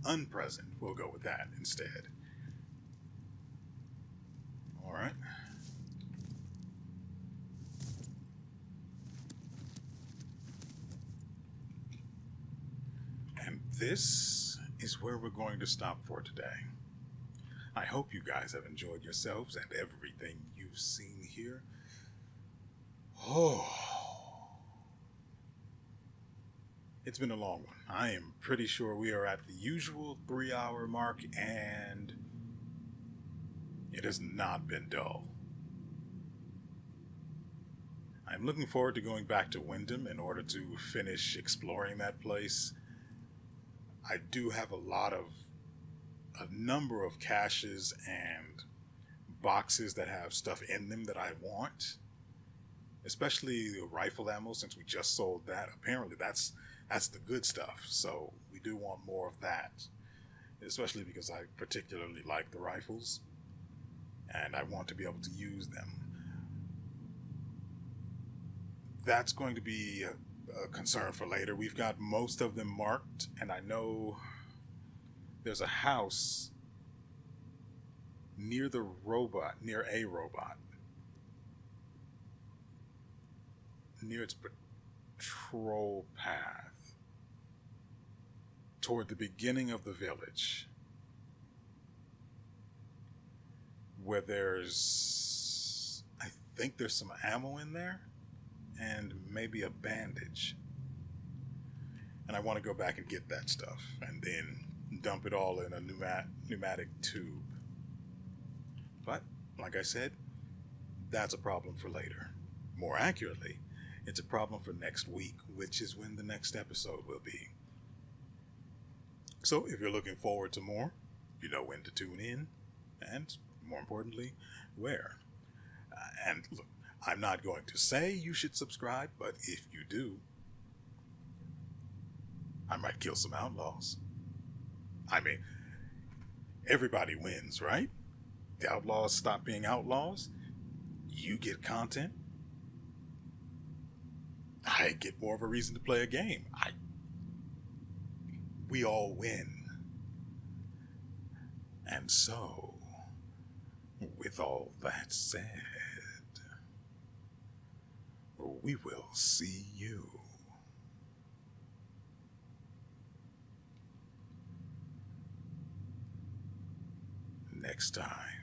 Unpresent. We'll go with that instead. Alright. And this is where we're going to stop for today. I hope you guys have enjoyed yourselves and everything you've seen here. Oh. It's been a long one. I am pretty sure we are at the usual 3-hour mark, and it has not been dull. I'm looking forward to going back to Wyndham in order to finish exploring that place. I do have a number of caches and boxes that have stuff in them that I want. Especially the rifle ammo, since we just sold that. Apparently that's the good stuff, so we do want more of that. Especially because I particularly like the rifles, and I want to be able to use them. That's going to be a concern for later. We've got most of them marked, and I know there's a house near a robot, near its patrol path toward the beginning of the village, where I think there's some ammo in there and maybe a bandage, and I want to go back and get that stuff and then dump it all in a pneumatic tube. But like I said, that's a problem for later. More accurately, it's a problem for next week, which is when the next episode will be. So if you're looking forward to more, you know when to tune in, and more importantly, where. And look, I'm not going to say you should subscribe, but if you do, I might kill some outlaws. I mean, everybody wins, right? The outlaws stop being outlaws, you get content, I get more of a reason to play a game. We all win. And so, with all that said, we will see you next time.